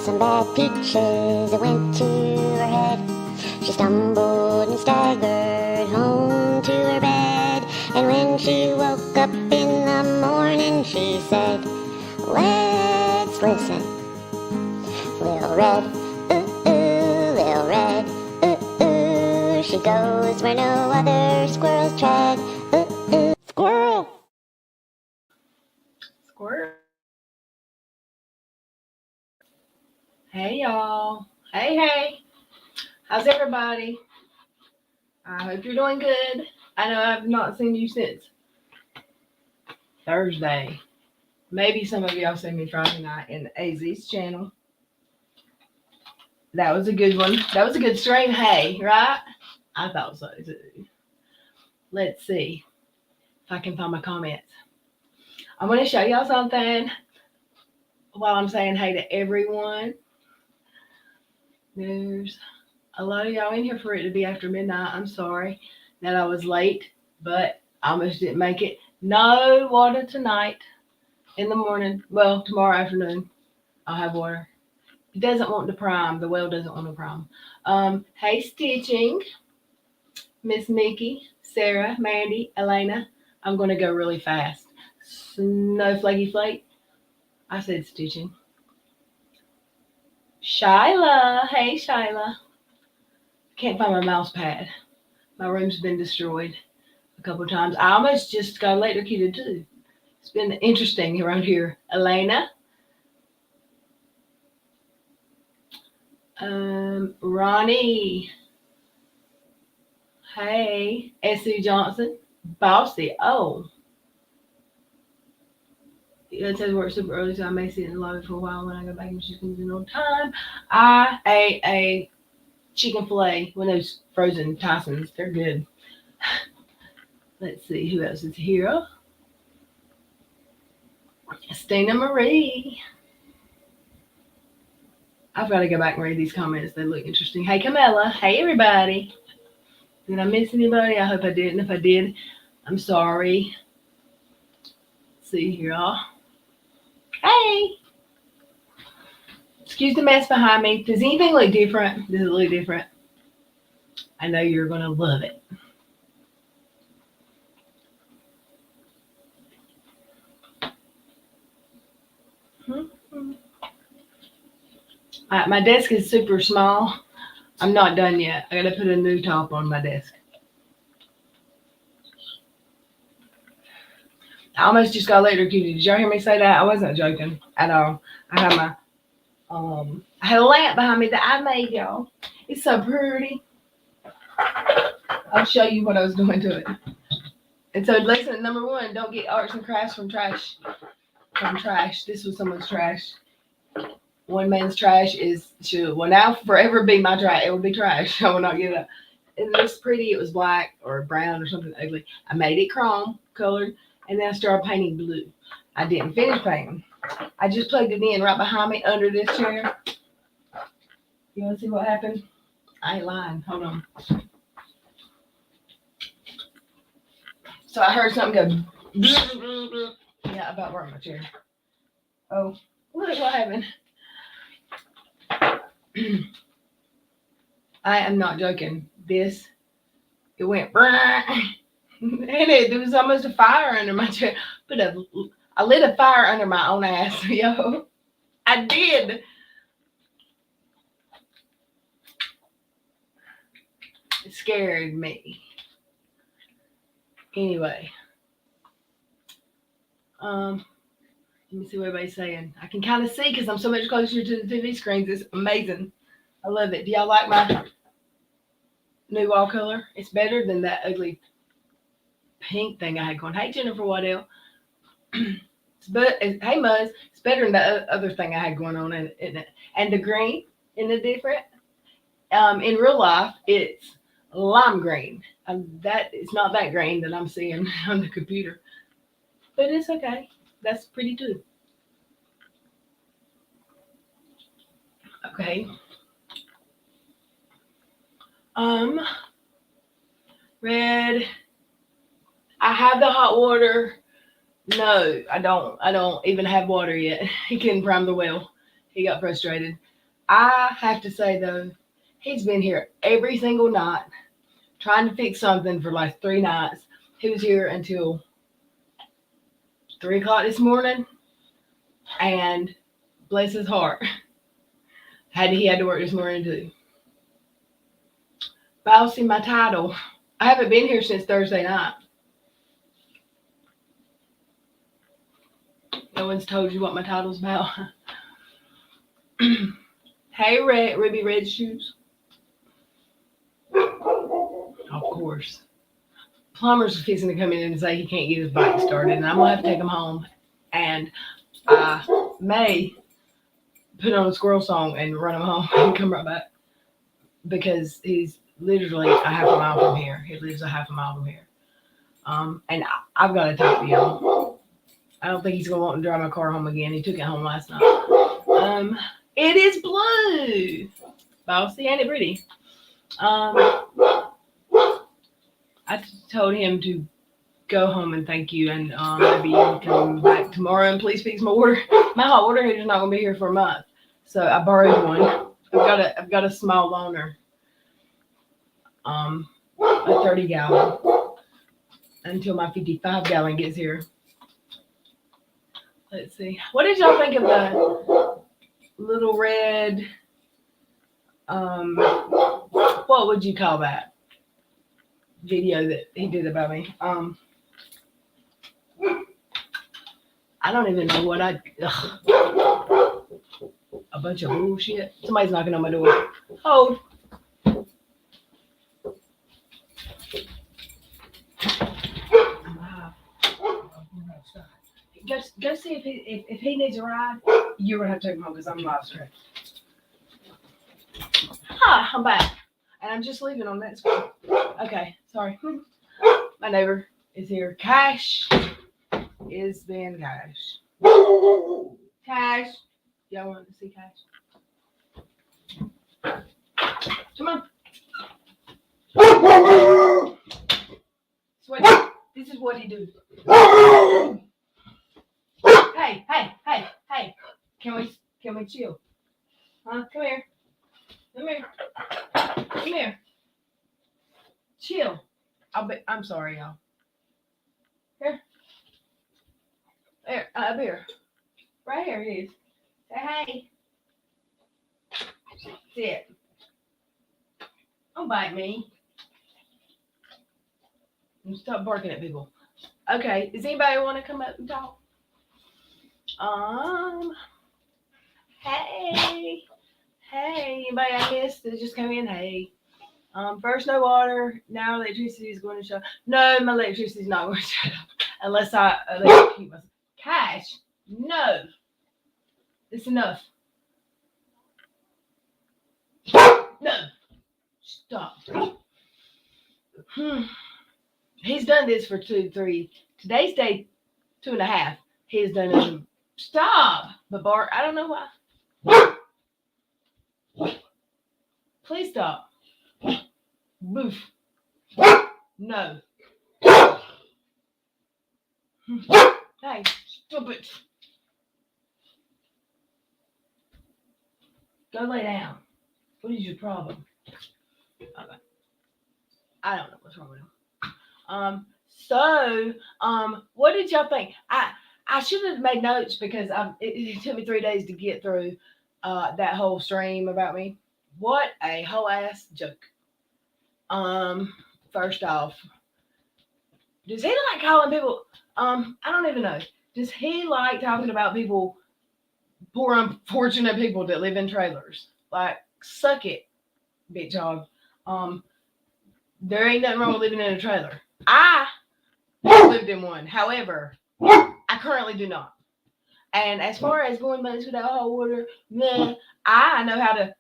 some bad peaches that went to her head. She stumbled and staggered home to her bed, and when she woke up in the morning, she said, let's listen. Little red, little red, she goes where no other squirrels tread. Squirrel! Squirrel. Hey y'all. Hey. How's everybody? I hope you're doing good. I know I've not seen you since Thursday. Maybe some of y'all seen me Friday night in AZ's channel. That was a good one. That was a good stream. Hey, right? I thought so too. Let's see if I can find my comments. I'm going to show y'all something while I'm saying hey to everyone. There's a lot of y'all in here for it to be after midnight. I'm sorry that I was late, but I almost didn't make it. No water tonight. In the morning, well, tomorrow afternoon, I'll have water. It doesn't want to prime. The well doesn't want to prime. Hey, Stitching, Miss Mickey, Sarah, Mandy, Elena. I'm going to go really fast. Snowflakey Flake. I said Stitching. Shyla. Hey, Shyla. Can't find my mouse pad. My room's been destroyed a couple of times. I almost just got electrocuted too. It's been interesting around here. Elena. Ronnie. Hey. S.C. Johnson. Bossy. Oh. It says work super early, so I may sit in the lobby for a while. When I go back and she's in on time. I ate a chicken fillet, one of those frozen Tysons. They're good. Let's see who else is here. Stina Marie. I've got to go back and read these comments. They look interesting. Hey, Camilla. Hey, everybody. Did I miss anybody? I hope I didn't. If I did, I'm sorry. Let's see here, y'all. Hey. Excuse the mess behind me. Does anything look different? Does it look different? I know you're going to love it. My desk is super small. I'm not done yet. I got to put a new top on my desk. I almost just got electrocuted. Did y'all hear me say that? I wasn't joking at all. I had my I had a lamp behind me that I made, y'all. It's so pretty. I'll show you what I was doing to it. And so lesson number 1, don't get arts and crafts from trash. This was someone's trash. One man's trash will now forever be my trash. It will be trash. I will not give it up. It looks pretty. It was black or brown or something ugly. I made it chrome colored, and then I started painting blue. I didn't finish painting. I just plugged it in right behind me under this chair. You want to see what happened? I ain't lying. Hold on. So I heard something go. Yeah, about broke my chair. Oh, look what happened. I am not joking. It went. And there was almost a fire under my chair. I lit a fire under my own ass, yo. I did. It scared me. Anyway. Let me see what everybody's saying. I can kind of see because I'm so much closer to the TV screens. It's amazing. I love it. Do y'all like my new wall color? It's better than that ugly pink thing I had going. Hey, Jennifer Waddell. Hey, Muzz. It's better than the other thing I had going on in it. And the green, isn't it different? In real life, it's lime green. That it's not that green that I'm seeing on the computer. But it's okay. That's pretty too. Okay. Red. I have the hot water. No, I don't even have water yet. He couldn't prime the well. He got frustrated. I have to say though, he's been here every single night trying to fix something for like 3 nights. He was here until 3 o'clock this morning, and bless his heart, he had to work this morning too. But I'll see my title. I haven't been here since Thursday night. No one's told you what my title's about. Hey, Ruby Red Shoes. Of course. Plumber's fixing to come in and say he can't get his bike started, and I'm going to have to take him home. And I may put on a squirrel song and run him home and come right back, because he's literally a half a mile from here. He lives a half a mile from here. And I've got to talk to y'all. I don't think he's going to want to drive my car home again. He took it home last night. It is blue. Bossy, ain't it pretty? I told him to go home and thank you, and maybe you come back tomorrow and please fix my water. My hot water heater's not going to be here for a month, so I borrowed one. I've got a small loaner, a 30-gallon, until my 55-gallon gets here. Let's see. What did y'all think of the little red? What would you call that video that he did about me? I don't even know what a bunch of bullshit. Somebody's knocking on my door. Hold. Go see if he needs a ride. You're gonna have to take him home because I'm live stream. Hi, I'm back, and I'm just leaving on that screen. Okay, sorry. My neighbor is here. Cash is being Cash. Cash, y'all want to see Cash? Come on. This is what he do. Hey! Can we chill? Huh? Come here. Chill. I'm sorry, y'all. Here. There, up here. Right here it is. Say hey. Sit. Don't bite me. And stop barking at people. Okay, does anybody want to come up and talk? Hey, anybody I missed that just came in? Hey. First no water, now electricity is going to shut. No, my electricity is not going to shut up unless I electrocute myself. Cash, no. It's enough. No. Stop. He's done this for 2, 3. Today's day 2.5. He's done it. Stop. But Bart, I don't know why. Please stop. Boof. No. Hey, stop it. Go lay down. What is your problem? Okay. I don't know what's wrong with him. What did y'all think? I should have made notes because it took me 3 days to get through that whole stream about me. What a whole ass joke. First off, does he like calling people? I don't even know. Does he like talking about people, poor unfortunate people that live in trailers? Like, suck it, bitch hog. There ain't nothing wrong with living in a trailer. I lived in one. However, I currently do not. And as far as going months without hot water, I know how to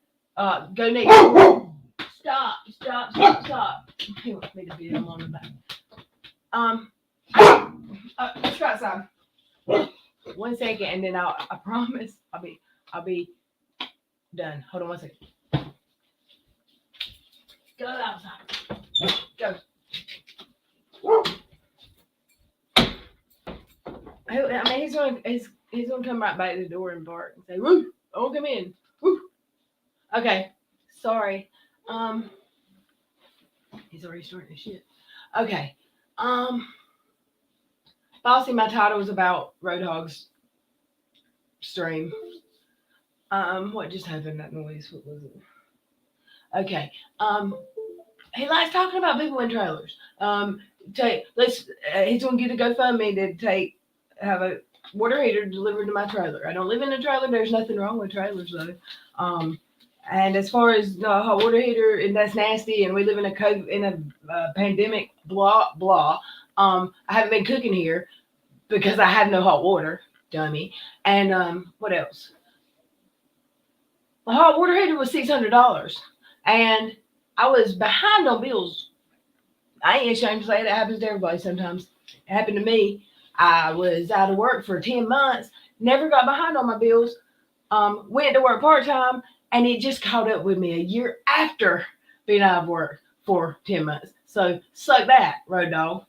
go next door. Stop. He wants me to beat him on the back. Let's go outside. 1 second, and then I promise I'll be done. Hold on 1 second. Go outside. Go. I mean, he's gonna come right back to the door and bark and say, "Woo! Don't come in." Woo! Okay, sorry. Um, he's already starting to shit. Okay. Um, Bossy, my title was about Roadhog's stream. What just happened? That noise. What was it? Okay. He likes talking about people in trailers. He's gonna get a GoFundMe to have a water heater delivered to my trailer. I don't live in a trailer. There's nothing wrong with trailers though. Um, and as far as no hot water heater, and that's nasty, and we live in a pandemic, blah blah. I haven't been cooking here because I have no hot water, dummy. And what else? The hot water heater was $600, and I was behind on bills. I ain't ashamed to say it. It happens to everybody sometimes. It happened to me. I was out of work for 10 months, never got behind on my bills, went to work part time, and it just caught up with me a year after being out of work for 10 months. So, suck that, road dog,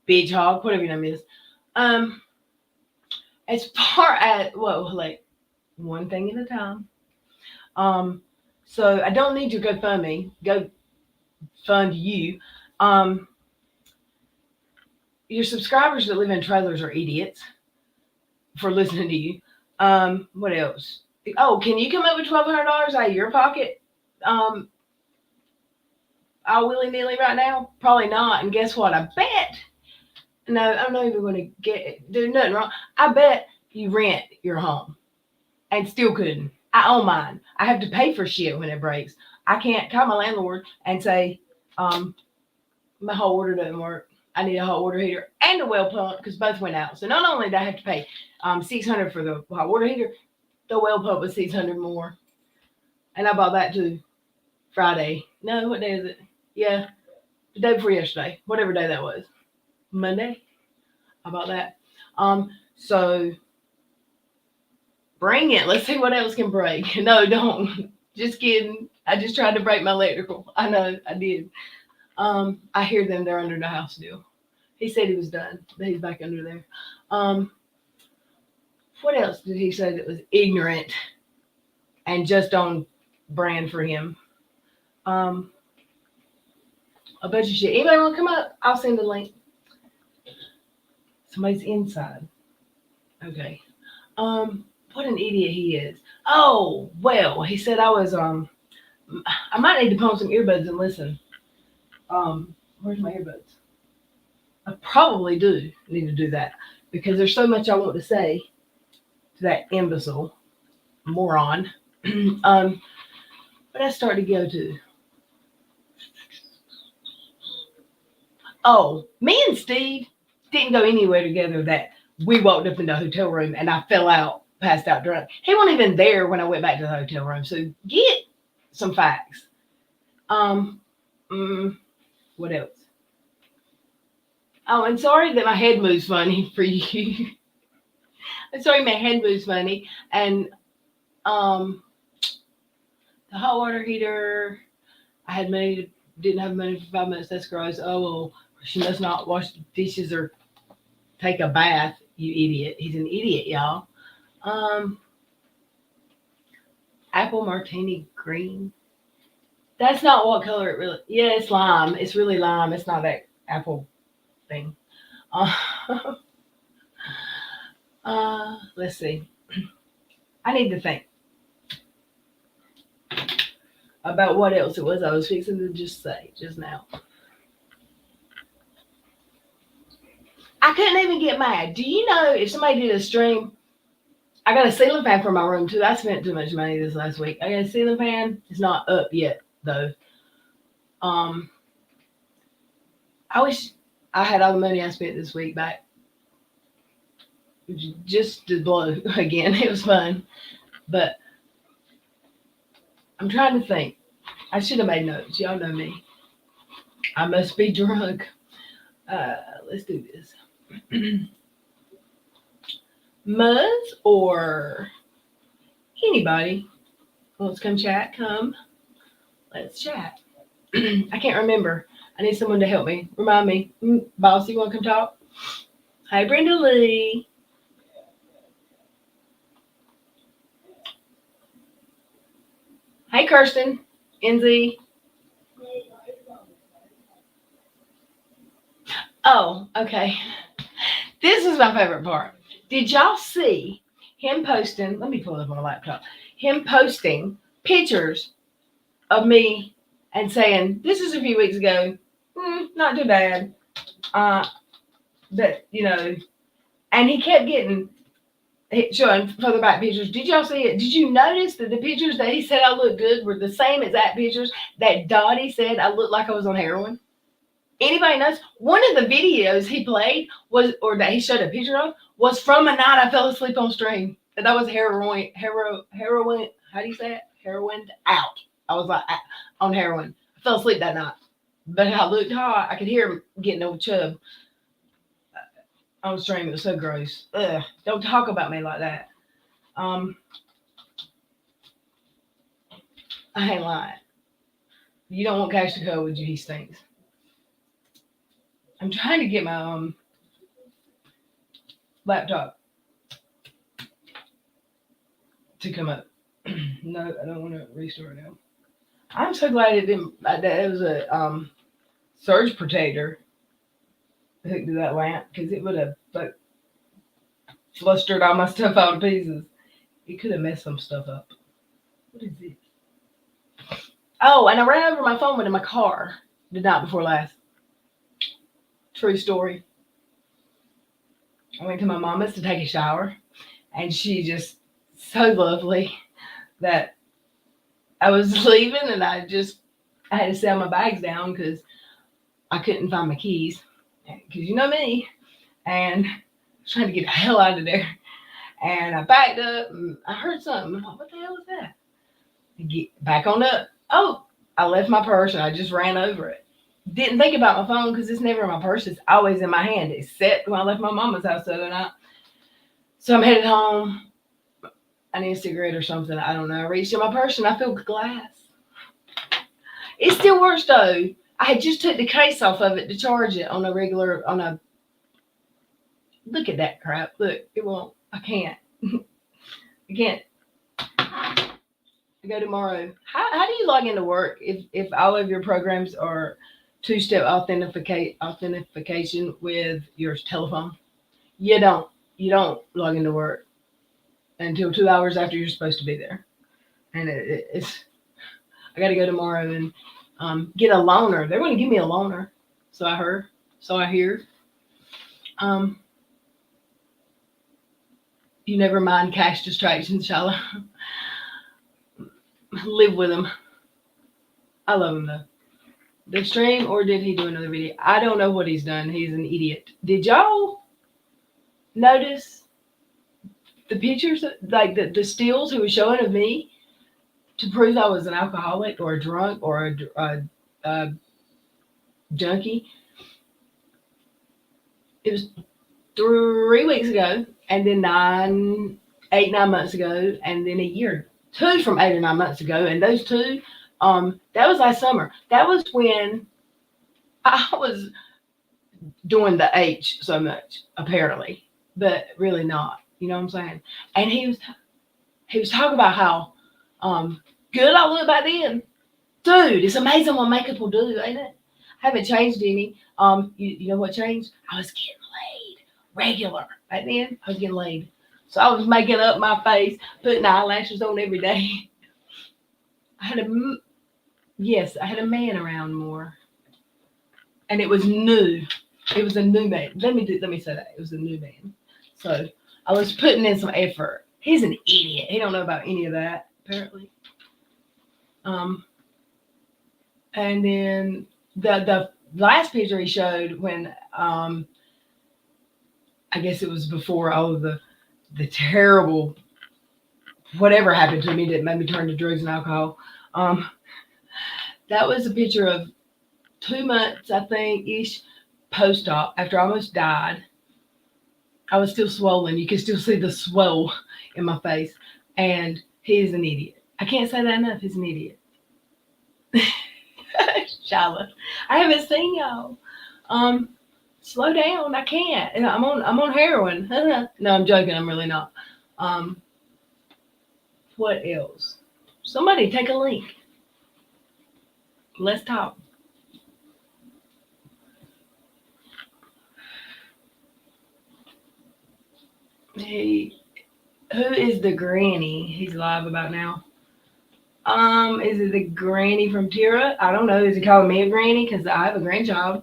bitch hog, whatever your name is. As far as, well, like, one thing at a time. So I don't need your GoFundMe. Go fund you. Um, your subscribers that live in trailers are idiots for listening to you. What else? Oh, can you come up with $1,200 out of your pocket? All willy nilly right now? Probably not. And guess what? I bet. No, I'm not even going to get. There's nothing wrong. I bet you rent your home and still couldn't. I own mine. I have to pay for shit when it breaks. I can't call my landlord and say, my hot water doesn't work. I need a hot water heater and a well pump because both went out. So not only did I have to pay $600 for the hot water heater, the well pump was $600 more, and I bought that too. Friday. No, what day is it? Yeah, the day before yesterday, whatever day that was. Monday. I bought that. So bring it. Let's see what else can break. No, don't. Just kidding. I just tried to break my electrical. I know I did. I hear them. They're under the house still. He said he was done, but he's back under there. What else did he say that was ignorant and just on brand for him? A bunch of shit. Anybody want to come up? I'll send the link. Somebody's inside. Okay. What an idiot he is. Oh, well, he said I was I might need to put on some earbuds and listen. Where's my earbuds? I probably do need to do that because there's so much I want to say to that imbecile moron. But I start to go to. Oh, me and Steve didn't go anywhere together. That we walked up in the hotel room and I fell out, passed out drunk. He wasn't even there when I went back to the hotel room. So get some facts. What else? Oh, and sorry that my head moves funny for you. I'm sorry my head moves funny. And the hot water heater, I had money, didn't have money for 5 minutes. That's gross. Oh, well, she must not wash the dishes or take a bath, you idiot. He's an idiot, y'all. Apple martini green. That's not what color it really. Yeah, it's lime. It's really lime. It's not that apple thing. Let's see. I need to think about what else it was I was fixing to just say just now. I couldn't even get mad. Do you know if somebody did a stream? I got a ceiling fan for my room too. I spent too much money this last week. I got a ceiling fan. It's not up yet though. I wish I had all the money I spent this week back. Just to blow again. It was fun. But I'm trying to think. I should have made notes. Y'all know me. I must be drunk. Let's do this. Muzz or anybody wants to come chat, come. Let's chat. I can't remember. I need someone to help me. Remind me. Boss, you want to come talk? Hi, Brenda Lee. Hey, Kirsten, NZ. Oh, okay. This is my favorite part. Did y'all see him posting? Let me pull it up on my laptop. Him posting pictures of me and saying, "This is a few weeks ago. Not too bad." But and he kept getting showing further back pictures. Did y'all see it? Did you notice that the pictures that he said I looked good were the same exact pictures that Dottie said I looked like I was on heroin? Anybody knows? One of the videos he played was, or that he showed a picture of, was from a night I fell asleep on stream. And that was heroin. How do you say it? Heroin out. I was like on heroin. I fell asleep that night, but I looked hot. I could hear him getting old chub on stream. It was so gross. Ugh! Don't talk about me like that. I ain't lying. You don't want Cash to go with you. He stinks. I'm trying to get my laptop to come up. No, I don't want to restore it now. I'm so glad it didn't. That it was a surge protector hooked to that lamp, because it would have flustered all my stuff out to pieces. It could have messed some stuff up. What is it? Oh, and I ran over my phone with in my car the night before last. True story. I went to my mama's to take a shower, and she just so lovely that I was leaving, and I had to set my bags down because I couldn't find my keys, because you know me, and I was trying to get the hell out of there. And I backed up, and I heard something. I'm like, what the hell was that? I get back on up. Oh, I left my purse, and I just ran over it. Didn't think about my phone because it's never in my purse. It's always in my hand, except when I left my mama's house the other night. So I'm headed home. I need a cigarette or something. I don't know. I reached in my purse and I feel glass. It still works though. I had just took the case off of it to charge it on a. Look at that crap. Look, it won't. I can't. I can't. I go tomorrow. How do you log into work if all of your programs are two-step authentication with your telephone? You don't log into work until 2 hours after you're supposed to be there. And it's I got to go tomorrow and get a loaner. They're going to give me a loaner. So I hear. You never mind cash distractions, Shala. Live with him. I love him though. The stream, or did he do another video? I don't know what he's done. He's an idiot. Did y'all notice the pictures, like the stills he was showing of me to prove I was an alcoholic or a drunk or a junkie? It was 3 weeks ago, and then 9 months ago, and then a year. 2 from 8 or 9 months ago, and those 2, that was last summer. That was when I was doing the H so much, apparently, but really not. You know what I'm saying? And he was talking about how good I look back then. Dude, it's amazing what makeup will do, ain't it? I haven't changed any. You know what changed? I was getting laid regular. Back then, I was getting laid. So I was making up my face, putting eyelashes on every day. I had a man around more. And it was new. It was a new man. Let me say that. It was a new man. So I was putting in some effort. He's an idiot. He don't know about any of that, apparently. And then the last picture he showed when I guess it was before all of the terrible whatever happened to me that made me turn to drugs and alcohol. That was a picture of 2 months, I think, ish, post-op, after I almost died. I was still swollen. You can still see the swell in my face. And he is an idiot. I can't say that enough. He's an idiot. Shala, I haven't seen y'all. Slow down. I can't. I'm on heroin. No, I'm joking. I'm really not. What else? Somebody take a link. Let's talk. He, who is the granny he's live about now? Is it the granny from Tira? I don't know. Is he calling me a granny? Because I have a grandchild.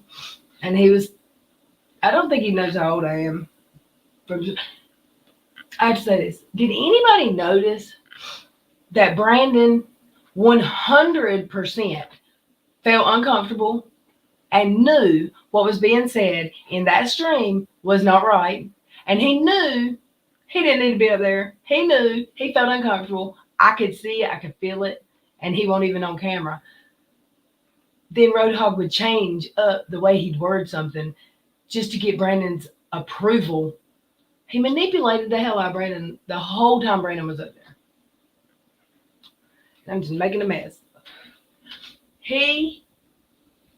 And he was, I don't think he knows how old I am. From, I have to say this. Did anybody notice that Brandon 100% felt uncomfortable and knew what was being said in that stream was not right? And he knew he didn't need to be up there. He knew he felt uncomfortable. I could see it, I could feel it, and he won't even on camera. Then Roadhog would change up the way he'd word something just to get Brandon's approval. He manipulated the hell out of Brandon the whole time Brandon was up there. I'm just making a mess. He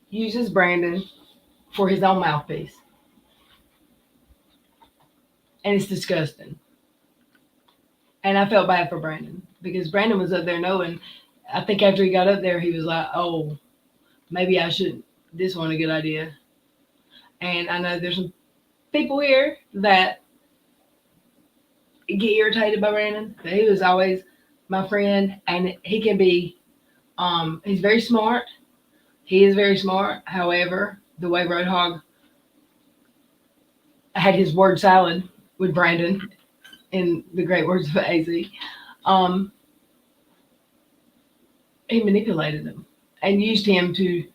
uses Brandon for his own mouthpiece. And it's disgusting. And I felt bad for Brandon because Brandon was up there knowing. I think after he got up there, he was like, oh, maybe I should. This wasn't a good idea. And I know there's some people here that get irritated by Brandon. But he was always my friend, and he can be. He's very smart. He is very smart. However, the way Roadhog had his word salad with Brandon, in the great words of AZ, um, he manipulated him and used him to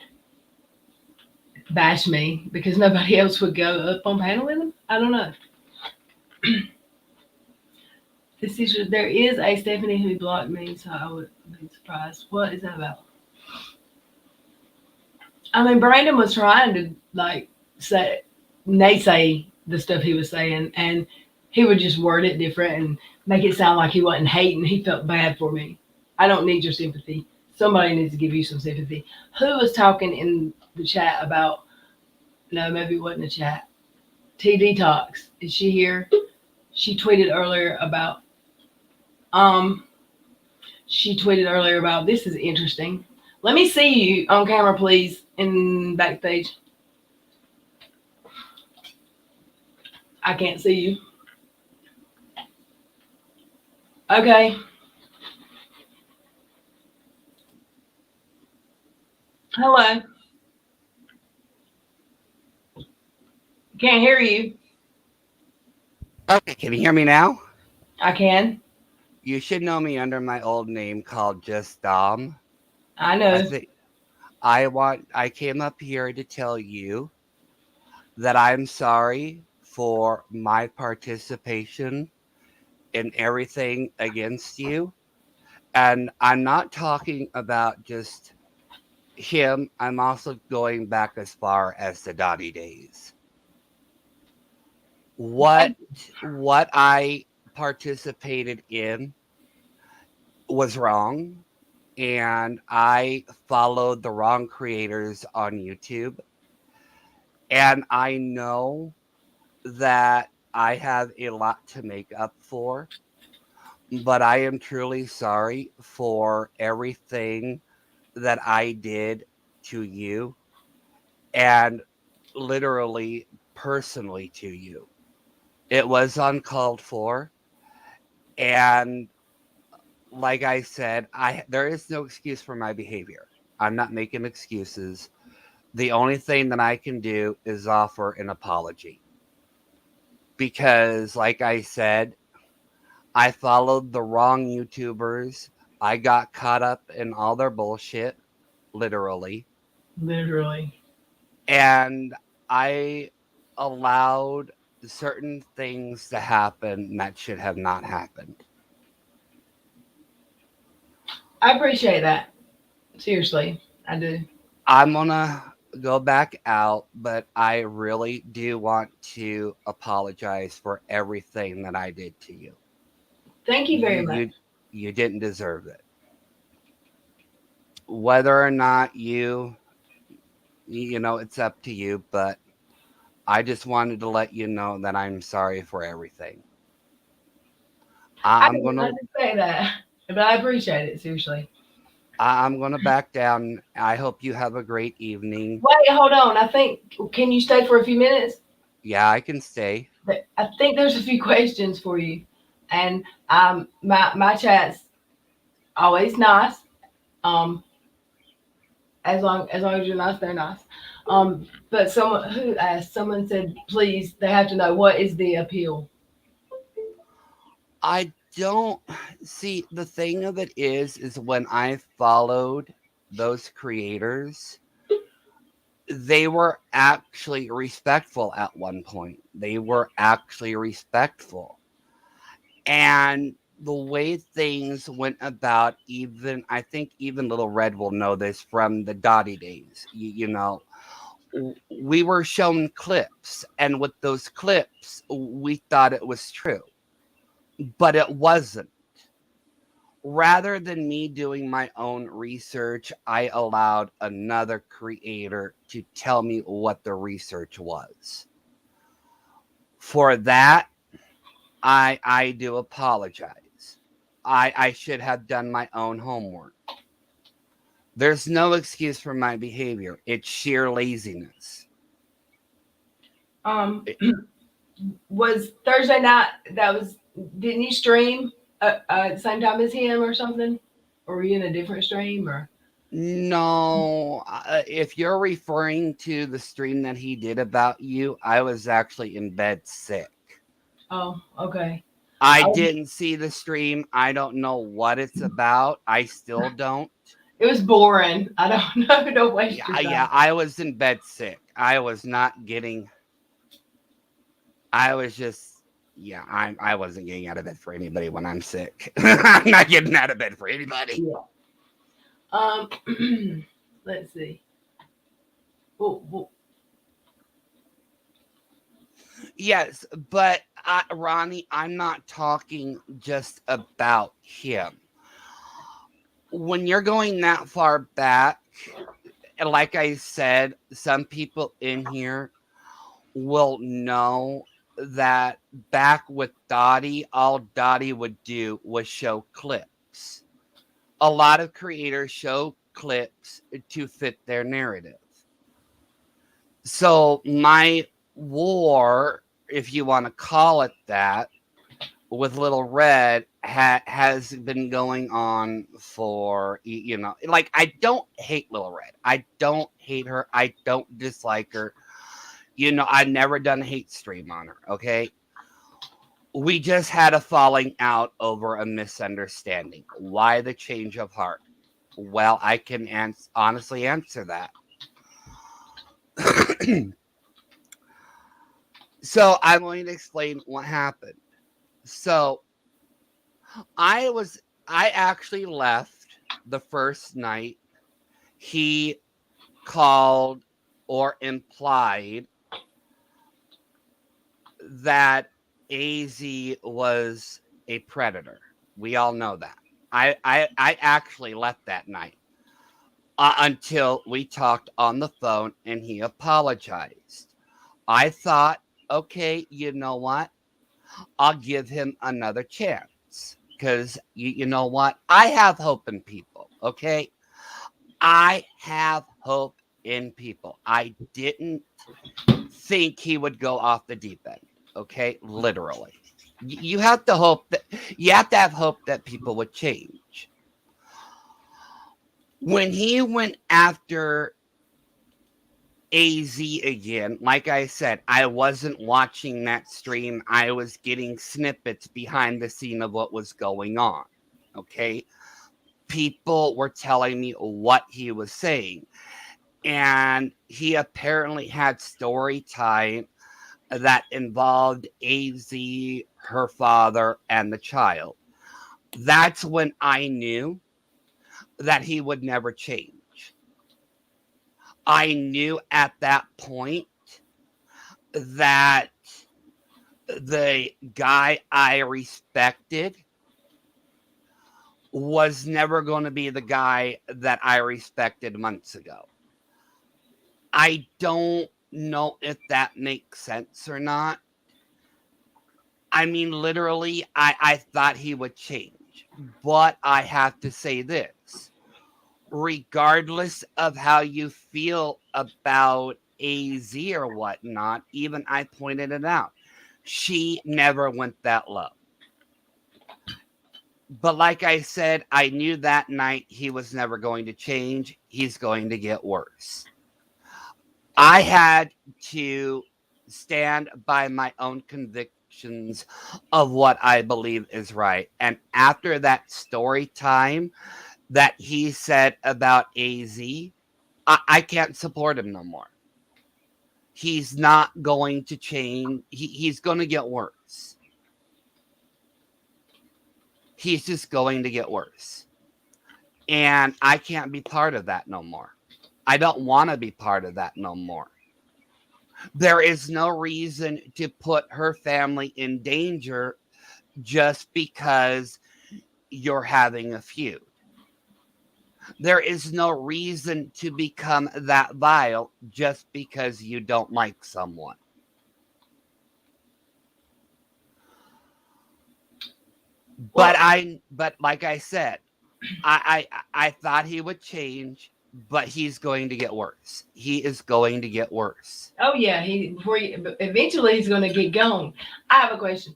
bash me because nobody else would go up on panel with him. I don't know. There is a Stephanie who blocked me, so I would be surprised. What is that about? I mean, Brandon was trying to like naysay the stuff he was saying, and he would just word it different and make it sound like he wasn't hating. He felt bad for me. I don't need your sympathy. Somebody needs to give you some sympathy. Who was talking in the chat about? No, maybe it wasn't a chat. T Detox. Is she here? She tweeted earlier about. Um, she tweeted earlier about this is interesting. Let me see you on camera, please, in backstage. I can't see you. Okay. Hello. Can't hear you. Okay, can you hear me now? I can. You should know me under my old name called Just Dom. I know. I came up here to tell you that I'm sorry for my participation in everything against you. And I'm not talking about just him. I'm also going back as far as the Dottie days. What I participated in was wrong, and I followed the wrong creators on YouTube. And I know that I have a lot to make up for, but I am truly sorry for everything that I did to you, and literally personally to you. It was uncalled for, and like I said, there is no excuse for my behavior. I'm not making excuses. The only thing that I can do is offer an apology. Because, like I said, I followed the wrong YouTubers. I got caught up in all their bullshit, literally. Literally. And I allowed certain things to happen that should have not happened. I appreciate that. Seriously, I do. I'm gonna go back out, but I really do want to apologize for everything that I did to you. Thank you very much. You didn't deserve it. Whether or not you know, it's up to you, but I just wanted to let you know that I'm sorry for everything. I I'm didn't gonna want to say that. But I appreciate it, seriously. I'm going to back down. I hope you have a great evening. Wait, hold on. I think, can you stay for a few minutes? Yeah, I can stay. I think there's a few questions for you. And my chat's always nice. Um, as long as you're nice, they're nice. But someone said, please, they have to know what is the appeal. I don't see the thing of it is when I followed those creators, they were actually respectful at one point. They were actually respectful. And the way things went about, even I think even Little Red will know this from the Dottie days. We were shown clips, and with those clips, we thought it was true, but it wasn't. Rather than me doing my own research, I allowed another creator to tell me what the research was. For that, I do apologize. I should have done my own homework. There's no excuse for my behavior. It's sheer laziness. Um, was Thursday night, didn't you stream at the same time as him or something? Or were you in a different stream or? No, if you're referring to the stream that he did about you, I was actually in bed sick. Oh, okay. I didn't see the stream. I don't know what it's about. I still don't. It was boring. I don't know. Don't waste your time. Yeah, I was in bed sick. I was not getting. I was just. Yeah, I wasn't getting out of bed for anybody when I'm sick. I'm not getting out of bed for anybody. Yeah. Let's see. Well, Yes, but Ronnie, I'm not talking just about him. When you're going that far back, and like I said, some people in here will know that back with Dottie, all Dottie would do was show clips. A lot of creators show clips to fit their narrative. So my war, if you want to call it that, with Little Red has been going on for, like, I don't hate Little Red. I don't hate her. I don't dislike her. I've never done a hate stream on her, okay? We just had a falling out over a misunderstanding. Why the change of heart? Well, I can honestly answer that. So I'm going to explain what happened. So I actually left the first night. He called or implied that AZ was a predator. We all know that. I actually left that night until we talked on the phone and he apologized. I thought, okay, you know what? I'll give him another chance because you know what? I have hope in people, okay? I have hope in people. I didn't think he would go off the deep end, okay? Literally. You have to have hope that people would change. When he went after AZ again, like I said, I wasn't watching that stream. I was getting snippets behind the scene of what was going on. Okay. People were telling me what he was saying. And he apparently had story time that involved AZ, her father, and the child. That's when I knew that he would never change. I knew at that point that the guy I respected was never going to be the guy that I respected months ago. I don't know if that makes sense or not. I mean, literally, I thought he would change. But I have to say this, regardless of how you feel about AZ or whatnot, even I pointed it out, she never went that low. But like I said, I knew that night he was never going to change. He's going to get worse. I had to stand by my own convictions of what I believe is right. And after that story time that he said about AZ, I can't support him no more. He's not going to change. He's going to get worse. He's just going to get worse. And I can't be part of that no more. I don't want to be part of that no more. There is no reason to put her family in danger just because you're having a feud. There is no reason to become that vile just because you don't like someone. But like I said, I thought he would change, but he's going to get worse. He is going to get worse. Oh yeah, eventually he's gonna get gone. I have a question.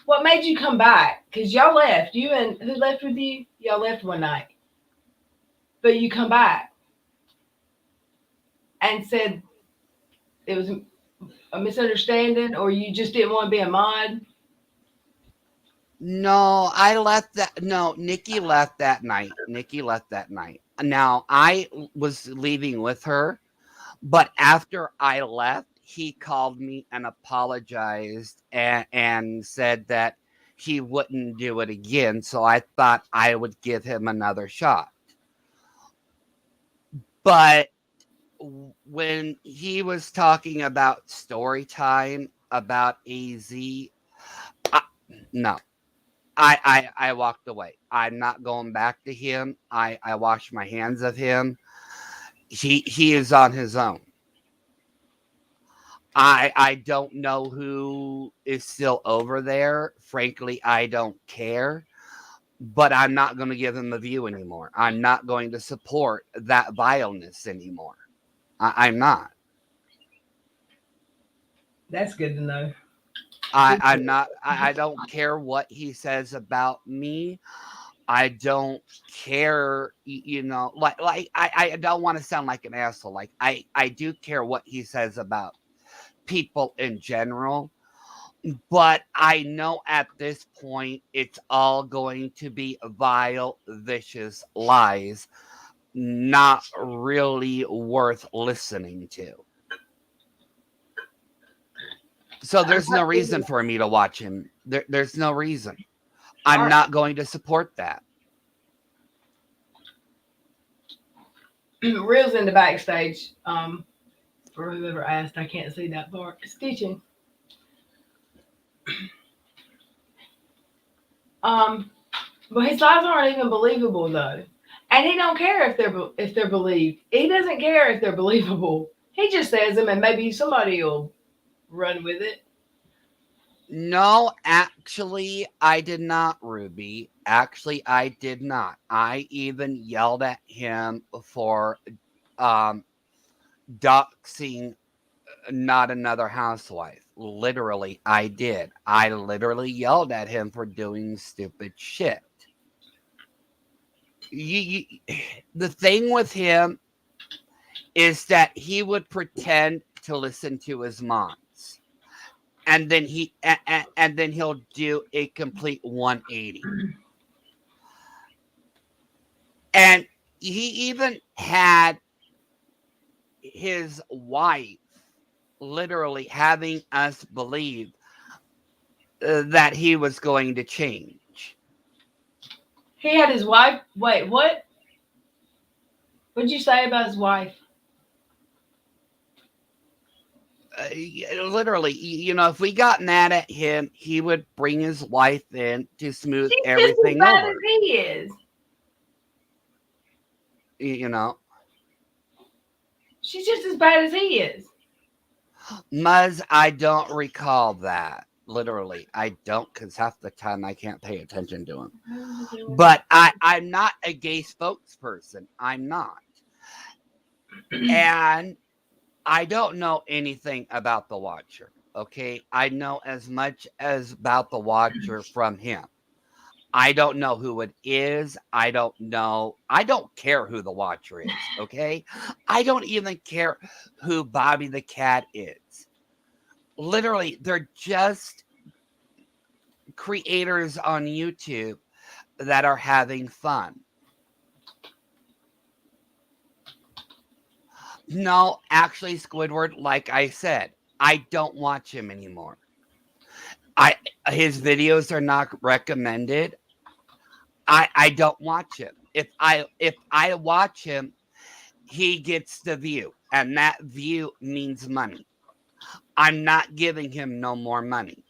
What made you come back? Because y'all left. You and who left with you? Y'all left one night, but you come back and said it was a misunderstanding, or you just didn't want to be a mod. No, I left that. No, Nikki left that night. Nikki left that night. Now, I was leaving with her, but after I left, he called me and apologized and said that he wouldn't do it again. So I thought I would give him another shot. But when he was talking about story time about AZ, no. I walked away. I'm not going back to him. I washed my hands of him. He is on his own. I don't know who is still over there. Frankly, I don't care. But I'm not going to give him a view anymore. I'm not going to support that vileness anymore. I'm not. That's good to know. I'm not. I don't care what he says about me. I don't care. Like I don't want to sound like an asshole. Like I do care what he says about people in general. But I know at this point it's all going to be vile, vicious lies, not really worth listening to. So there's no reason for me to watch him. There's no reason. I'm not going to support that. Real's in the backstage. For whoever asked, I can't see that part. Stitching. But his lies aren't even believable though, and he don't care if they're believed. He doesn't care if they're believable. He just says them, and maybe somebody will run with it. No, actually, I did not, Ruby. Actually, I did not. I even yelled at him for doxing not another housewife. Literally, I did. I literally yelled at him for doing stupid shit. The thing with him is that he would pretend to listen to his moms, and then he'll do a complete 180. And he even had his wife literally having us believe that he was going to change. He had his wife. Wait, what? What'd you say about his wife? Literally, if we got mad at him, he would bring his wife in to smooth She's everything just as bad over. as he is. She's just as bad as he is. Muzz, I don't recall that. Literally, I don't, because half the time I can't pay attention to him. But I'm not a gay spokesperson. I'm not. And I don't know anything about the Watcher. Okay. I know as much as about the Watcher from him. I don't know who it is. I don't know. I don't care who the Watcher is. Okay. I don't even care who Bobby the Cat is. Literally, they're just creators on YouTube that are having fun. No, actually, Squidward, like I said, I don't watch him anymore. His videos are not recommended. I don't watch him. If I watch him, he gets the view, and that view means money. I'm not giving him no more money.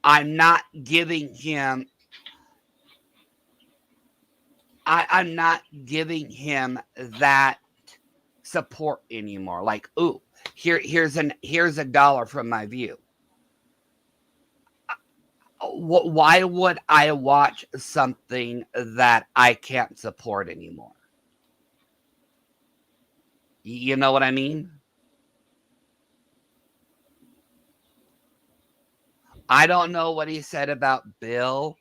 I'm not giving him. I'm not giving him that support anymore. Like, ooh, here's $1 from my view. Why would I watch something that I can't support anymore? You know what I mean? I don't know what he said about Bill.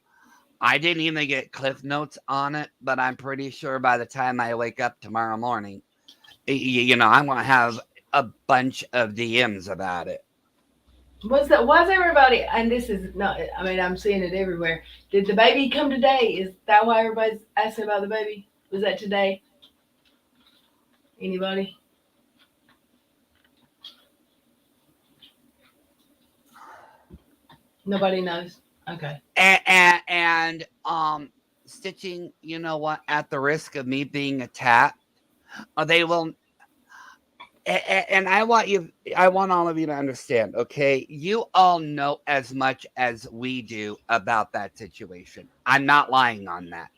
I didn't even get cliff notes on it, but I'm pretty sure by the time I wake up tomorrow morning, I'm going to have a bunch of DMs about it. Was everybody, and this is not, I mean, I'm seeing it everywhere. Did the baby come today? Is that why everybody's asking about the baby? Was that today? Anybody? Nobody knows. Okay. And Stitching, you know what, at the risk of me being attacked, they will. And I want all of you to understand, okay? You all know as much as we do about that situation. I'm not lying on that.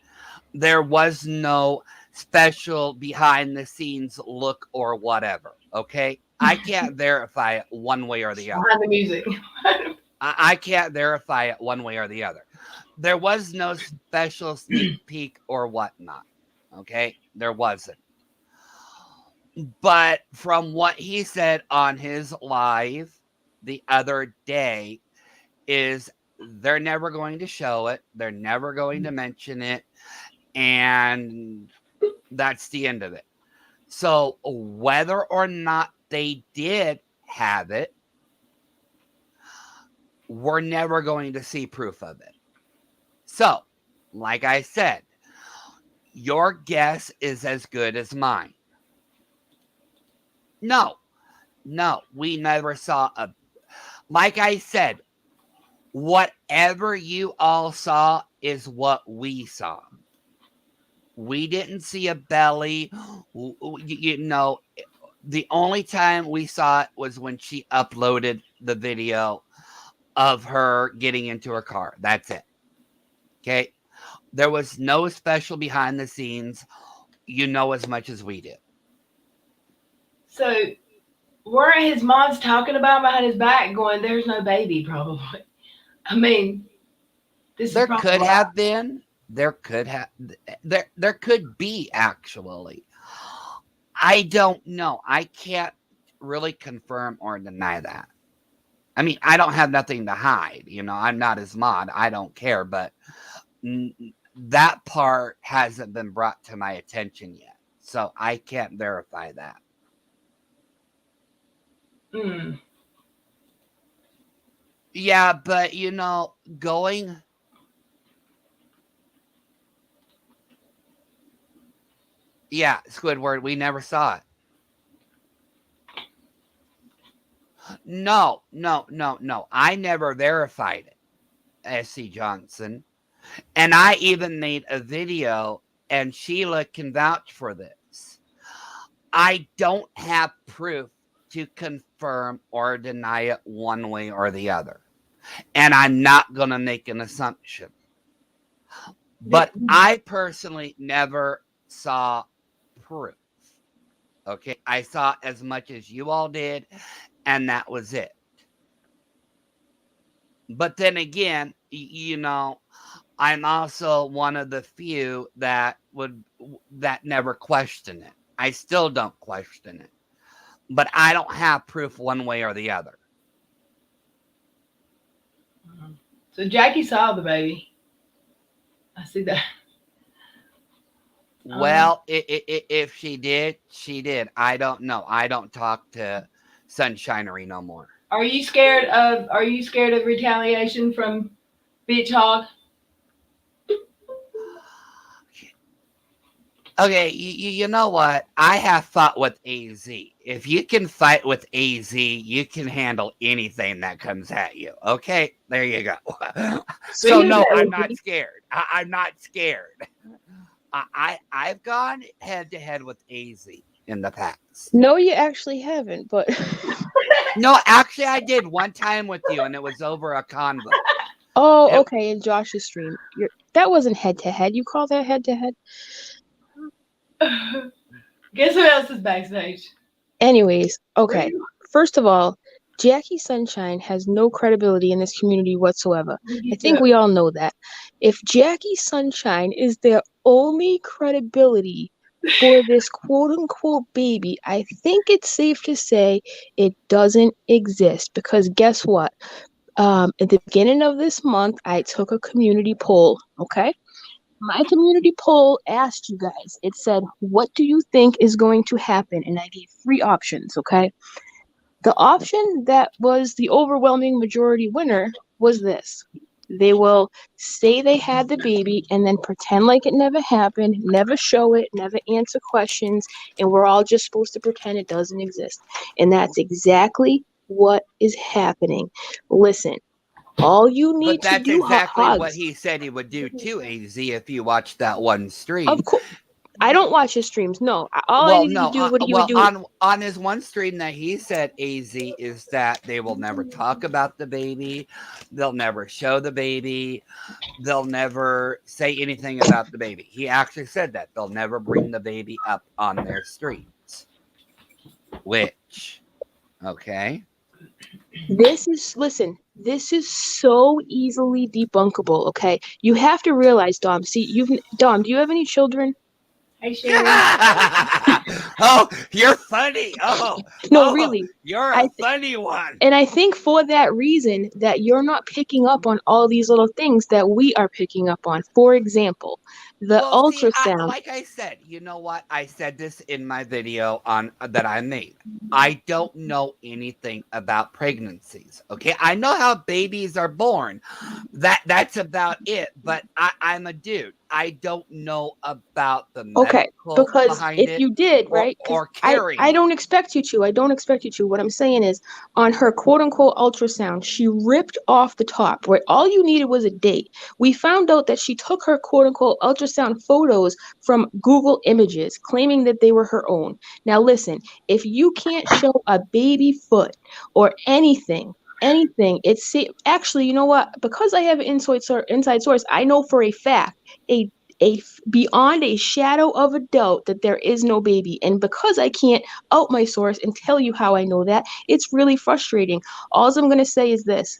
There was no special behind the scenes look or whatever, okay? I can't verify it one way or the other. Behind the music. I can't verify it one way or the other. There was no special sneak peek or whatnot, okay? There wasn't. But from what he said on his live the other day is they're never going to show it. They're never going to mention it. And that's the end of it. So whether or not they did have it, we're never going to see proof of it. So, like I said, your guess is as good as mine. No, we never saw a. Like I said, whatever you all saw is what we saw. We didn't see a belly. The only time we saw it was when she uploaded the video of her getting into her car. That's it. Okay? There was no special behind the scenes. You know as much as we did. So, weren't his moms talking about him behind his back going, there's no baby, probably? I mean, there could have been. There could be, actually. I don't know. I can't really confirm or deny that. I mean, I don't have nothing to hide. I'm not his mod. I don't care. But that part hasn't been brought to my attention yet. So I can't verify that. Yeah, but going. Yeah, Squidward, we never saw it. No. I never verified it, SC Johnson. And I even made a video, and Sheila can vouch for this. I don't have proof to confirm or deny it one way or the other. And I'm not going to make an assumption. But I personally never saw proof. Okay, I saw as much as you all did, and that was it. But then again, I'm also one of the few that never question it. I still don't question it, but I don't have proof one way or the other. So Jackie saw the baby. I see that. Well, if she did, she did. I don't know. I don't talk to Sunshinery no more. Are you scared of? Are you scared of retaliation from Bitch Hog? Okay, you know what? I have fought with AZ. If you can fight with AZ, you can handle anything that comes at you. Okay, there you go. So Speaking of no, that, I'm not scared. I'm not scared. I've gone head to head with AZ in the past. No, you actually haven't, but No, actually, I did one time with you, and it was over a convo. oh, It, okay, in Josh's stream. That wasn't head to head. You call that head to head? guess who else is backstage? Anyways, Where okay. you? First of all, Jackie Sunshine has no credibility in this community whatsoever. I think we all know that. If Jackie Sunshine is their only credibility for this quote unquote baby, I think it's safe to say it doesn't exist because guess what? At the beginning of this month, I took a community poll, okay? My community poll asked you guys, it said, what do you think is going to happen? And I gave three options, okay? The option that was the overwhelming majority winner was this. They will say they had the baby and then pretend like it never happened, never show it, never answer questions, and we're all just supposed to pretend it doesn't exist. And that's exactly what is happening. Listen, all you but need to that's do, exactly what Hugs, he said he would do to AZ if you watched that one of stream. course, I don't watch his streams. No, all I Well, needed to no, do, what he would well do. on his one stream that he said AZ is that they will never talk about the baby, they'll never show the baby, they'll never say anything about the baby. He actually said that they'll never bring the baby up on their streams. Which, okay. Listen, this is so easily debunkable, okay? You have to realize, Dom, Dom, do you have any children? Hey Sherry. Oh, you're funny. No, really. You're I a funny one. And I think for that reason that you're not picking up on all these little things that we are picking up on. For example, the Well, see, ultrasound. like I said, you know what? I said this in my video on that I made. I don't know anything about pregnancies. Okay, I know how babies are born. That's about it. But I'm a dude. I don't know about the Okay, medical because behind if it you did, right? Because or caring. I don't expect you to. I don't expect you to. What I'm saying is, on her quote unquote ultrasound, she ripped off the top, right? All you needed was a date. We found out that she took her quote unquote ultrasound photos from Google Images, claiming that they were her own. Now, listen, if you can't show a baby foot or anything, it's actually, you know what? Because I have an inside source, I know for a fact a beyond a shadow of a doubt that there is no baby. And because I can't out my source and tell you how I know that, it's really frustrating. All I'm going to say is this.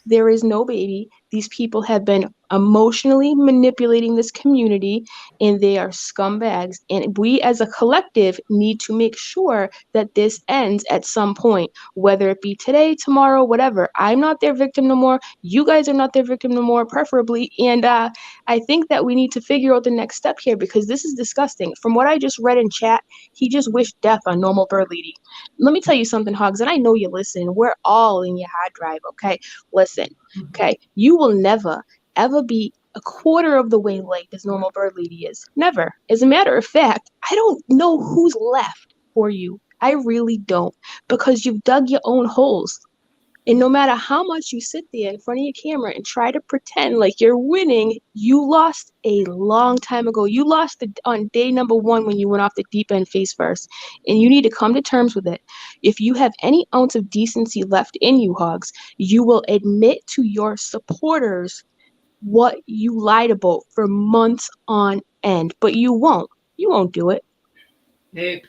There is no baby. These people have been emotionally manipulating this community and they are scumbags. And we as a collective need to make sure that this ends at some point, whether it be today, tomorrow, whatever. I'm not their victim no more. You guys are not their victim no more, preferably. And I think that we need to figure out the next step here because this is disgusting. From what I just read in chat, he just wished death on Normal Bird Lady. Let me tell you something, Hogs, and I know you listen. We're all in your hard drive, okay? Listen, okay? You will never, ever be a quarter of the way like this Normal Bird Lady is. Never. As a matter of fact, I don't know who's left for you. I really don't because you've dug your own holes. And no matter how much you sit there in front of your camera and try to pretend like you're winning, you lost a long time ago. You lost on day number 1 when you went off the deep end face first. And you need to come to terms with it. If you have any ounce of decency left in you, Hogs, you will admit to your supporters what you lied about for months on end. But you won't. You won't do it. Nope.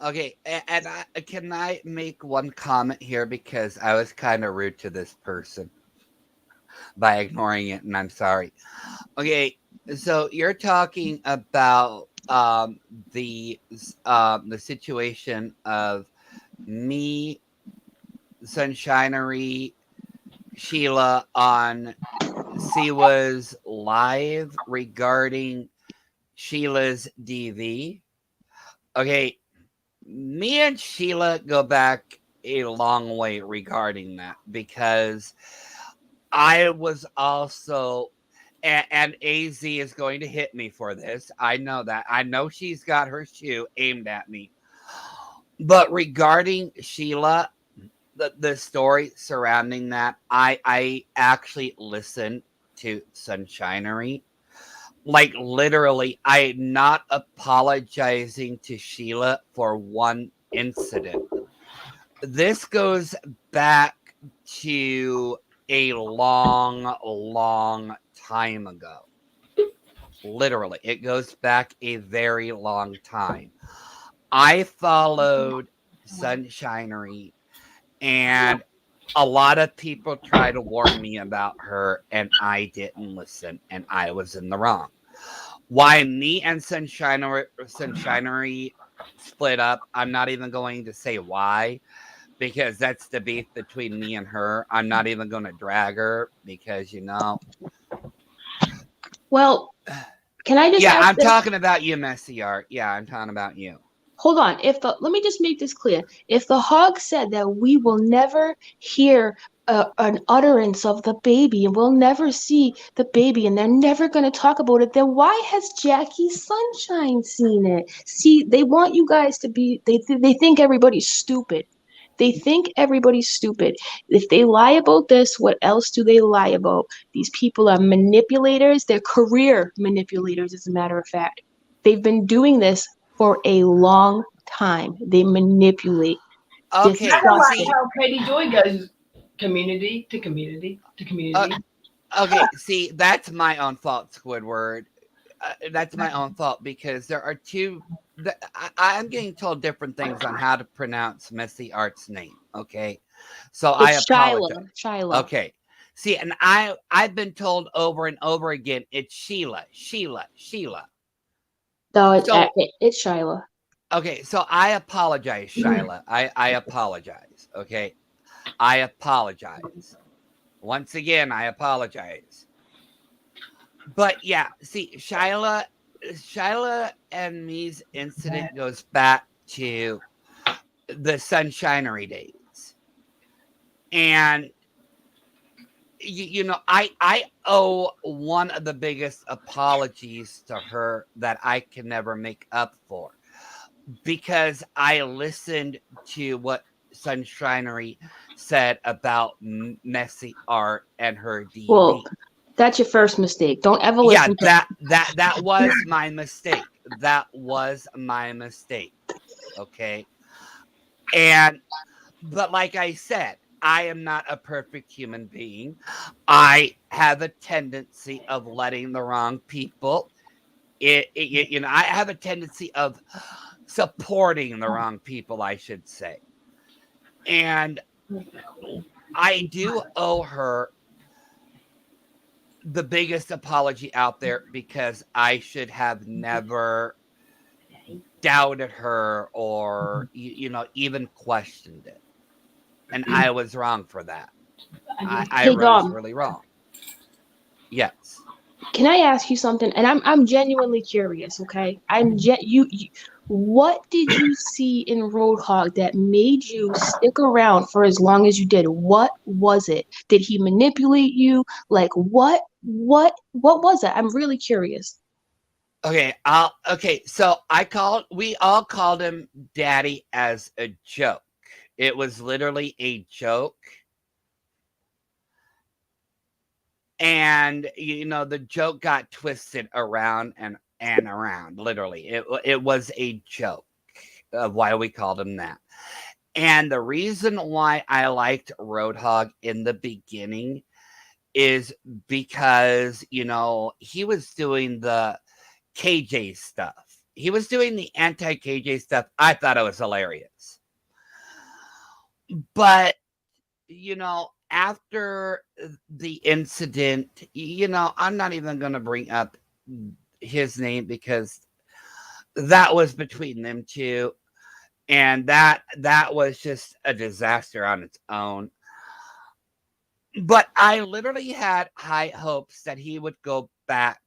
Okay, and can I make one comment here because I was kind of rude to this person by ignoring it, and I'm sorry. Okay, so you're talking about the situation of me, Sunshinery, Sheila on Siwa's live regarding Sheila's DV. Okay, me and Sheila go back a long way regarding that because I was also, and AZ is going to hit me for this. I know that. I know she's got her shoe aimed at me. But regarding Sheila, the story surrounding that, I actually listened to Sunshinery. Like literally, I'm not apologizing to Sheila for one incident. This goes back to a long time ago. Literally, it goes back a very long time. I followed Sunshinery, and a lot of people try to warn me about her, and I didn't listen, and I was in the wrong. Why me and Sunshinery split up, I'm not even going to say why, because that's the beef between me and her. I'm not even going to drag her because, Well, can I just yeah, ask I'm this? talking about you, Messy Art. Yeah, I'm talking about you. Hold on. Let me just make this clear. If the hog said that we will never hear an utterance of the baby and we'll never see the baby and they're never going to talk about it, then why has Jackie Sunshine seen it? See, they want you guys to be. They think everybody's stupid. They think everybody's stupid. If they lie about this, what else do they lie about? These people are manipulators. They're career manipulators, as a matter of fact. They've been doing this for a long time. They manipulate. Okay, Kind of like Disgusting. see, how Katie Joy goes community to community to uh, community. okay, see, that's my own fault, Squidward. That's my own fault because there are two. I'm getting told different things on how to pronounce Messy Art's name. Okay, so I It's apologize. Shyla. Shyla. Okay, see, and I've been told over and over again it's Sheila, Sheila, Sheila. No, So it's Shyla. okay, so I apologize, Shyla. I apologize. Okay, I apologize. Once again, I apologize. But yeah, see, Shyla and me's incident goes back to the Sunshinery days. And I owe one of the biggest apologies to her that I can never make up for because I listened to what Sunshinery said about Messy Art and her Well, DV. that's your first mistake. Don't ever Yeah, listen to. that was my mistake. That was my mistake. Okay. And but like I said, I am not a perfect human being. I have a tendency of letting the wrong people. I have a tendency of supporting the wrong people, I should say. And I do owe her the biggest apology out there because I should have never doubted her or even questioned it, and I was wrong for that. I Hey, was Dom, really wrong. Yes. can I ask you something? And I'm genuinely curious. Okay, you. What did you see in Roadhog that made you stick around for as long as you did? What was it? Did he manipulate you? Like what was it? I'm really curious. Okay, so we all called him Daddy as a joke. It was literally a joke. And the joke got twisted around and around. Literally, it was a joke of why we called him that. And the reason why I liked Roadhog in the beginning is because he was doing the KJ stuff. he was doing the anti-KJ stuff. I thought it was hilarious. But, after the incident, I'm not even going to bring up his name because that was between them two. And that was just a disaster on its own. But I literally had high hopes that he would go back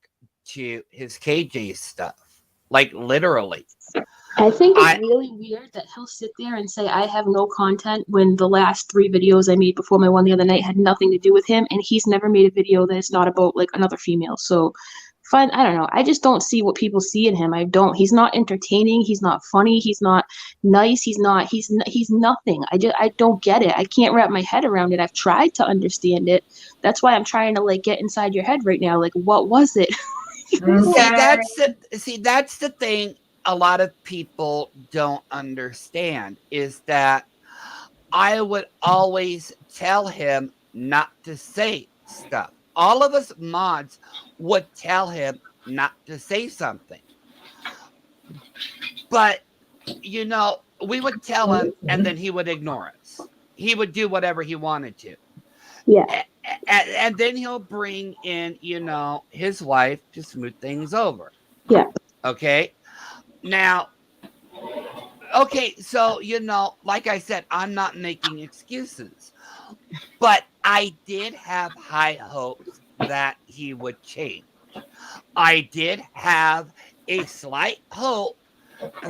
to his KJ stuff. Like, literally. I think it's really weird that he'll sit there and say, I have no content, when the last 3 videos I made before my one the other night had nothing to do with him, and he's never made a video that is not about, like, another female. So, fun. I don't know. I just don't see what people see in him. I don't. He's not entertaining. He's not funny. He's not nice. He's nothing. I don't get it. I can't wrap my head around it. I've tried to understand it. That's why I'm trying to, like, get inside your head right now. Like, what was it? That's the thing a lot of people don't understand, is that I would always tell him not to say stuff. All of us mods would tell him not to say something. But, we would tell him and then he would ignore us. He would do whatever he wanted to. Yeah. And then he'll bring in, his wife to smooth things over. Yeah. Okay? Now, okay, so, like I said, I'm not making excuses. But I did have high hopes that he would change. I did have a slight hope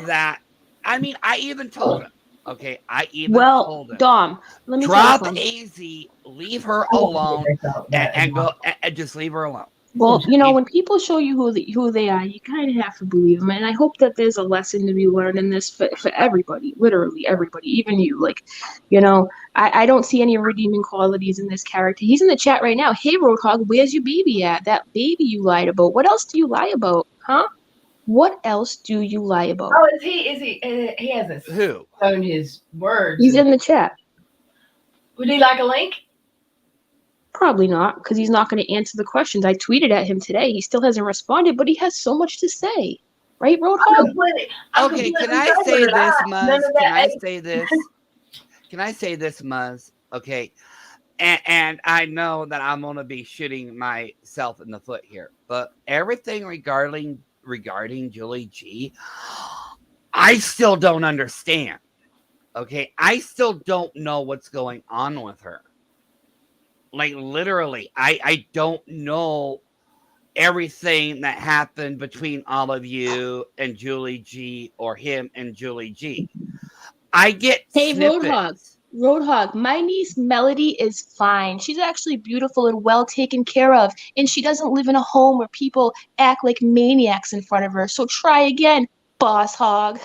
that, I even told him. Okay, I even told him. Dom, let me drop AZ, leave her alone, and go and just leave her alone. Well, when people show you who they are, you kind of have to believe them. And I hope that there's a lesson to be learned in this for everybody, literally everybody, even you. Like, I don't see any redeeming qualities in this character. He's in the chat right now. Hey, Roadhog, where's your baby at? That baby you lied about. What else do you lie about? Huh? What else do you lie about? Oh, he hasn't Who? shown his words. He's in the chat. Would he like a link? Probably not, because he's not going to answer the questions. I tweeted at him today. He still hasn't responded, but he has so much to say. Right, Roadhog? Okay, can I say this, Muzz? Can I say this? Can I say this, Muzz? Okay. And I know that I'm going to be shooting myself in the foot here, but everything regarding Julie G, I still don't understand. Okay, I still don't know what's going on with her. Like, literally, I don't know everything that happened between all of you and Julie G, or him and Julie G. I get snippets. Roadhog, my niece Melody is fine. She's actually beautiful and well taken care of, and she doesn't live in a home where people act like maniacs in front of her. So try again, boss hog.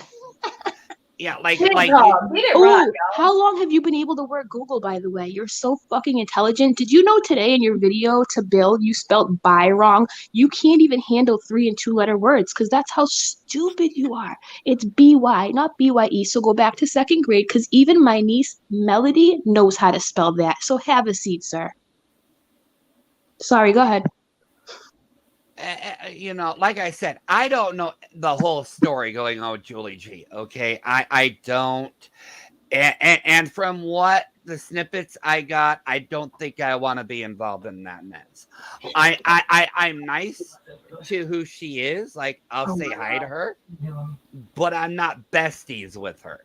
Yeah, like how long have you been able to work Google, by the way? You're so fucking intelligent. Did you know today in your video to build, you spelled buy wrong? You can't even handle 3- and 2-letter words because that's how stupid you are. It's BY, not BYE. So go back to 2nd grade, because even my niece Melody knows how to spell that. So have a seat, sir. Sorry, go ahead. Like I said, I don't know the whole story going on with Julie G. Okay, I don't, and from what the snippets I got, I don't think I want to be involved in that mess. I'm nice to who she is. Like, I'll say hi to her, but I'm not besties with her.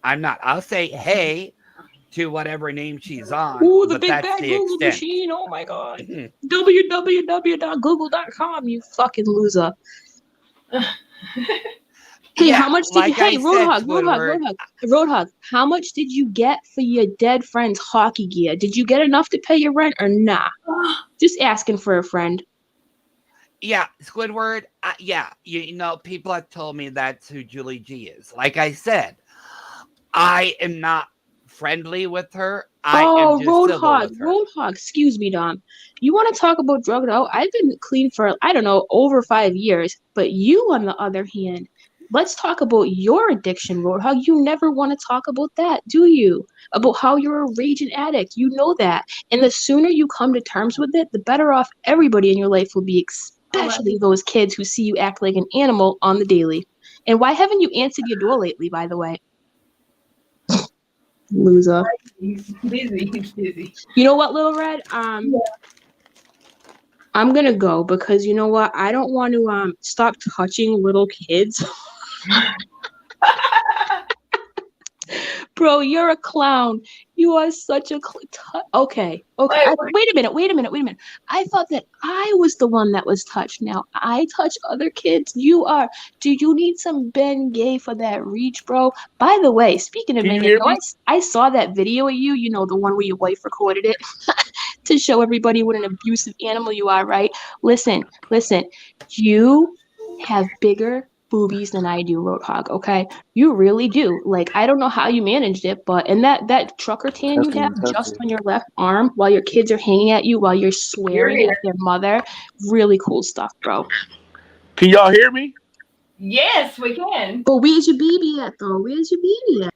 I'm not. I'll say hey to whatever name she's on. Ooh, the big bad Google machine. Oh my god. www.google.com, you fucking loser. Hey, Yeah, how much did like you Roadhog, how much did you get for your dead friend's hockey gear? Did you get enough to pay your rent or nah? Just asking for a friend. Yeah, Squidward, yeah, people have told me that's who Julie G is. Like I said, I am not friendly with her. I am just Roadhog, excuse me, Dom. You want to talk about drugged out? I've been clean for, I don't know, over 5 years. But you, on the other hand, let's talk about your addiction, Roadhog. You never want to talk about that, do you? About how you're a raging addict. You know that. And the sooner you come to terms with it, the better off everybody in your life will be, especially those kids who see you act like an animal on the daily. And why haven't you answered your door lately, by the way? Loser. He's busy. He's busy. You know what, Little Red? Yeah. I'm gonna go because you know what? I don't want to stop touching little kids. Bro, you're a clown. You are such a okay. Wait a minute. I thought that I was the one that was touched. Now I touch other kids. You are. Do you need some Ben Gay for that reach, bro? By the way, speaking of Can Ben you Gay, hear me? I saw that video of you. You know, the one where your wife recorded it to show everybody what an abusive animal you are, right? Listen. You have bigger boobies than I do, Roadhog, okay? You really do. Like, I don't know how you managed it, but and that trucker tan you have just on your left arm while your kids are hanging at you while you're swearing at their mother, really cool stuff, bro. Can y'all hear me? Yes, we can. But where's your baby at, though? Where's your baby at?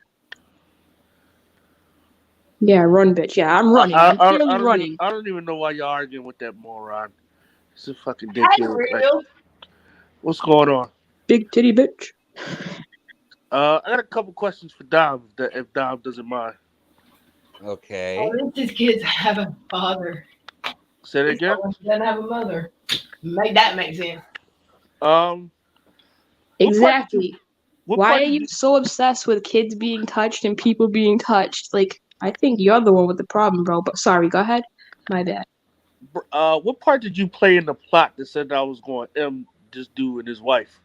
Yeah, run, bitch. Yeah, I'm running. I'm clearly running. I don't even know why y'all arguing with that moron. It's a fucking Hey, dickhead. real. What's going on? Big titty bitch. I got a couple questions for Dom, if Dom doesn't mind. Okay. Oh, these kids have a father. Say that again. Doesn't have a mother. Make that make sense. Exactly. Why are you you so obsessed with kids being touched and people being touched? Like, I think you're the one with the problem, bro. But sorry, go ahead. My bad. what part did you play in the plot that said I was going this dude and his wife?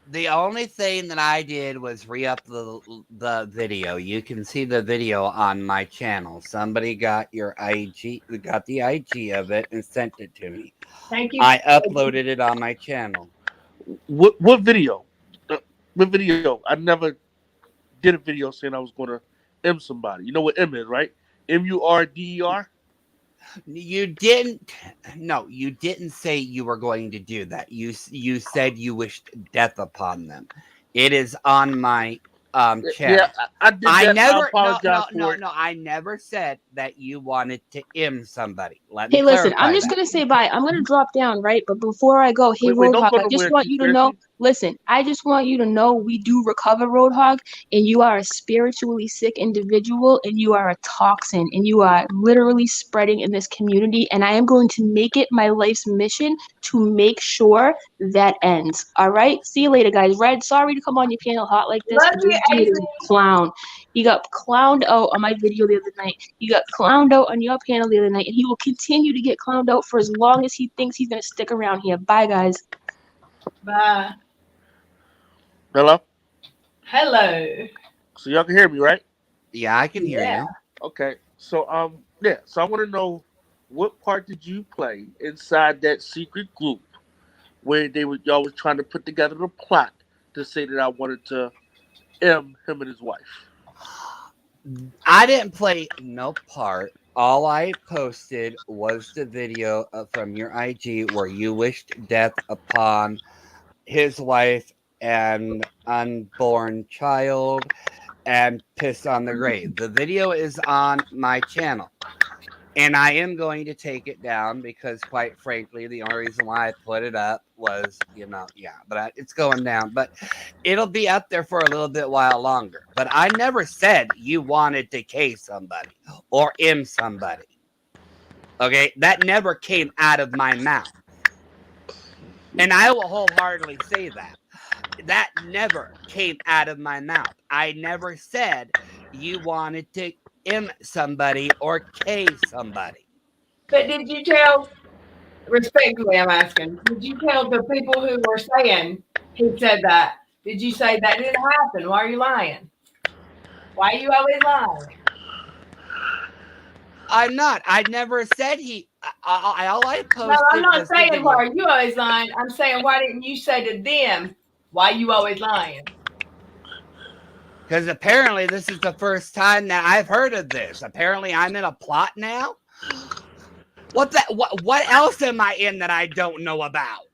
The only thing that I did was re-up the video. You can see the video on my channel. Somebody got the IG of it and sent it to me. Thank you. I uploaded it on my channel. What video? What video? I never did a video saying I was going to M somebody. You know what M is, right? MURDER? You didn't. No, you didn't say you were going to do that. You said you wished death upon them. It is on my channel. Yeah, I did that. I apologize for it. No. I never said that you wanted to somebody. Let Hey, me listen, clarify I'm just that. gonna say bye. I'm gonna drop down, right? But before I go, hey, Wait, don't Roadhog, go I just nowhere, want you to know, listen, I just want you to know we do recover, Roadhog, and you are a spiritually sick individual, and you are a toxin, and you are literally spreading in this community, and I am going to make it my life's mission to make sure that ends. All right? See you later, guys. Red, sorry to come on your panel hot like this, Love but you, this dude is a clown. He got clowned out on my video the other night. He got clowned out on your panel the other night, and he will continue to get clowned out for as long as he thinks he's going to stick around here. Bye, guys. Bye. Hello? Hello. So y'all can hear me, right? Yeah, I can hear you. Okay. So so I want to know, what part did you play inside that secret group where y'all was trying to put together a plot to say that I wanted to him and his wife? I didn't play no part. All I posted was the video from your IG where you wished death upon his wife and unborn child and pissed on the grave. The video is on my channel. And I am going to take it down because, quite frankly, the only reason why I put it up was, but it's going down. But it'll be up there for a little bit while longer. But I never said you wanted to K somebody or M somebody. Okay? That never came out of my mouth. And I will wholeheartedly say that. That never came out of my mouth. I never said you wanted to M somebody or K somebody. But did you tell, respectfully I'm asking, did you tell the people who were saying he said that? Did you say that didn't happen? Why are you lying? Why are you always lying? I'm not. I never said he. All I posted. No, I'm not saying why are you always lying. I'm saying why didn't you say to them why you always lying? Because apparently this is the first time that I've heard of this. Apparently I'm in a plot now. What else am I in that I don't know about?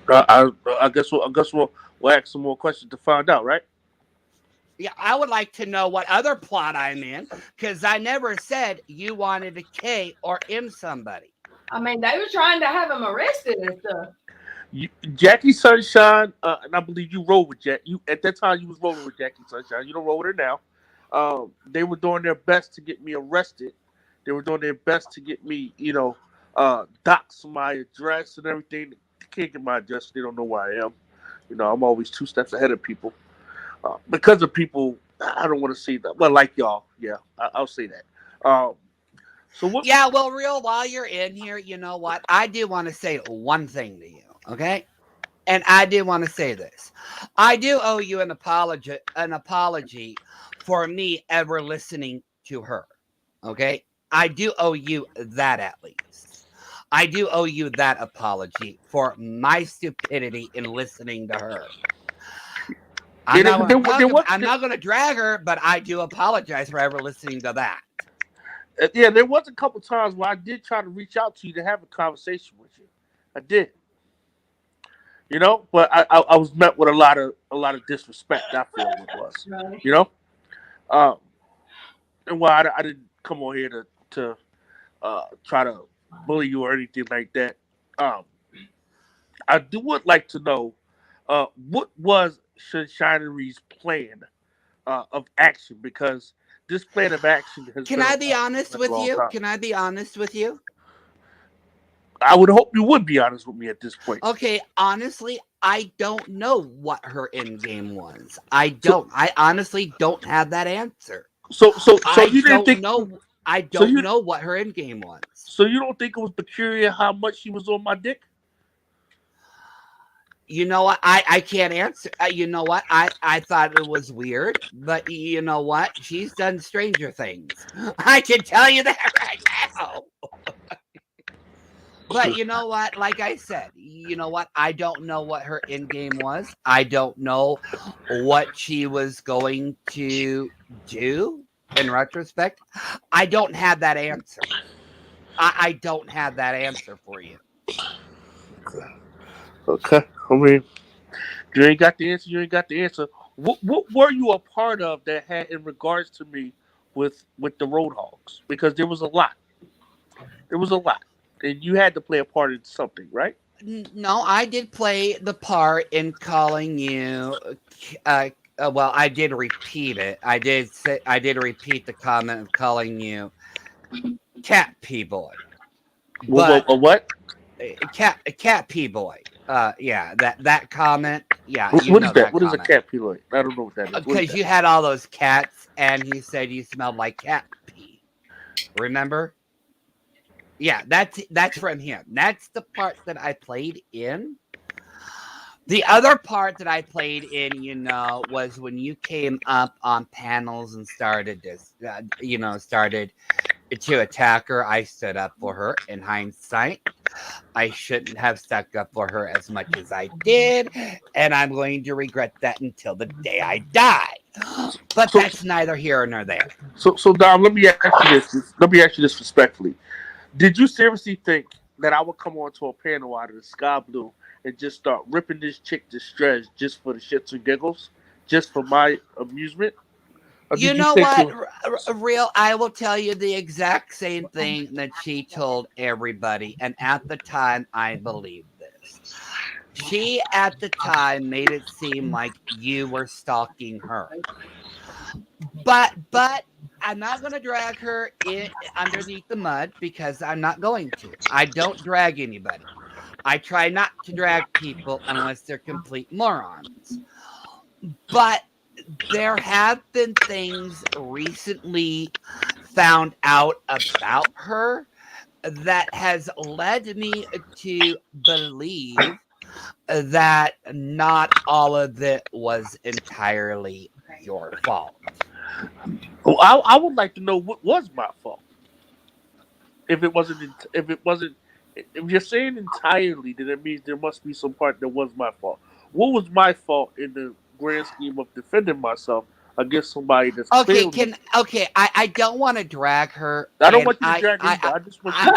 I guess we'll ask some more questions to find out, right? Yeah, I would like to know what other plot I'm in, because I never said you wanted to K or M somebody. I mean, they were trying to have him arrested and stuff. Jackie Sunshine, and I believe you rolled with Jack. You at that time you was rolling with Jackie Sunshine. You don't roll with her now. They were doing their best to get me arrested. They were doing their best to get me, dox my address and everything. They can't get my address. They don't know where I am. I'm always 2 steps ahead of people. Because of people, I don't want to say that. Well, like y'all, yeah, I'll say that. Um, so what? Yeah, well, real, while you're in here, you know what? I do want to say one thing to you, okay? And I do want to say this. I do owe you an apology for me ever listening to her. Okay? I do owe you that at least. I do owe you that apology for my stupidity in listening to her. I'm not going to drag her, but I do apologize for ever listening to that. Yeah, there was a couple times where I did try to reach out to you to have a conversation with you. I did. But I was met with a lot of disrespect. I feel it was. Right. Um, and while I didn't come on here to try to bully you or anything like that. I would like to know what was Shinery's plan of action, because this plan of action has Can been I be around honest for a with long you? time. Can I be honest with you? I would hope you would be honest with me at this point. Okay, honestly, I don't know what her end game was. I honestly don't have that answer. So you didn't think? I don't know what her end game was. So you don't think it was peculiar how much she was on my dick? You know what? I can't answer. You know what? I thought it was weird, but you know what? She's done stranger things. I can tell you that right now. But you know what? Like I said, you know what? I don't know what her end game was. I don't know what she was going to do in retrospect. I don't have that answer. I don't have that answer for you. Okay. I mean, you ain't got the answer. You ain't got the answer. What were you a part of that had in regards to me with the Roadhogs? Because there was a lot. There was a lot, and you had to play a part in something, right? No, I did play the part in calling you. Well, I did repeat it. I did repeat the comment of calling you cat pea boy. But What? cat pea boy. Yeah, that comment. Yeah, What is that? that What is a comment. cat pea like? I don't know what that is. What is Because that? you had all those cats, and he said you smelled like cat pee. Remember? Yeah, that's from him. That's the part that I played in. The other part that I played in, was when you came up on panels and started to attack her. I stood up for her. In hindsight, I shouldn't have stuck up for her as much as I did, and I'm going to regret that until the day I die. But that's neither here nor there. So Dom, let me ask you this. Let me ask you this respectfully. Did you seriously think that I would come onto a panel out of the sky blue and just start ripping this chick to shreds just for the shits and giggles, just for my amusement? Or You did you know think what, Real? I will tell you the exact same thing that she told everybody. And at the time, I believed this. She, at the time, made it seem like you were stalking her. But I'm not going to drag her underneath the mud, because I'm not going to. I don't drag anybody. I try not to drag people unless they're complete morons. But there have been things recently found out about her that has led me to believe that not all of it was entirely your fault. Well, I would like to know what was my fault. If you're saying entirely, then it means there must be some part that was my fault. What was my fault in the grand scheme of defending myself against somebody that's Okay, clearly? I don't want to drag her. I don't And want you to drag me either. I just want you to.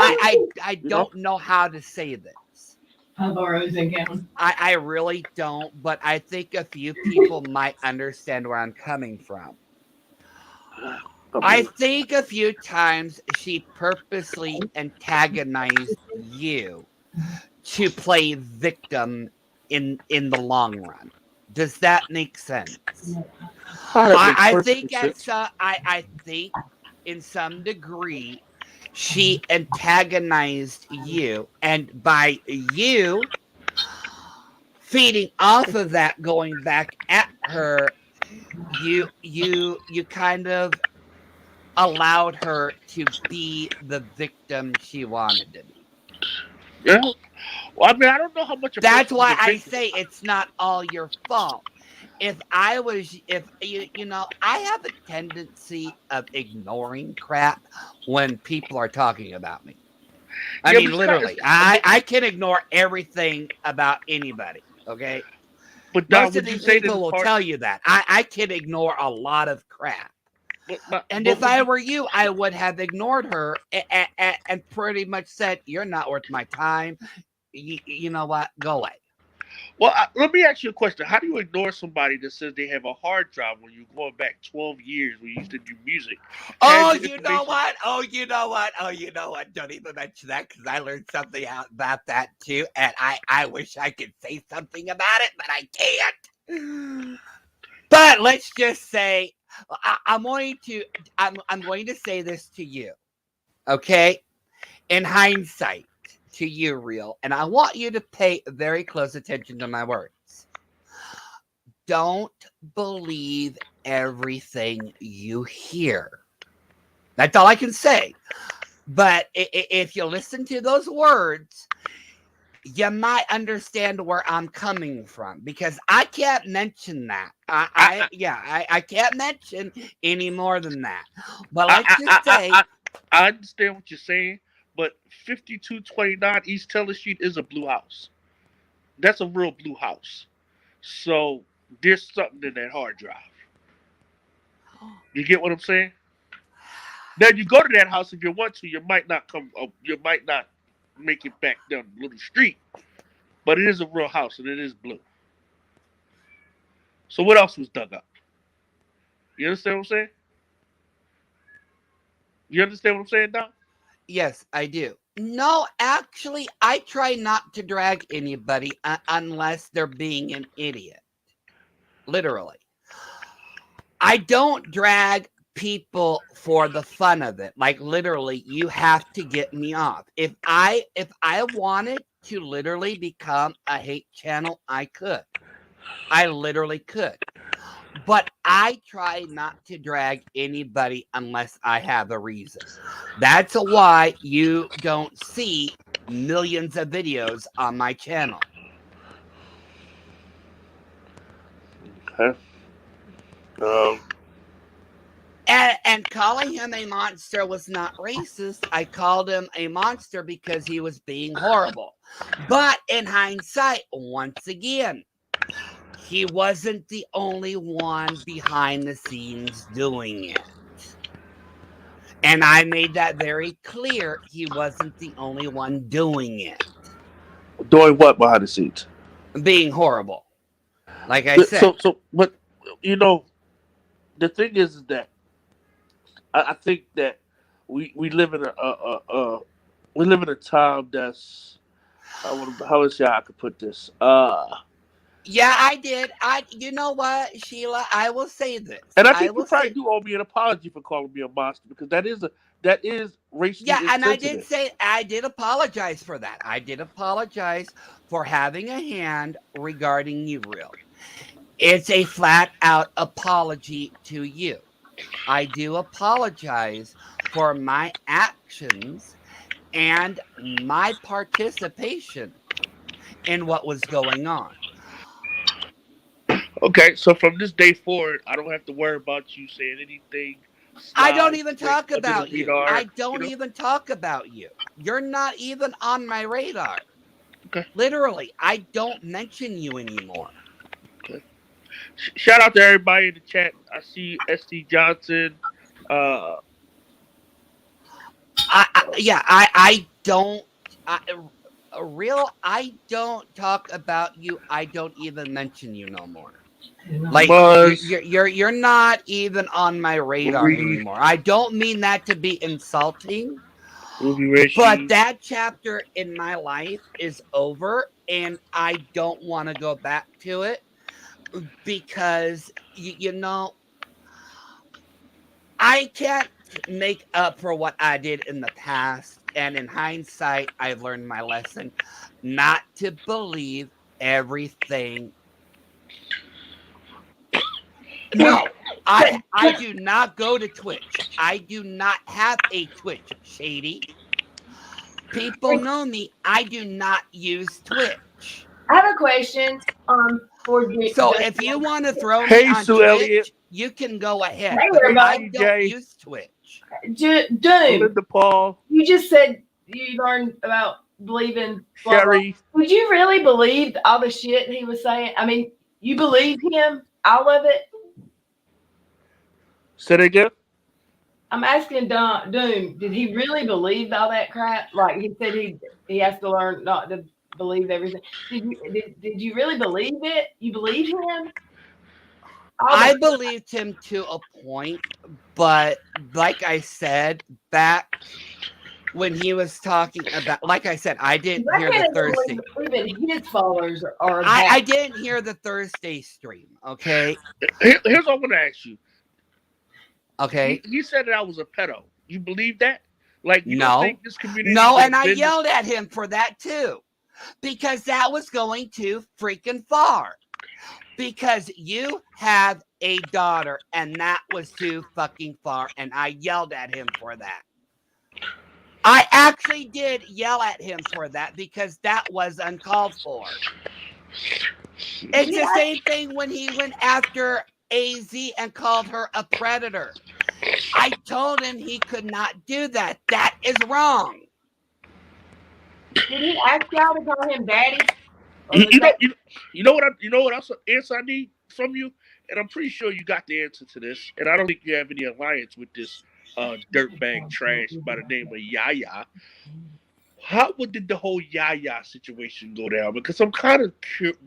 I You know? don't know how to say this. I was thinking. I really don't, but I think a few people might understand where I'm coming from. I think a few times she purposely antagonized you to play victim in the long run. Does that make sense? That makes I perfect think sense. I think in some degree she antagonized you, and by you feeding off of that, going back at her, you kind of allowed her to be the victim she wanted to be. Yeah. Well, I mean, I don't know how much a That's person is why a I victim. say it's not all your fault. If I was, if you know, I have a tendency of ignoring crap when people are talking about me. I Yeah, but mean, literally, I can ignore everything about anybody. Okay, but Don, most of would you these say that people it's will hard? tell you that I can ignore a lot of crap. And But if would I you? were you, I would have ignored her and pretty much said, "You're not worth my time. You know what? Go away." Well, let me ask you a question. How do you ignore somebody that says they have a hard drive when you're going back 12 years when you used to do music? Has Oh, your you know information? what? Oh, you know what? Oh, you know what? Don't even mention that because I learned something out about that too, and I wish I could say something about it, but I can't. But let's just say I'm going to I'm going to say this to you, okay? In hindsight, to you, real, and I want you to pay very close attention to my words. Don't believe everything you hear. That's all I can say. But if you listen to those words, you might understand where I'm coming from because I can't mention that. I I can't mention any more than that. But I, let's I, just I, say, I, I understand what you're saying, but 5229 East Teller Street is a blue house. That's a real blue house. So there's something in that hard drive. You get what I'm saying? Now you go to that house if you want to. You might not come. You might not make it back down the little street, but it is a real house and it is blue. So what else was dug up? You understand what I'm saying? You understand what I'm saying, Doc? yes, I do. No, actually, I try not to drag anybody unless they're being an idiot. Literally. I don't drag people for the fun of it. Like literally, you have to get me off. If I wanted to literally become a hate channel, I could. I literally could. But I try not to drag anybody unless I have a reason. That's why you don't see millions of videos on my channel. Okay. Um, And calling him a monster was not racist. I called him a monster because he was being horrible. But in hindsight, once again, he wasn't the only one behind the scenes doing it. And I made that very clear. He wasn't the only one doing it, doing what behind the scenes? being horrible. Like I said, But you know, the thing is that I think that we live in a we live in a time that's how is how I could put this? yeah, I did. You know what, Sheila? I will say this. And I I think you will probably say, do owe me an apology for calling me a monster because that is racially yeah, and insensitive. I did apologize for that. I did apologize for having a hand regarding you, real. It's a flat out apology to you. I do apologize for my actions and my participation in what was going on. Okay, so from this day forward, I don't have to worry about you saying anything I don't sly, even straight talk under the about you. radar. I don't even talk about you. You're not even on my radar. Okay. Literally, I don't mention you anymore. Okay. Shout out to everybody in the chat. I see ST Johnson. Uh, Yeah, I don't. I, Real, I don't talk about you. I don't even mention you no more. Like, Like Buzz, you're not even on my radar Marie, anymore. I don't mean that to be insulting, Ruby but Rishi. that chapter in my life is over, and I don't want to go back to it because you know I can't make up for what I did in the past. And in hindsight, I've learned my lesson not to believe everything. No, I do not go to Twitch. I do not have a Twitch, Shady. People know me. I do not use Twitch. I have a question. For So if you want to throw me Hey, on Sue Elliott. Twitch, you can go ahead. Hey, But I everybody. don't TJ. use Twitch. Doom, Belinda Paul, you just said you learned about believing blah, blah. Sherry. Would you really believe all the shit he was saying? I mean, you believe him, all of it? Say that again. I'm asking Doom, did he really believe all that crap? Like he said he has to learn not to believe everything. Did you really believe it? You believe him? I believed him to a point, but like I said, back when he was talking about, like I said, I didn't hear the Thursday. Even his followers are. I didn't hear the Thursday stream. Okay. Here's what I want to ask you. Okay. He said that I was a pedo. You believe that? Like you No. don't think this community? No, and I yelled at him for that too, because that was going too freaking far. Because you have a daughter, and that was too fucking far, and I yelled at him for that. I actually did yell at him for that because that was uncalled for. It's the same thing when he went after AZ and called her a predator. I told him he could not do that. That is wrong. Did he ask y'all to call him daddy? You know what else answer I need from you, and I'm pretty sure you got the answer to this, and I don't think you have any alliance with this dirtbag trash by the name of Yaya. How did the whole Yaya situation go down? Because I'm kind of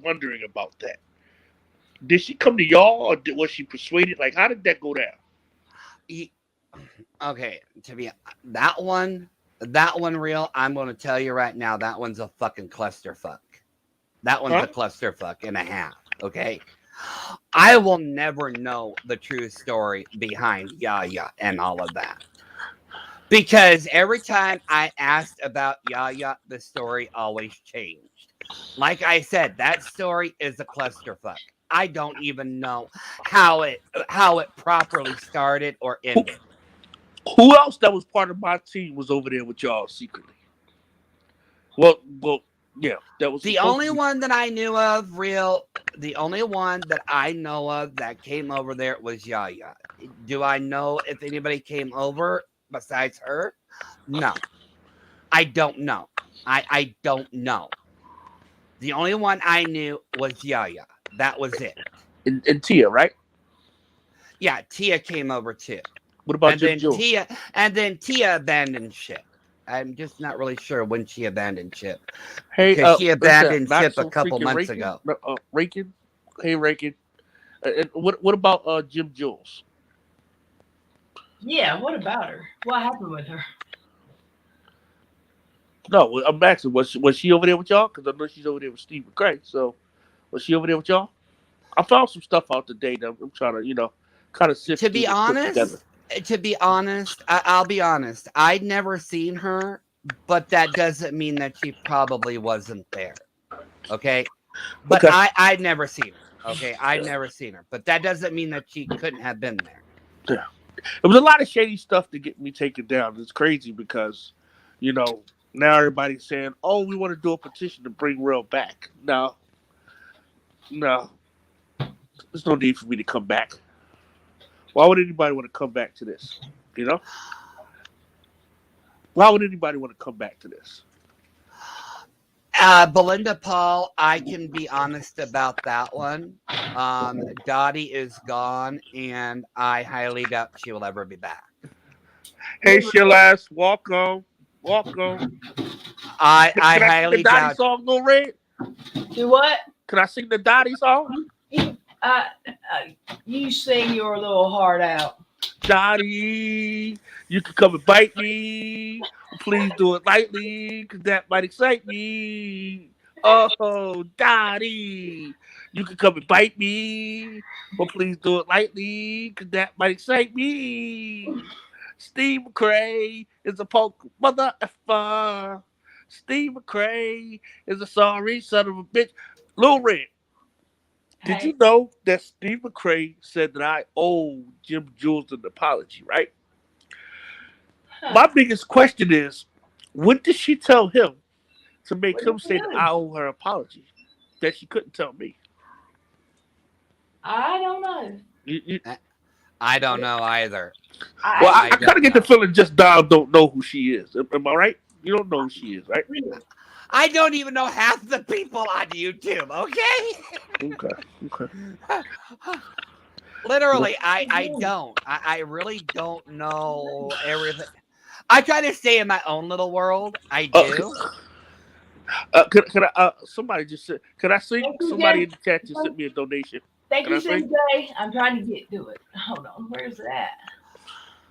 wondering about that. Did she come to y'all, or was she persuaded? Like, how did that go down? Okay, to be that one real, I'm going to tell you right now, that one's a fucking clusterfuck. That one's a clusterfuck and a half. Okay, I will never know the true story behind Yaya and all of that, because every time I asked about Yaya, the story always changed. Like I said, that story is a clusterfuck. I don't even know how it properly started or ended. Who else that was part of my team was over there with y'all secretly? Well, yeah, that was the only one that I knew of, real. The only one that I know of that came over there was Yaya. Do I know if anybody came over besides her? No, I don't know. I don't know. The only one I knew was Yaya. That was it. And Tia, right? Yeah, Tia came over too. What about Jim Jules? Tia abandoned ship. I'm just not really sure when she abandoned ship. Hey, because she abandoned ship a couple months ago. Rankin, hey Rankin, and what about Jim Jules? Yeah, what about her? What happened with her? No, I'm asking, was she over there with y'all? Because I know she's over there with Steve McCray. So, was she over there with y'all? I found some stuff out today that I'm trying to, kind of sift. To be honest, I'll be honest. I'd never seen her, but that doesn't mean that she probably wasn't there. Okay, but okay. I'd never seen her. Okay, I'd never seen her, but that doesn't mean that she couldn't have been there. Yeah, it was a lot of shady stuff to get me taken down. It's crazy because, now everybody's saying, "Oh, we want to do a petition to bring Real back." No, there's no need for me to come back. Why would anybody want to come back to this? Why would anybody want to come back to this? Belinda Paul, I can be honest about that one. Dottie is gone, and I highly doubt she will ever be back. Hey, Shilas, welcome. I Can I sing the highly Dottie doubt. song, Lil Red? Do what? Can I sing the Dottie song? Uh, you sing your little heart out. Dottie, you can come and bite me. Please do it lightly, cause that might excite me. Oh, Dottie, you can come and bite me, but please do it lightly, cause that might excite me. Steve McCray is a poke mother effer. Steve McCray is a sorry son of a bitch. Lil Red, did Hey, you know that Steve McCray said that I owe Jim Jules an apology, right? huh. My biggest question is, what did she tell him to make What did him you say that do? I owe her apology that she couldn't tell me? I don't know. I don't know either. Well, I I, I I kind of don't get the know. feeling just Dom don't know who she is. Am I right? You don't know who she is, right? I don't even know half the people on YouTube. Okay. Okay, okay. Literally, I don't. I really don't know everything. I try to stay in my own little world. I Uh, do. can I? Somebody just said, can I sing? Thank you, Somebody in Jen. the chat just sent me a donation. Thank Can I you, sing? CJ. I'm trying to get to it. Hold on. Where's that?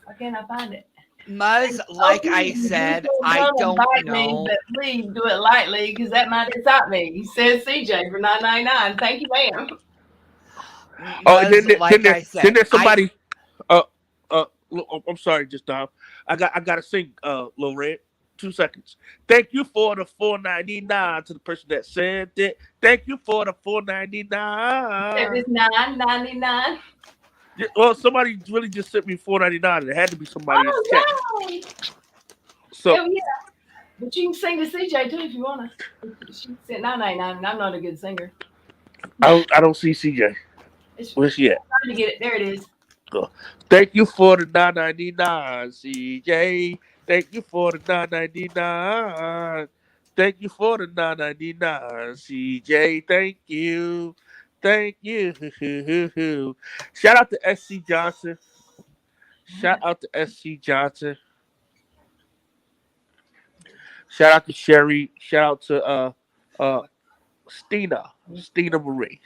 Why can't I find it? Muzz, Oh, like I please, you said, can I come and don't bite me, know. but please do it lightly because that might excite me. He says CJ for 9.99. Thank you, ma'am. Oh, and Muzz, like I then said, there's somebody. Uh, I'm sorry, just Dom. I gotta sing. Lil Red. 2 seconds. Thank you for the 4.99 to the person that sent it. Thank you for the It 4.99. was 9.99. Yeah, well, somebody really just sent me 4.99. It had to be somebody in the chat. Oh, yay! So Oh, yeah. But you can sing to CJ too if you want to. She said 9.99, and I'm not a good singer. I don't see CJ. It's Where's she at? trying to get it. There it is. Go. Thank you for the 9.99, CJ. Thank you for the 9.99. Thank you for the 9.99, CJ. Thank you. Thank you. Shout out to SC Johnson. Shout out to SC Johnson. Shout out to Sherry. Shout out to uh Stina Marie.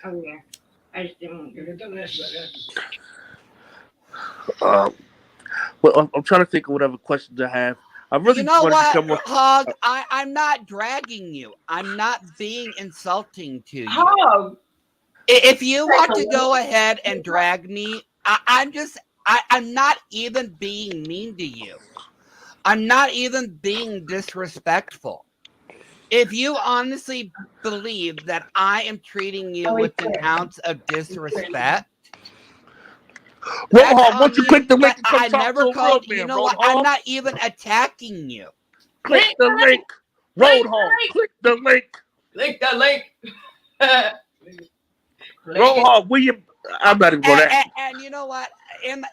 Oh, yeah. I just didn't want to. Um, well, I'm trying to think of whatever questions I have. I You really just know wanted to what, come up. Hog? I'm not dragging you. I'm not being insulting to you. Hog. If you want to go ahead and drag me, I'm not even being mean to you. I'm not even being disrespectful. If you honestly believe that I am treating you Oh, he's with an clear. ounce of disrespect, that's Roadhog, why on don't you you. click the link But and come I talk to never a real called, you man, know what? I'm Roadhog? not even attacking you. Click Click the the link. link. Roadhog, click the link. Click the link. Click it. Roadhog, will you? I'm not even going to ask you. And you know what?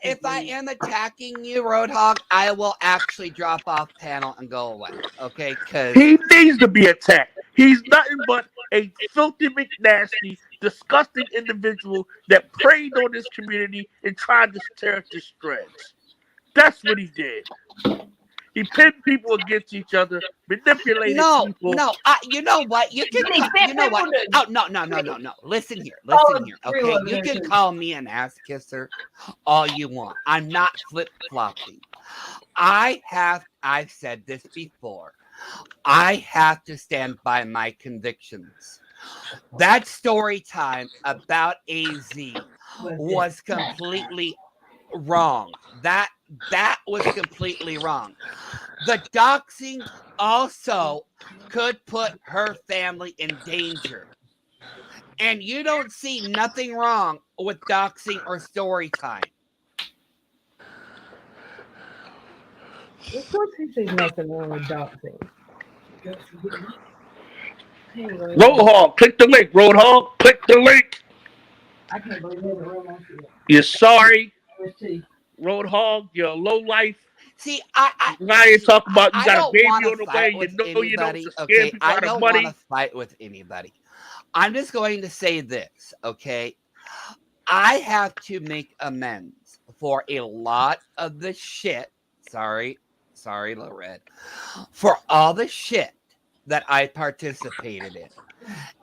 If I am attacking you, Roadhog, I will actually drop off panel and go away. Okay? Because He needs to be attacked. He's nothing but a filthy, McNasty, disgusting individual that preyed on this community and tried to tear it to shreds. That's what he did. He pinned people against each other, manipulated people. no. You know what? You can. Then he sent You know what? people to Oh no. Listen here. all Listen the here. real Okay, over you there can too. call me an ass kisser all you want. I'm not flip flopping. I've said this before. I have to stand by my convictions. That story time about AZ was completely wrong. That was completely wrong. The doxing also could put her family in danger. And you don't see nothing wrong with doxing or story time. Of course, he sees nothing wrong with doxing. Roadhog, click the link. Roadhog, click the link. I can't believe there's a room on here. You're sorry. OST. Roadhog, you're a low life. See, Now you talk about you I got a don't want baby to on the way. fight You with know you don't to anybody. scare Okay, people I out of don't want to money. fight with anybody. I'm just going to say this, okay? I have to make amends for a lot of the shit. Sorry sorry, Little Red, for all the shit that I participated in.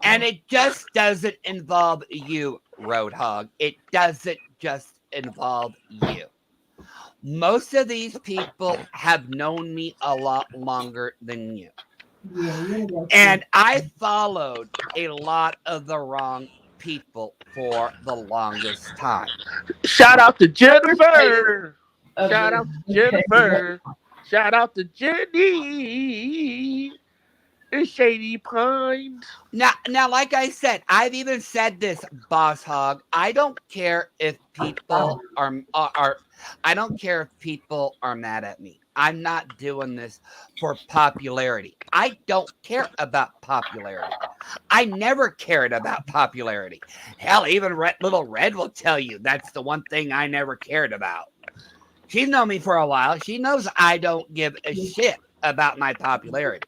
And it just doesn't involve you, Roadhog. It doesn't just involve you. Most of these people have known me a lot longer than you. And I followed a lot of the wrong people for the longest time. Shout out to Jennifer. Shout out to Jennifer. Shout out to Jenny. And Shady Pines. Now, like I said, I've even said this, Boss Hog. I don't care if people are I don't care if people are mad at me. I'm not doing this for popularity. I don't care about popularity. I never cared about popularity. Hell, even Little Red will tell you that's the one thing I never cared about. She's known me for a while. She knows I don't give a shit about my popularity.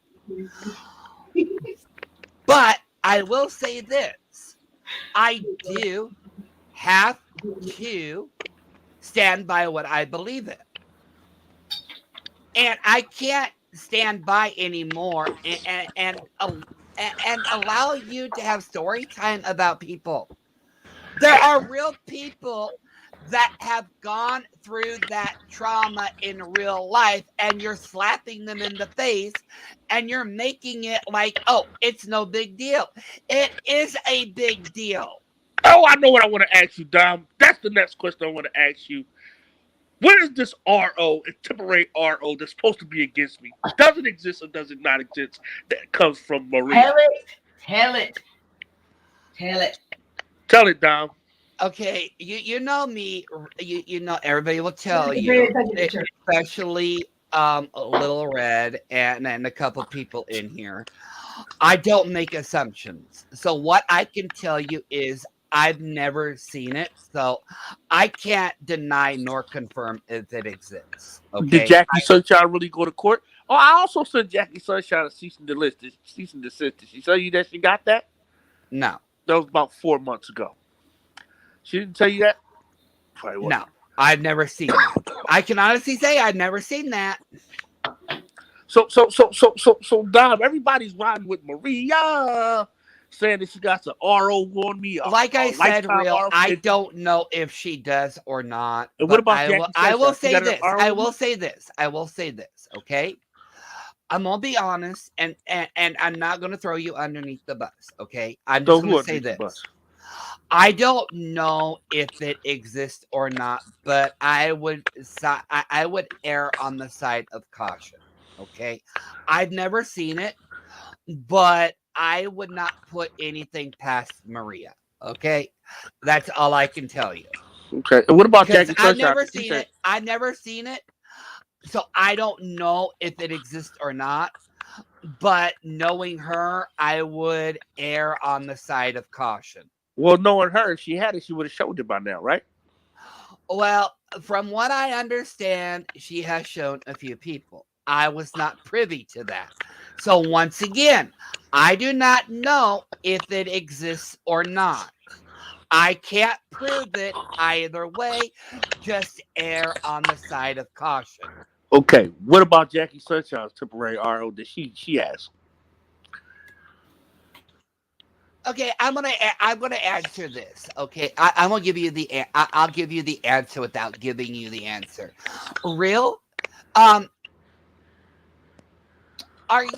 But I will say this. I do have to stand by what I believe in. And I can't stand by anymore and allow you to have story time about people. There are real people that have gone through that trauma in real life, and you're slapping them in the face and you're making it like, oh, it's no big deal. It is a big deal. Oh, I know what I want to ask you, Dom. That's the next question I want to ask you. Where is this RO, a temporary RO that's supposed to be against me? Does it exist or does it not exist? That comes from Maria. Tell it. Tell it, Dom. Okay, you know me. You know everybody will tell you, especially Little Red and a couple people in here. I don't make assumptions. So what I can tell you is I've never seen it, so I can't deny nor confirm if it exists. Okay. Did Jackie Sunshine really go to court? Oh, I also sent Jackie Sunshine a cease and desist. Did she tell you that she got that? No. That was about 4 months ago. She didn't tell you that? No, I've never seen that. I can honestly say I've never seen that. So, Dom, everybody's riding with Maria, saying that she got the RO on me. Like I said, real, I don't know if she does or not. And what about Jackie? I will say this. I will say this. Okay. I'm gonna be honest, and I'm not gonna throw you underneath the bus. Okay. I'm just gonna say this. I don't know if it exists or not, but I would err on the side of caution. Okay, I've never seen it, but I would not put anything past Maria. Okay, that's all I can tell you. Okay, and what about Jackie? I've never seen it. I've never seen it, so I don't know if it exists or not. But knowing her, I would err on the side of caution. Well, knowing her, if she had it, she would have showed it by now, right? Well, from what I understand, she has shown a few people. I was not privy to that. So once again, I do not know if it exists or not. I can't prove it either way. Just err on the side of caution. Okay, what about Jackie Sunshine's temporary RO that she has? Okay, I'm gonna answer this. Okay, I'm gonna give you I'll give you the answer without giving you the answer. Real, are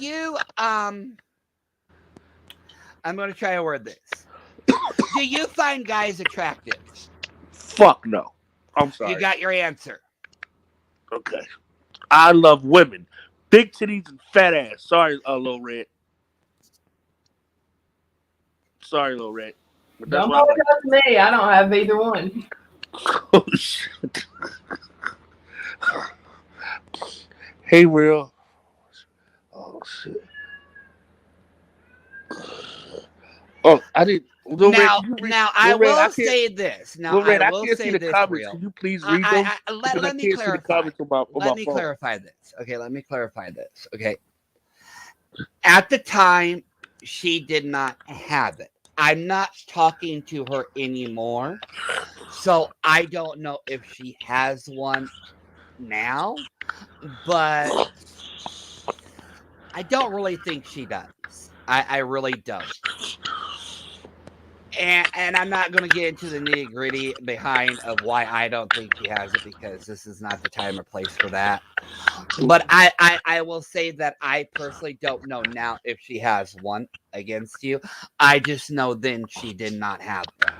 you I'm gonna try to word this. Do you find guys attractive? Fuck no. I'm sorry. You got your answer. Okay, I love women, big titties and fat ass. Sorry, Lil Red. Sorry, Lil Red. But that's don't apologize to me. I don't have either one. Oh shit. Hey, real. Oh shit. Oh, I didn't. Now I will say this. Now Red, I will can't say see the this. Comments. Real. Can you please read them? Let me clarify. Let me clarify this. Okay, let me clarify this. Okay. At the time, she did not have it. I'm not talking to her anymore, so I don't know if she has one now, but I don't really think she does. I really don't. And I'm not going to get into the nitty gritty behind of why I don't think she has it, because this is not the time or place for that. But I will say that I personally don't know now if she has one against you. I just know then she did not have one.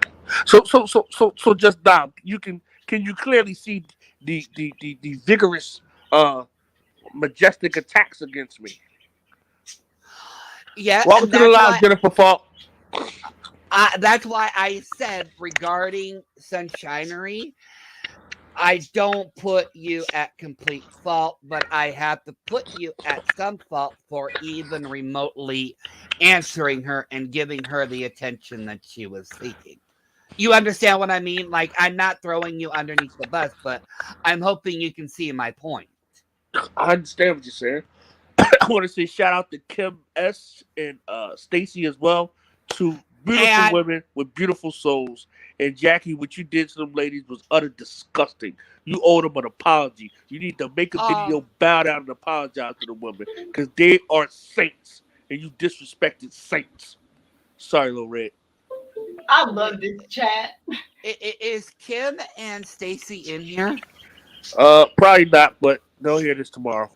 So just now, can you clearly see the vigorous, uh, majestic attacks against me? Yeah, Welcome and to the live, Jennifer Falk. that's why I said regarding Sunshinery, I don't put you at complete fault, but I have to put you at some fault for even remotely answering her and giving her the attention that she was seeking. You understand what I mean? Like, I'm not throwing you underneath the bus, but I'm hoping you can see my point. I understand what you're saying. I want to say shout out to Kim S and Stacy as well, two beautiful And women with beautiful souls. And Jackie, what you did to them ladies was utter disgusting. You owe them an apology. You need to make a um, video, bow down, and apologize to the women because they are saints, and you disrespected saints. Sorry, Lil Red. I love this chat. is Kim and Stacy in here? Probably not, but they'll hear this tomorrow.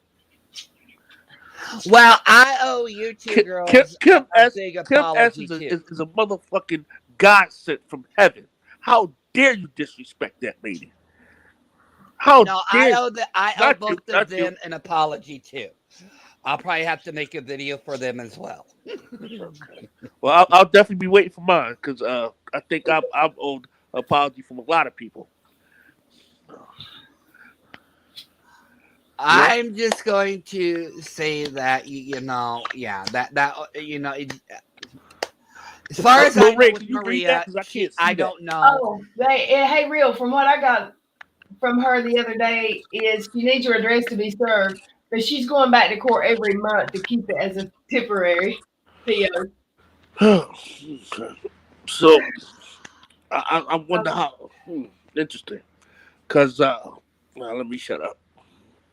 Well, I owe you two girls a big Kim S apology is a, too. is a motherfucking God sent from heaven. How dare you disrespect that lady? How No, dare you? I owe Not you, both of not you. them an apology too. I'll probably have to make a video for them as well. Okay. Well, I'll definitely be waiting for mine because I think I'm owed an apology from a lot of people. Yeah. I'm just going to say that yeah, as far as I Lil know Red, with can you read that? Maria, Because I can't see I that. don't know. Oh, hey, real. From what I got from her the other day is she needs your address to be served, but she's going back to court every month to keep it as a temporary PO. Okay. So I wonder how. Interesting. Because well, let me shut up.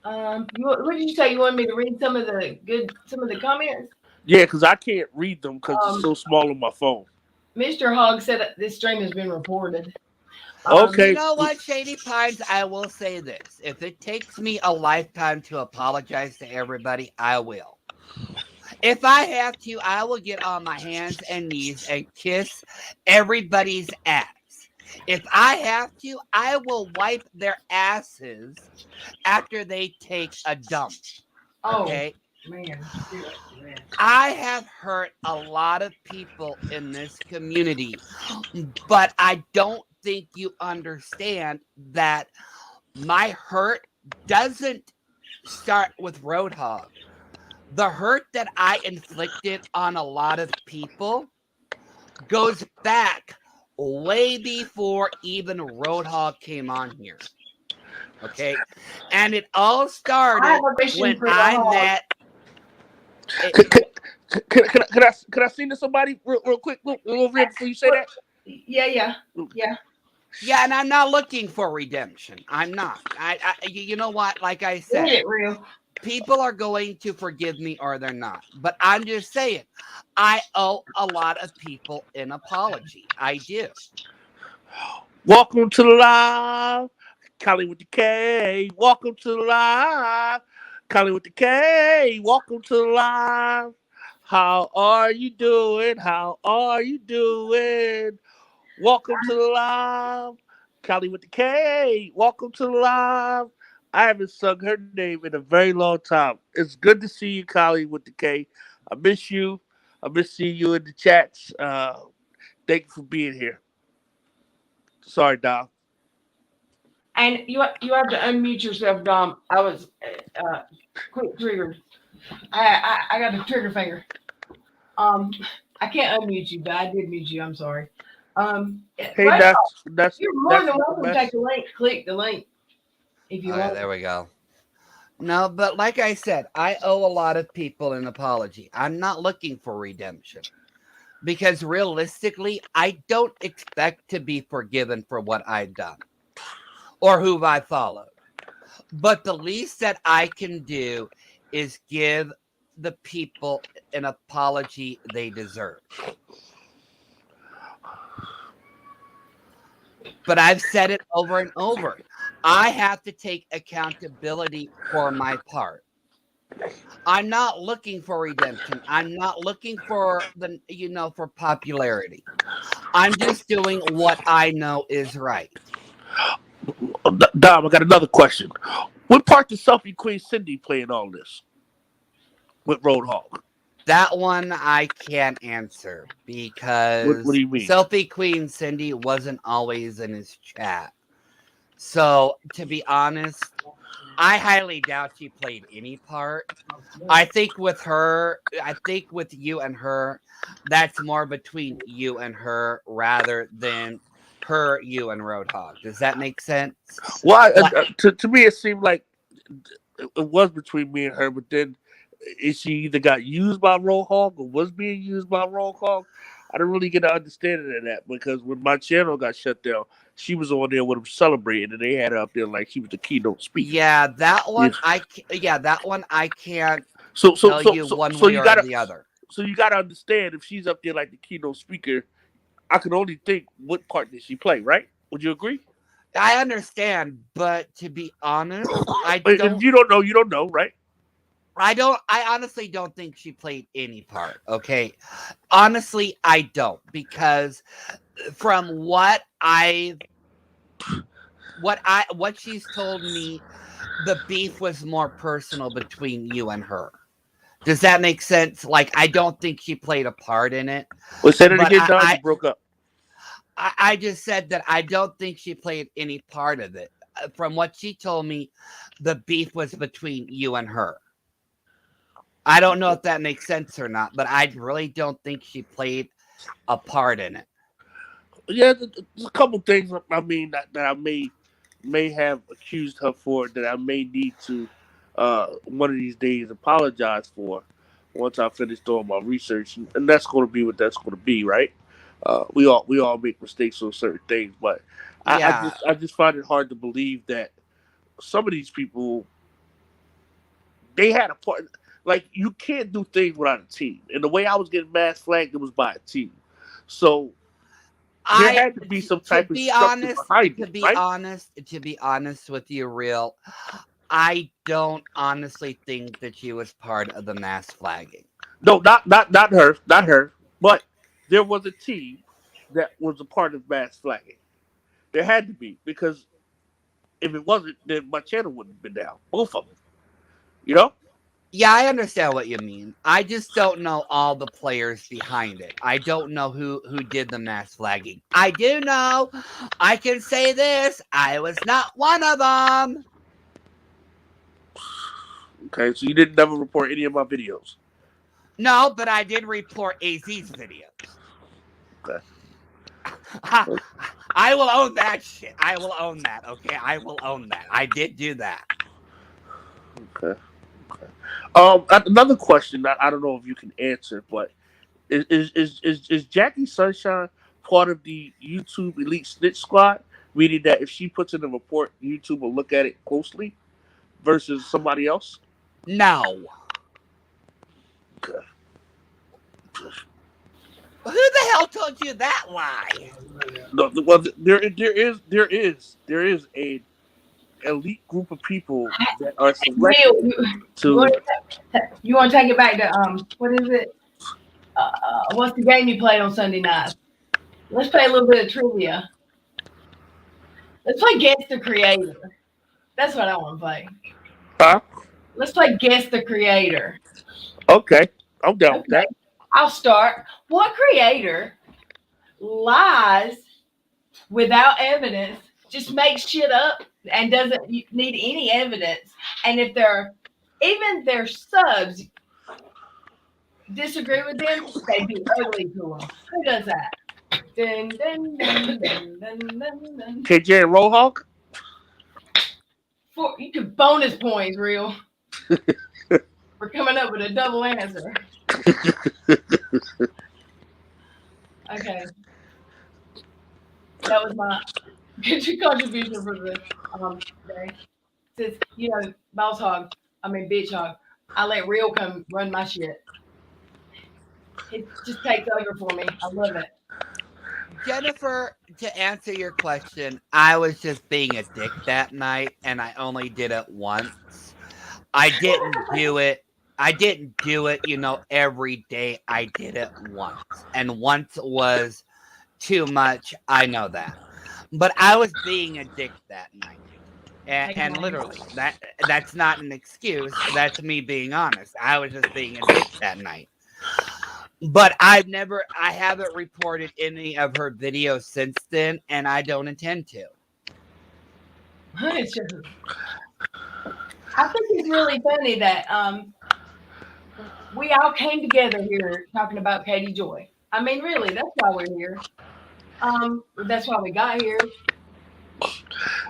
What did you say? You wanted me to read some of the comments? Yeah, because I can't read them because it's Um, so small on my phone. Mr. Hogg said that this stream has been reported. You Okay. know what, Shady Pines? I will say this. If it takes me a lifetime to apologize to everybody, I will. If I have to, I will get on my hands and knees and kiss everybody's ass. If I have to, I will wipe their asses after they take a dump. Oh Okay? man, I have hurt a lot of people in this community, but I don't think you understand that my hurt doesn't start with Roadhog. The hurt that I inflicted on a lot of people goes back way before even Roadhog came on here. Okay? And it all I have started a question when for the I Hog. met. Could I sing to somebody real quick, little Red, before you say that? Yeah. Yeah, and I'm not looking for redemption. I'm not. You know what? Like I said, Get it real. people are going to forgive me or they're not. But I'm just saying, I owe a lot of people an apology. I do. Welcome to the live, Collie with the K. Welcome to the live, Collie with the K. Welcome to the live. How are you doing? How are you doing? Welcome to the live, Collie with the K. Welcome to the live. I haven't sung her name in a very long time. It's good to see you, Collie with the K. I miss you. I miss seeing you in the chats. Thank you for being here. Sorry, Dom. And you have to unmute yourself, Dom. I was quick triggered. I got a trigger finger. Um, I can't unmute you, but I did mute you. I'm sorry. Hey, Right, that's you're more that's than not the welcome to take mess. the link. Click the link if you Okay, want. there we go. No, but like I said, I owe a lot of people an apology. I'm not looking for redemption because realistically, I don't expect to be forgiven for what I've done or who I followed. But the least that I can do is give the people an apology they deserve. But I've said it over and over. I have to take accountability for my part. I'm not looking for redemption. I'm not looking for for popularity. I'm just doing what I know is right. Dom, I got another question. What part did Selfie Queen Cindy play in all this with Roadhog? That one I can't answer What because do you mean? Selfie Queen Cindy wasn't always in his chat. So, to be honest, I highly doubt she played any part. I think with you and her, that's more between you and her rather than her, you, and Roadhog. Does that make sense? Why? Like, To me, it seemed like it was between me and her, but then she either got used by Roadhog or was being used by Roadhog. I didn't really get an understanding of that because when my channel got shut down, she was on there with them celebrating, and they had her up there like she was the keynote speaker. yeah, that Yeah. one I can't So so tell so you so one so way you or gotta the other. so you gotta understand if she's up there like the keynote speaker, I can only think what part did she play, right? Would you agree? I understand, but to be honest, If you don't know, right? I honestly don't think she played any part, okay? Honestly, I don't because from what she's told me, the beef was more personal between you and her. Does that make sense? Like, I don't think she played a part in it. Well, say that But again, Don. You broke up. I just said that I don't think she played any part of it. From what she told me, the beef was between you and her. I don't know if that makes sense or not, but I really don't think she played a part in it. Yeah, there's a couple things. I mean that I may have accused her for that I may need to one of these days apologize for once I finish doing my research, and that's going to be what that's going to be, right? We all make mistakes on certain things, but Yeah, I just find it hard to believe that some of these people they had a part. Like you can't do things without a team, and the way I was getting mass flagged, it was by a team. So there I had to be some to type of be structure honest, behind it, right? to be honest with you, real, I don't honestly think that she was part of the mass flagging. No, not her. But there was a team that was a part of mass flagging. There had to be because if it wasn't, then my channel wouldn't have been down. Both of them, you know. Yeah, I understand what you mean. I just don't know all the players behind it. I don't know who did the mass flagging. I do know. I can say this. I was not one of them. Okay, so you didn't never report any of my videos. No, but I did report AZ's videos. Okay. I will own that shit. I will own that. Okay, I will own that. I did do that. Okay. Another question I don't know if you can answer, but is Jackie Sunshine part of the YouTube Elite Snitch Squad? Meaning that if she puts in a report, YouTube will look at it closely versus somebody else. No. Okay. Who the hell told you that lie? No, well, there is a elite group of people that are selected Real, to. you want to take it back to what is it? What's the game you played on Sunday night? Let's play a little bit of trivia. Let's play Guess the Creator. That's what I want to play. Huh? Let's play Guess the Creator. Okay, I'm down with Okay, that. I'll start. What creator lies without evidence, just makes shit up and doesn't need any evidence? And if even their subs disagree with them, they be ugly to them. Who does that? Dun, dun, dun, dun, dun, dun, dun. KJ and Rohawk. You could bonus points, real. For coming up with a double answer. Okay. That was my contribution for the day. Since boss hog, I mean bitch hog, I let real come run my shit. It just takes over for me. I love it. Jennifer, to answer your question, I was just being a dick that night, and I only did it once. I didn't do it. I didn't do it, every day. I did it once, and once was too much. I know that, but I was being a dick that night, and Amen. literally, that's not an excuse. That's me being honest. I was just being a dick that night. But I haven't reported any of her videos since then, and I don't intend to. It's just, I think it's really funny that we all came together here talking about Katie Joy. I mean, really, that's why we're here. That's why we got here.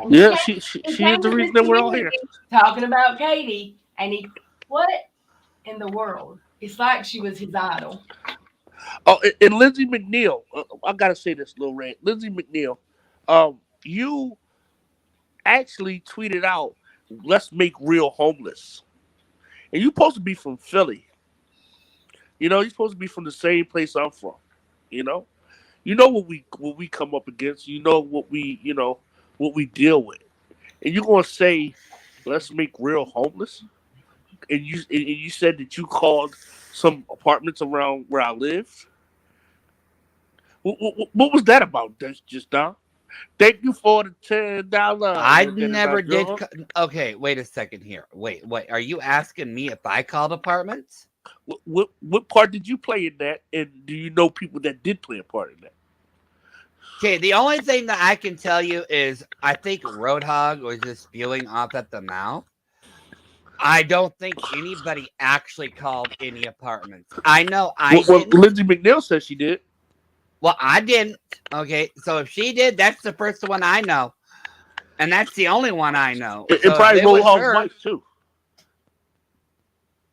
And Yeah, he she is came the to this reason that we're all community here. talking about Katie, and what in the world? It's like she was his idol. Oh, and Lindsay McNeil, I gotta say this, little Red. Lindsay McNeil, you actually tweeted out, "Let's make real homeless," and you're supposed to be from Philly. You're supposed to be from the same place I'm from. You know, what we come up against. You know what we deal with, and you're gonna say, "Let's make real homeless." And you said that you called some apartments around where I live. What was that about? That's just Don. Thank you for the $10. I Your net is never not did. drunk. Okay, wait a second here. Wait. Are you asking me if I called apartments? What part did you play in that? And do you know people that did play a part in that? Okay, the only thing that I can tell you is I think Roadhog was just spewing off at the mouth. I don't think anybody actually called any apartments. I know I Well, didn't. Lindsay McNeil said she did. Well, I didn't. Okay, so if she did, that's the first one I know. And that's the only one I know. And So if probably it was Roadhog's her, wife too.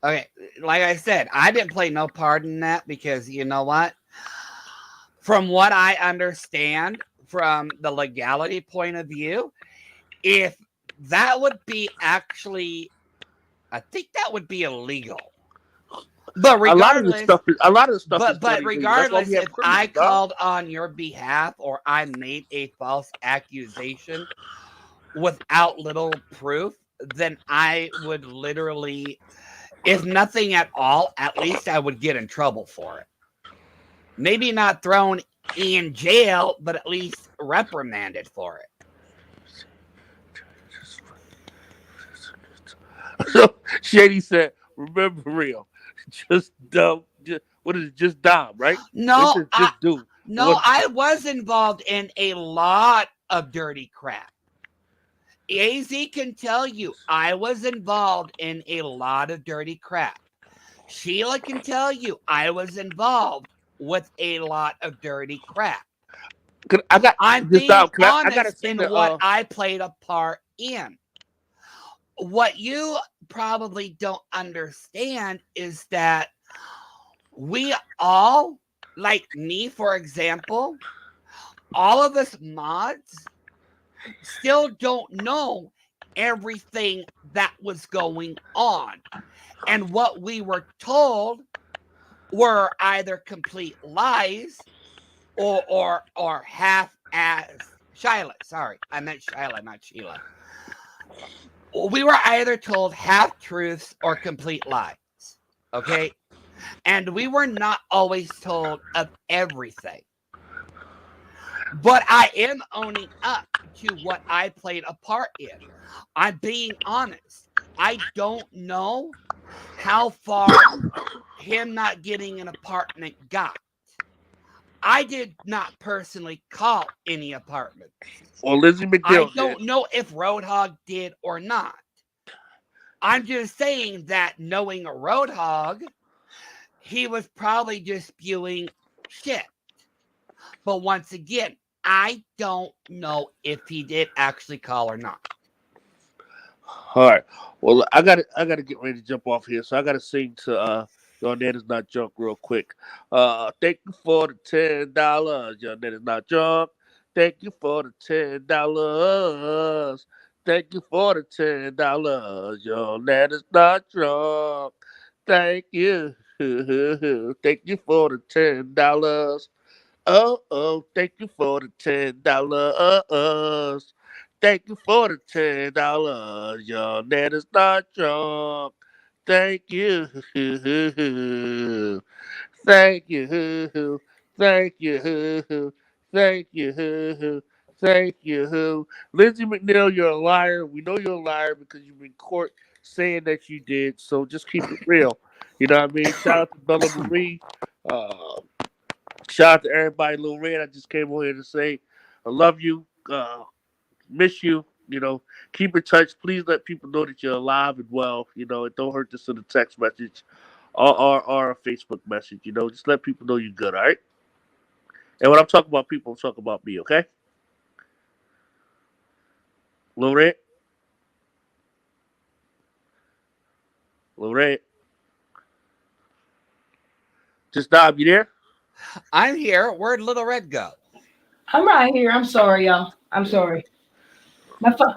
okay, like I said, I didn't play no part in that because you know what? From what I understand, from the legality point of view, if that would be actually, I think that would be illegal. But A lot of the regardless, stuff. A lot of the stuff is but done illegal. That's why we regardless, have if I criminals, dog. called on your behalf or I made a false accusation without little proof, then I would literally, if nothing at all, at least I would get in trouble for it. Maybe not thrown in jail, but at least reprimanded for it. So Shady said, "Remember, real, just dumb. Just, what is it? Just Dom, right? They No, said just do. What? I was involved in a lot of dirty crap. AZ can tell you I was involved in a lot of dirty crap. Sheila can tell you I was involved with a lot of dirty crap. I got I'm just being Dom. I gotta honest say in the what I played a part in. What you probably don't understand is that we all, like me, for example, all of us mods still don't know everything that was going on. And what we were told were either complete lies or half-assed. Shyla, sorry, I meant Shyla, not Sheila. We were either told half truths or complete lies. Okay? And we were not always told of everything. But I am owning up to what I played a part in. I'm being honest. I don't know how far him not getting an apartment got. I did not personally call any apartments. or Lizzie I McGill don't did. know if Roadhog did or not. I'm just saying that knowing a Roadhog, he was probably just spewing shit. But once again, I don't know if he did actually call or not. All right. Well, I gotta get ready to jump off here, so I gotta sing to Your Net Is Not Junk real quick. Thank you for the $10. Your Net Is Not Junk. Thank you for the $10. Thank you for the $10. Your letter's not drunk. Thank you. Thank you for the $10. Oh, thank you for the $10. Thank you for the $10. Your letter's not drunk. Thank you. Thank you. Thank you. Thank you. Thank you. Lindsay McNeil, you're a liar. We know you're a liar because you've been court saying that you did. So just keep it real. You know what I mean? Shout out to Bella Marie. Uh, Shout out to everybody. Lil Red, I just came over here to say I love you. Miss you. You know, keep in touch. Please let people know that you're alive and well. You know, and don't hurt this in a text message or a Facebook message. You know, just let people know you're good. All right. And when I'm talking about people, I'm talking about me. Okay. Lil Red. Lil Red. Just Dob, you there? I'm here. Where'd Little Red go? I'm right here. I'm sorry, y'all. I'm sorry. My phone.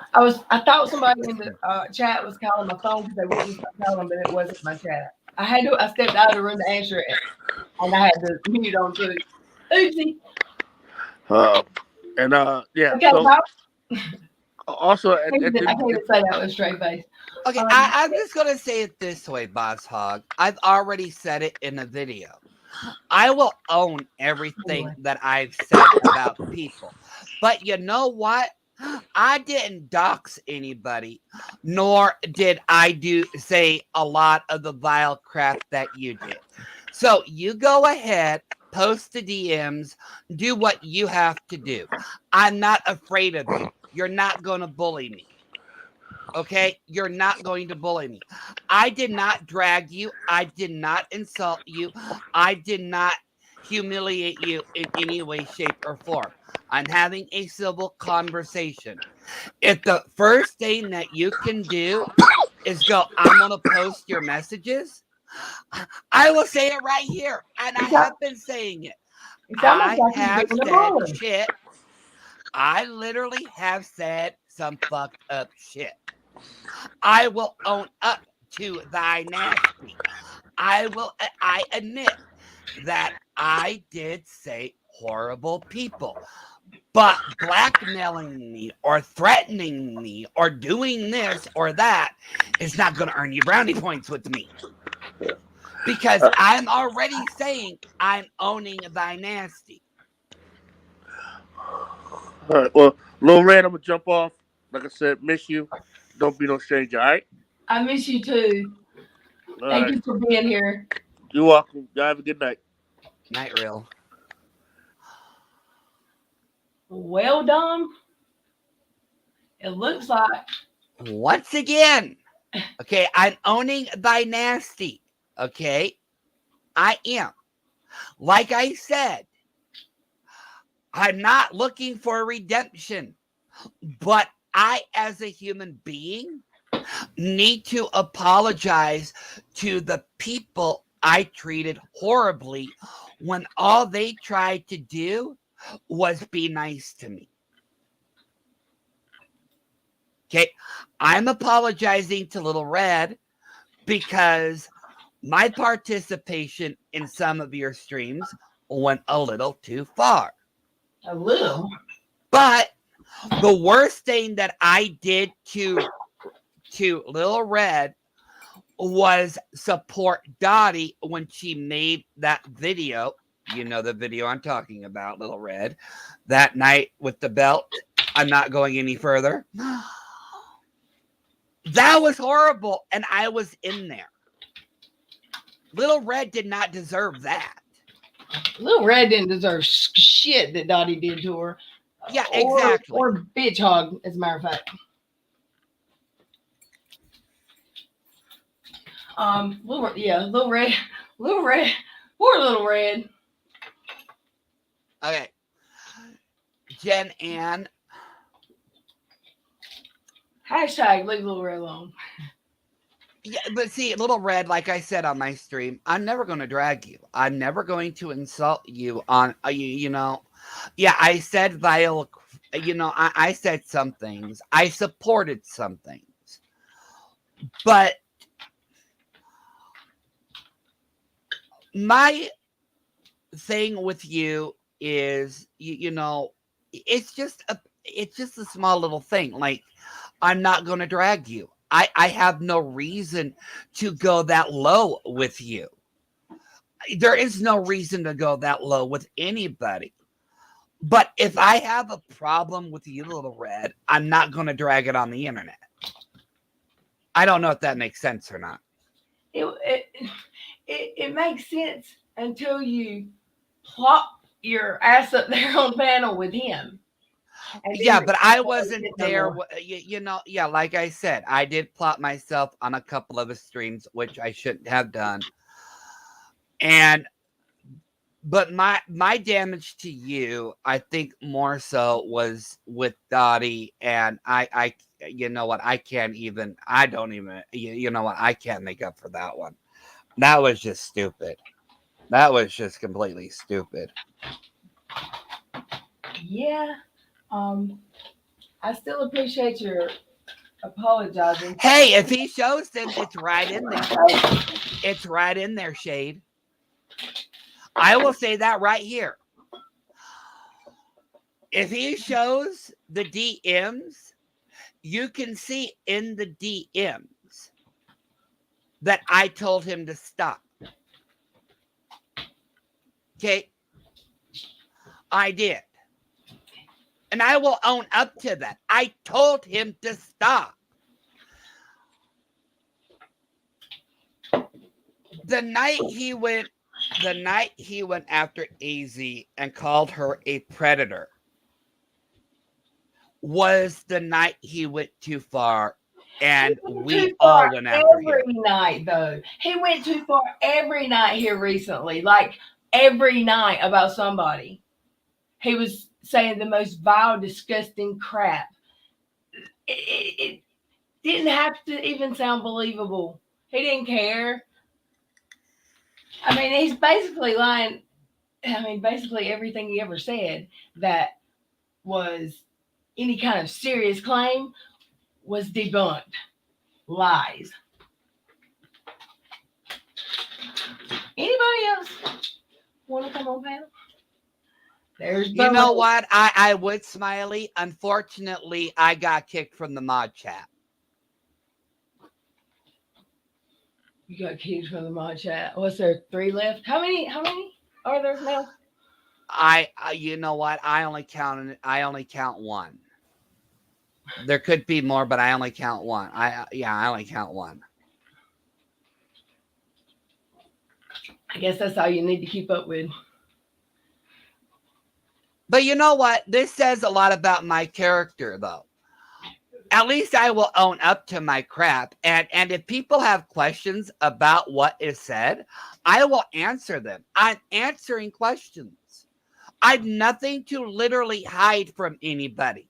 I thought somebody in the chat was calling my phone because they wouldn't stop calling, but it wasn't my chat. I stepped out of the room to answer it, and I had the mute on too. Oopsie. Yeah. Okay, So also I can't even say that with a straight face. Okay, I'm just going to say it this way, Boss Hog. I've already said it in a video. I will own everything that I've said about people. But you know what? I didn't dox anybody, nor did I say a lot of the vile crap that you did. So you go ahead, post the DMs, do what you have to do. I'm not afraid of you. You're not going to bully me. Okay? You're not going to bully me. I did not drag you. I did not insult you. I did not humiliate you in any way, shape, or form. I'm having a civil conversation. If the first thing that you can do is go, I'm going to post your messages, I will say it right here. And I have been saying it. I have said shit. I literally have said some fucked up shit. I will own up to thy nasty. I admit that I did say horrible people. But blackmailing me or threatening me or doing this or that is not going to earn you brownie points with me. Because I'm already saying I'm owning thy nasty. All right. Well, Lil Red, I'm going to jump off. Like I said, miss you. Don't be no stranger, all right? I miss you too. Thank you for being here. You're welcome. Y'all have a good night. Night, real. Well done. It looks like. Once again, okay, I'm owning thy nasty. Okay, I am. Like I said, I'm not looking for redemption, but I, as a human being, need to apologize to the people I treated horribly when all they tried to do was be nice to me. Okay, I'm apologizing to Little Red because my participation in some of your streams went a little too far. A little? But the worst thing that I did to Little Red was support Dottie when she made that video. You know the video I'm talking about, Little Red. That night with the belt. I'm not going any further. That was horrible, and I was in there. Little Red did not deserve that. Little Red didn't deserve shit that Dottie did to her. Yeah, exactly. Or bitch hog, as a matter of fact. Little Red, poor Little Red. Okay. Jen Ann. Hashtag leave Little Red alone. Yeah, but see, Little Red, like I said on my stream, I'm never going to drag you. I'm never going to insult you on, you know. Yeah, I said vile I said some things. I supported some things. But my thing with you is, it's just a small little thing. Like, I'm not going to drag you. I have no reason to go that low with you. There is no reason to go that low with anybody. But if I have a problem with you, Little Red, I'm not going to drag it on the internet. I don't know if that makes sense or not. It makes sense until you plop your ass up there on the panel with him. Yeah, but I wasn't there. Yeah, like I said, I did plot myself on a couple of the streams, which I shouldn't have done. But my damage to you, I think more so was with Dottie, and I you know what, I don't even, you know what, I can't make up for that one. That was just stupid. That was just completely stupid. Yeah. I still appreciate your apologizing. Hey, if he shows, then it's right in there. It's right in there, Shade. I will say that right here. If he shows the DMs, you can see in the DMs that I told him to stop. Okay? I did. And I will own up to that. I told him to stop. The night he went after AZ and called her a predator was the night he went too far, and we all went after him. Every night, though. He went too far every night here recently. Like, every night about somebody. He was saying the most vile, disgusting crap. It didn't have to even sound believable. He didn't care. I mean, he's basically lying. I mean, basically everything he ever said that was any kind of serious claim was debunked. Lies. Anybody else want to come on panel? There's You know what? I would, Smiley. Unfortunately, I got kicked from the mod chat. You got kicked from the mod chat. What's there? 3 left? How many are there now? You know what? I only count one. There could be more, but I only count one. I only count one. I guess that's all you need to keep up with. But you know what? This says a lot about my character, though. At least I will own up to my crap. And if people have questions about what is said, I will answer them. I'm answering questions. I've nothing to literally hide from anybody.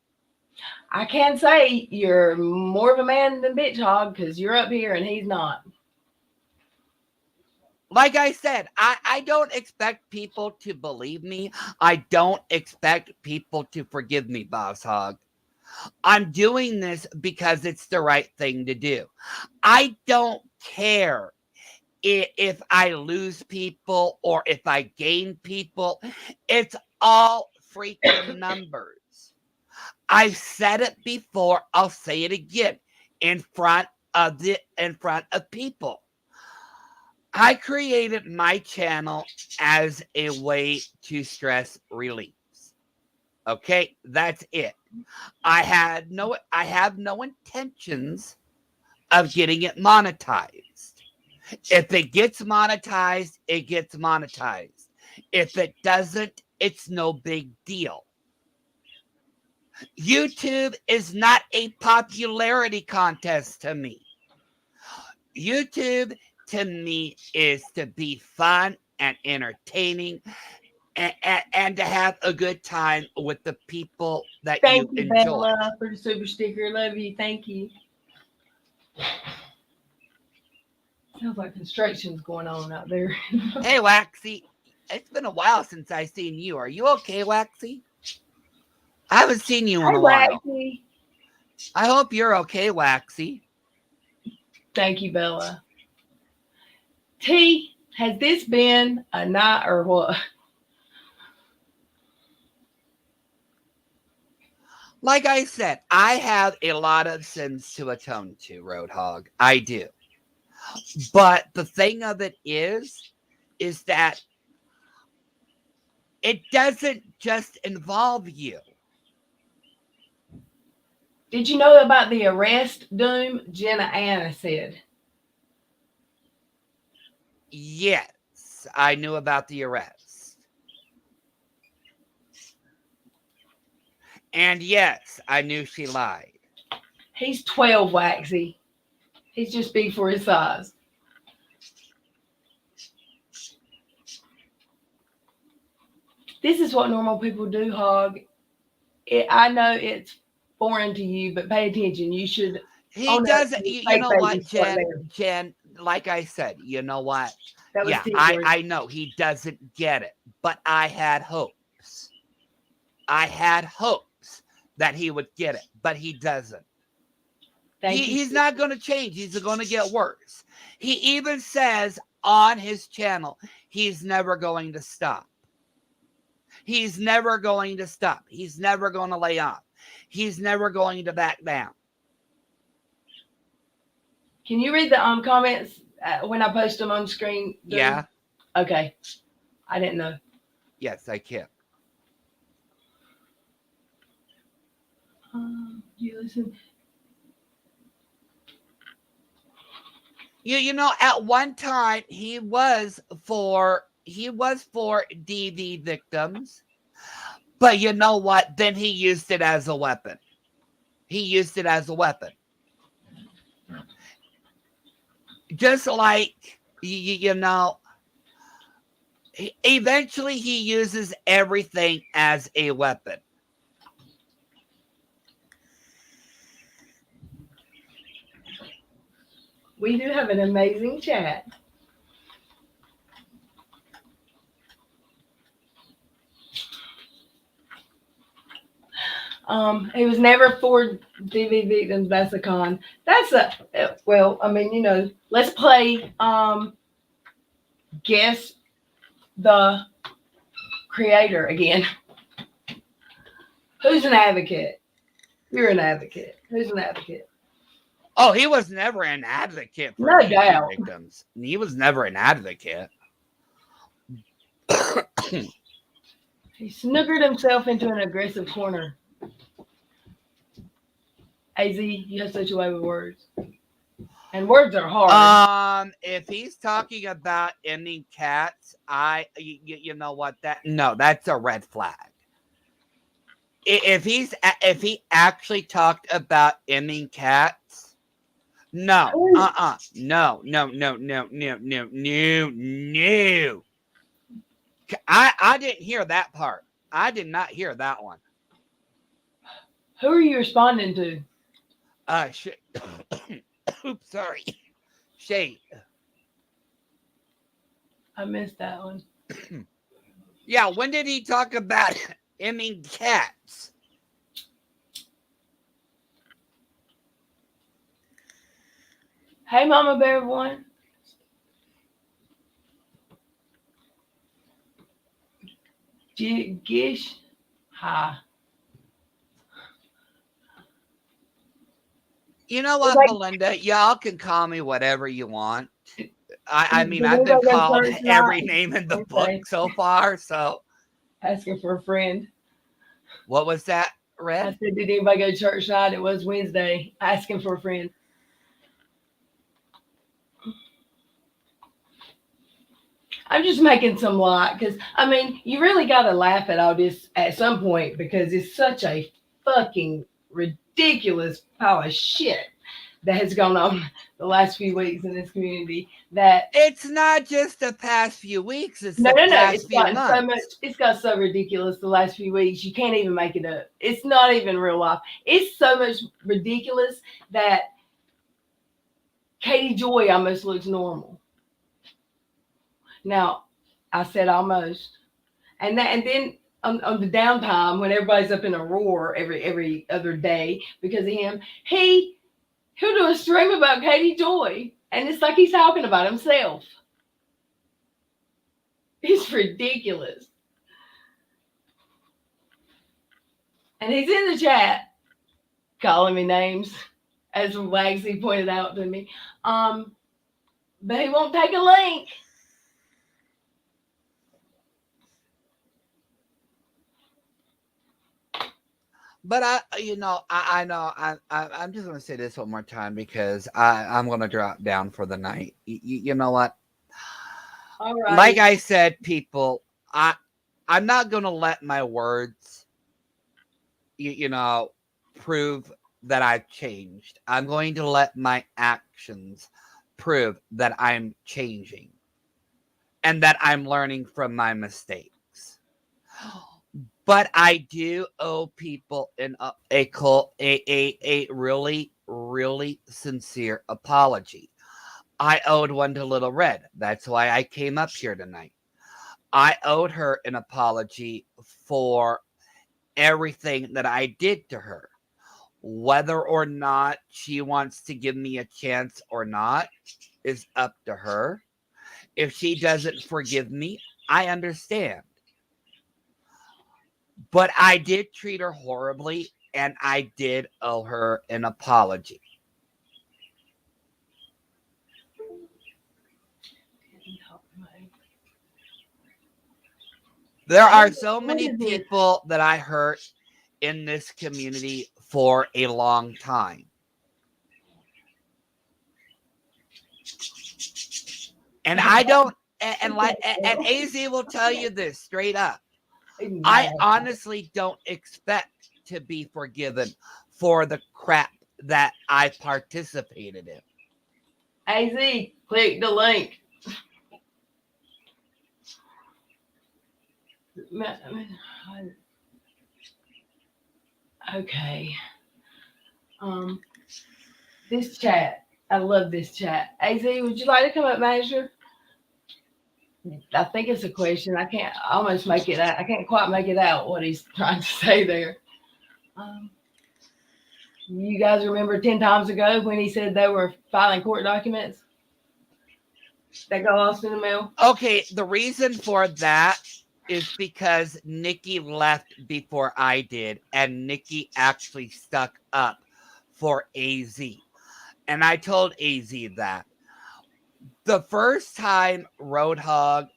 I can say you're more of a man than Bitch Hog because you're up here and he's not. Like I said, I don't expect people to believe me. I don't expect people to forgive me, Boss Hog. I'm doing this because it's the right thing to do. I don't care if I lose people or if I gain people. It's all freaking numbers. I've said it before. I'll say it again in front of people. I created my channel as a way to stress release. Okay, that's it. I have no intentions of getting it monetized. If it gets monetized, it gets monetized. If it doesn't, it's no big deal. YouTube is not a popularity contest to me. YouTube to me is to be fun and entertaining and to have a good time with the people that you enjoy. Thank you, Bella, for the super sticker. Love you. Thank you. Sounds like construction's going on out there. Hey, Waxy. It's been a while since I've seen you. Are you okay, Waxy? I haven't seen you in Hey, a while. Waxy. I hope you're okay, Waxy. Thank you, Bella. T, has this been a night or what? Like I said, I have a lot of sins to atone to, Roadhog. I do. But the thing of it is that it doesn't just involve you. Did you know about the arrest, Doom? Jenna Anna said. Yes, I knew about the arrest. And yes, I knew she lied. He's 12, Waxy. He's just big for his size. This is what normal people do, Hog. I know it's foreign to you, but pay attention. You should. He doesn't. You know what, Jen? Like I said, you know what? That was Yeah, I know he doesn't get it, but I had hopes. I had hopes that he would get it, but he doesn't. He's not going to change. He's going to get worse. He even says on his channel, he's never going to stop. He's never going to stop. He's never going to lay off. He's never going to back down. Can you read the comments when I post them on screen? Yeah. Okay. I didn't know. Yes, I can. You listen. You know, at one time he was for DV victims, but you know what? Then he used it as a weapon. He used it as a weapon. Just like, you know, eventually he uses everything as a weapon. We do have an amazing chat. He was never for DV victims. That's a con. Well, I mean, you know, let's play guess the creator again. Who's an advocate? You're an advocate. Who's an advocate? Oh, he was never an advocate for No doubt. victims. He was never an advocate. He snookered himself into an aggressive corner. AZ, you have such a way with words. And words are hard. If he's talking about ending cats, you know what, that's a red flag. If he actually talked about ending cats, no. No. I didn't hear that part. I did not hear that one. Who are you responding to? Oops, sorry. Shade. I missed that one. Yeah, when did he talk about ending cats? Hey, Mama Bear One. Gish. Hi. You know what, Belinda? Y'all can call me whatever you want. I mean, I've been called every name in the book so far, so. Asking for a friend. What was that, Red? I said, did anybody go to church tonight? It was Wednesday. Asking for a friend. I'm just making some light because, I mean, you really got to laugh at all this at some point because it's such a fucking ridiculous pile of shit that has gone on the last few weeks in this community. That it's not just the past few weeks; it's no. It's gotten so much. It's got so ridiculous the last few weeks. You can't even make it up. It's not even real life. It's so much ridiculous that Katie Joy almost looks normal. Now, I said almost, and then on the downtime when everybody's up in a roar every other day because of him. He'll do a stream about Katie Joy, and it's like he's talking about himself. It's ridiculous. And he's in the chat calling me names, as Wagsy pointed out to me. But he won't take a link. But I know. I'm just gonna say this one more time because I'm gonna drop down for the night. You know what? All right. Like I said, people, I'm not gonna let my words, prove that I've changed. I'm going to let my actions prove that I'm changing and that I'm learning from my mistakes. But I do owe people a really, really sincere apology. I owed one to Little Red. That's why I came up here tonight. I owed her an apology for everything that I did to her. Whether or not she wants to give me a chance or not is up to her. If she doesn't forgive me, I understand. But I did treat her horribly, and I did owe her an apology. There are so many people that I hurt in this community for a long time. And I don't, and AZ will tell you this straight up. I honestly don't expect to be forgiven for the crap that I participated in. AZ, click the link. Okay. This chat. I love this chat. AZ, would you like to come up, Major? I think it's a question. I can't almost make it out. I can't quite make it out what he's trying to say there. You guys remember 10 times ago when he said they were filing court documents that got lost in the mail? Okay, the reason for that is because Nikki left before I did, and Nikki actually stuck up for AZ. And I told AZ that. The first time Roadhog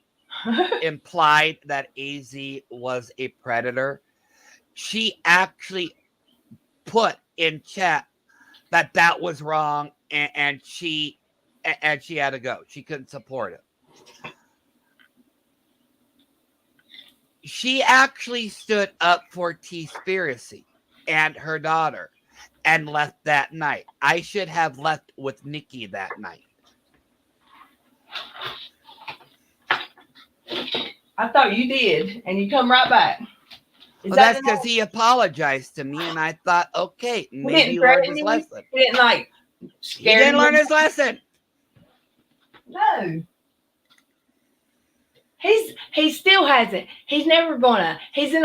implied that AZ was a predator, she actually put in chat that was wrong, and she had to go. She couldn't support it. She actually stood up for T-Spiracy and her daughter and left that night. I should have left with Nikki that night. I thought you did, and you come right back. Well, that's because he apologized to me, and I thought, okay, maybe he learned his lesson. He didn't He didn't learn his lesson. No. He still hasn't. He's never gonna. He's in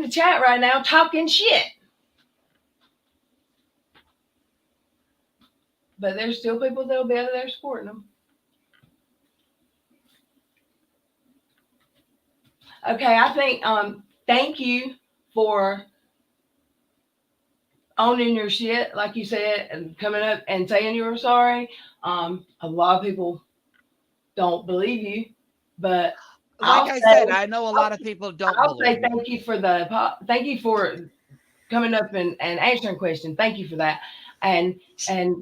the chat right now talking shit. But there's still people that'll be out there supporting him. Okay, I think thank you for owning your shit, like you said, and coming up and saying you were sorry. A lot of people don't believe you, but like I said, I know a lot of people don't. I'll say thank you for coming up and answering questions. Thank you for that. And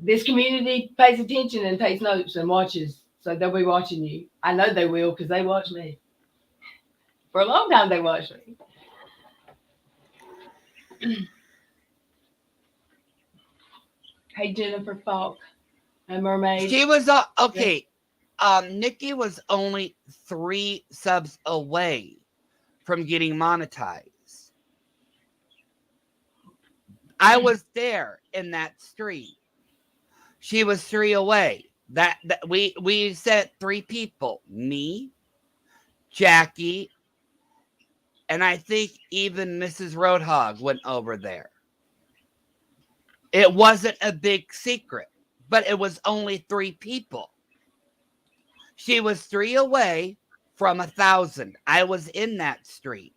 this community pays attention and takes notes and watches, so they'll be watching you. I know they will because they watch me. For a long time, they watched me. Hey, Jennifer Falk, a mermaid. She was okay. Nikki was only 3 subs away from getting monetized. I was there in that stream. She was 3 away. That we sent 3 people: me, Jackie, And I think even Mrs. Roadhog went over there. It wasn't a big secret, but it was only 3 people. She was 3 away from 1,000. I was in that street.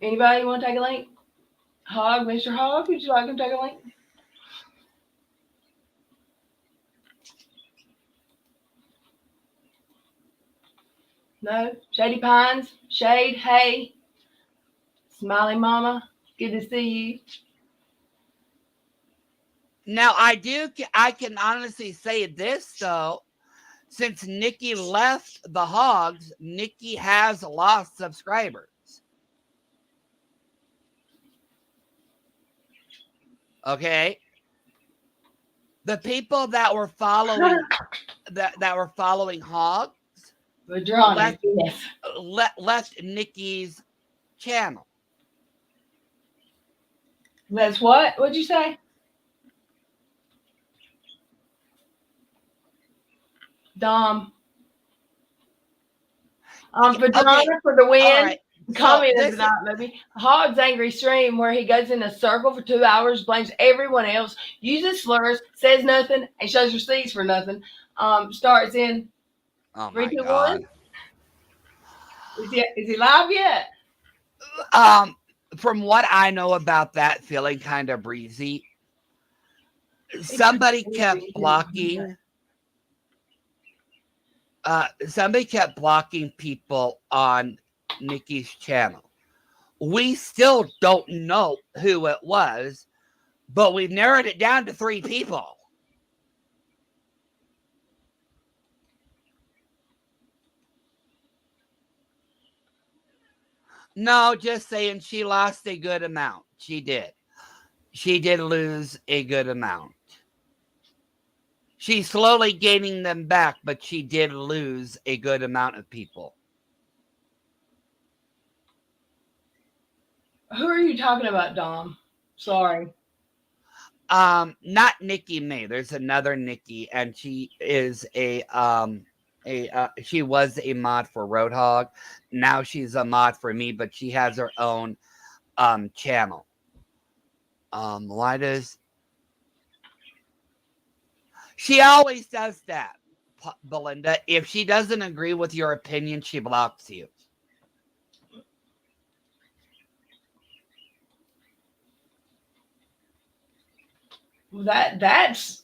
Anybody want to take a link? Hog, Mr. Hog, would you like him to take a link? No? Shady Pines? Shade? Hey? Smiley Mama? Good to see you. Now, I can honestly say this, though. Since Nikki left the Hogs, Nikki has lost subscribers. Okay? The people that were following that were following Hogs Madrona, yes. left Nikki's channel. That's what? What'd you say? Dom. Madrona Okay. for the win. All right. Comment So of the night, maybe. Hog's angry stream where he goes in a circle for 2 hours, blames everyone else, uses slurs, says nothing, and shows receipts for nothing. Starts in oh 3, my 2, God. 1. Is he live yet? From what I know about that feeling kind of breezy, somebody kept blocking. Somebody kept blocking people on Nikki's channel. We still don't know who it was, but we've narrowed it down to 3 people. No, just saying she lost a good amount. She did. She did lose a good amount. She's slowly gaining them back, but she did lose a good amount of people. Who are you talking about, Dom? Sorry. Not Nikki May. There's another Nikki, and she is she was a mod for Roadhog. Now she's a mod for me, but she has her own channel. Why does she always does that, Belinda? If she doesn't agree with your opinion, she blocks you. Well, that's.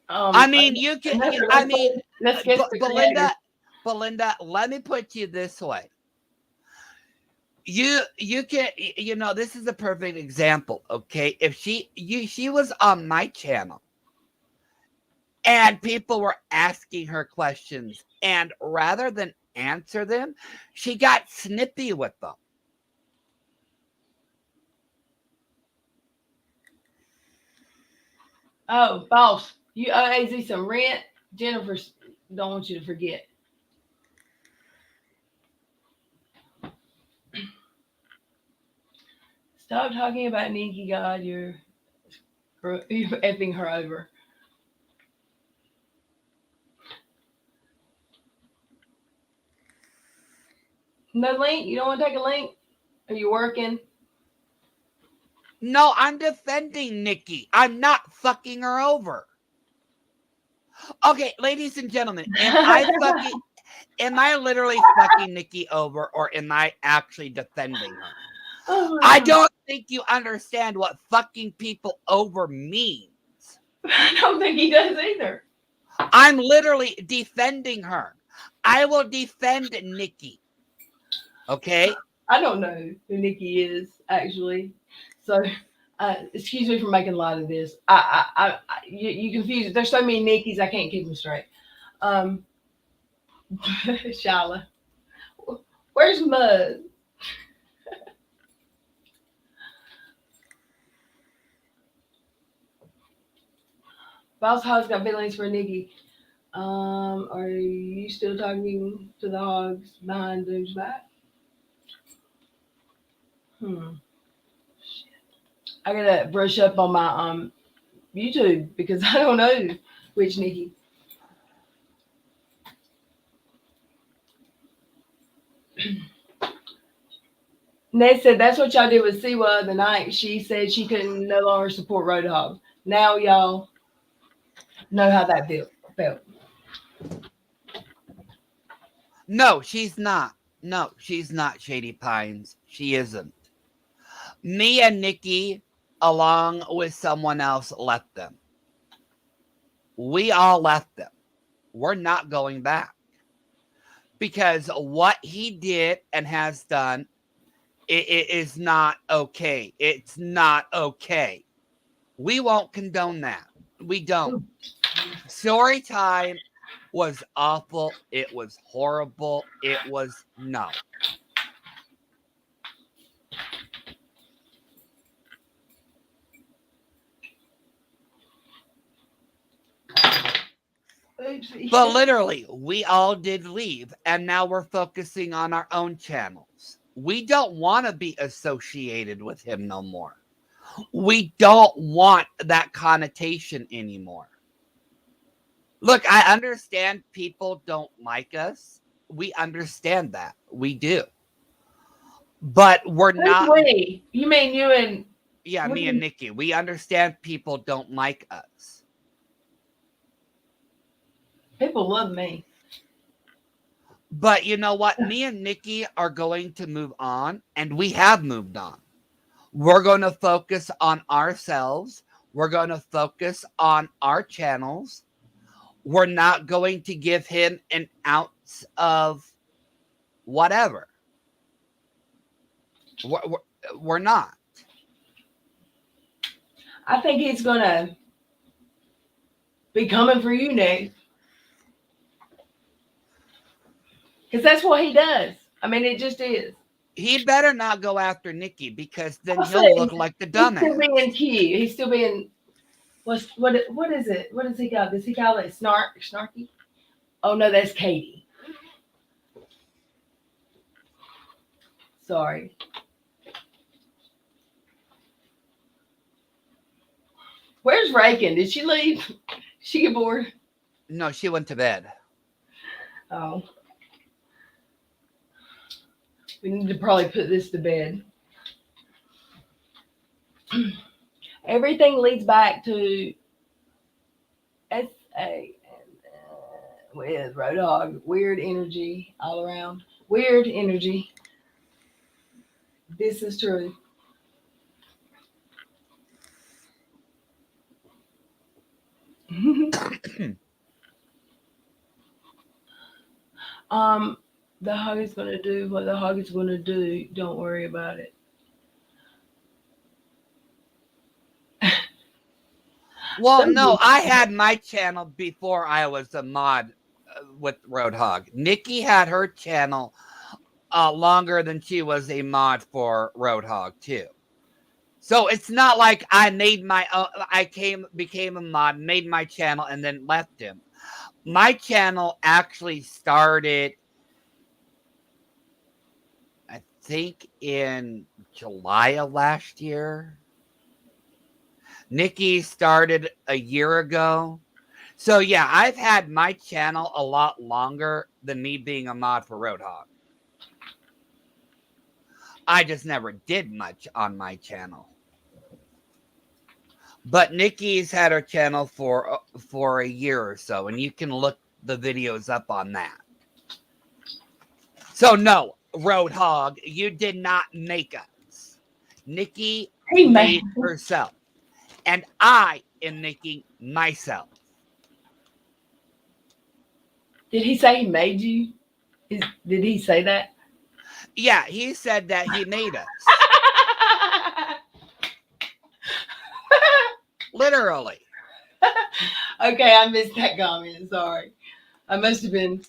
I mean, you can. I mean, let's get Belinda. Let me put you this way. You can, this is a perfect example. Okay, if she was on my channel, and people were asking her questions, and rather than answer them, she got snippy with them. Oh, boss, you owe AZ some rent. Jennifer don't want you to forget. Stop talking about Nikki, God. You're effing her over. No link? You don't want to take a link? Are you working? No, I'm defending Nikki. I'm not fucking her over. Okay, ladies and gentlemen, am I literally fucking Nikki over, or am I actually defending her? Oh, I don't think you understand what fucking people over means. I don't think he does either. I'm literally defending her. I will defend Nikki. Okay? I don't know who Nikki is, actually. So, excuse me for making light of this. You confuse. There's so many Nikkis, I can't keep them straight. Shyla. Where's Mud? Boss Hog's got feelings for Nikki. Are you still talking to the hogs behind Doom's back? I gotta brush up on my YouTube because I don't know which Nikki. Ned said that's what y'all did with Siwa the night. She said she couldn't no longer support Roadhog. Now y'all know how that felt. No, she's not. No, she's not, Shady Pines. She isn't. Me and Nikki, along with someone else, left them. We all left them. We're not going back. Because what he did and has done, it is not okay. It's not okay. We won't condone that. We don't. Story time was awful. It was horrible. It was no. Oopsie. But literally, we all did leave, and now we're focusing on our own channels. We don't want to be associated with him no more. We don't want that connotation anymore. Look, I understand people don't like us. We understand that. We do. But we're Who's not. we? You mean you and Yeah, what me do and you- Nikki. We understand people don't like us. people love me? But you know what? Me and Nikki are going to move on, and we have moved on. We're going to focus on ourselves. We're going to focus on our channels. We're not going to give him an ounce of whatever. We're not. I think he's gonna be coming for you, Nick. Because that's what he does. I mean, it just is. He better not go after Nikki because then I'll he'll say, look like the He's still dumbass. being cute. He's still being what is it? What does he call? Does he call it snarky? Oh no, that's Katie. Sorry. Where's Rakin? Did she leave? She get bored? No, she went to bed. Oh. We need to probably put this to bed. Everything leads back to SA with Roadhog. Weird energy all around. Weird energy. This is true. The hog is gonna do what the hog is gonna do. Don't worry about it. Well, no, I had my channel before I was a mod with Roadhog. Nikki had her channel longer than she was a mod for Roadhog too. So it's not like I made my own, became a mod, made my channel, and then left him. My channel actually started, I think, in July of last year. Nikki started a year ago. So yeah, I've had my channel a lot longer than me being a mod for Roadhog. I just never did much on my channel. But Nikki's had her channel for a year or so, and you can look the videos up on that. So no, Roadhog, you did not make us. Nikki made herself. And I am making myself. Did he say he made you? Did he say that? Yeah, he said that he made us. Literally. Okay, I missed that comment. Sorry. I must have been.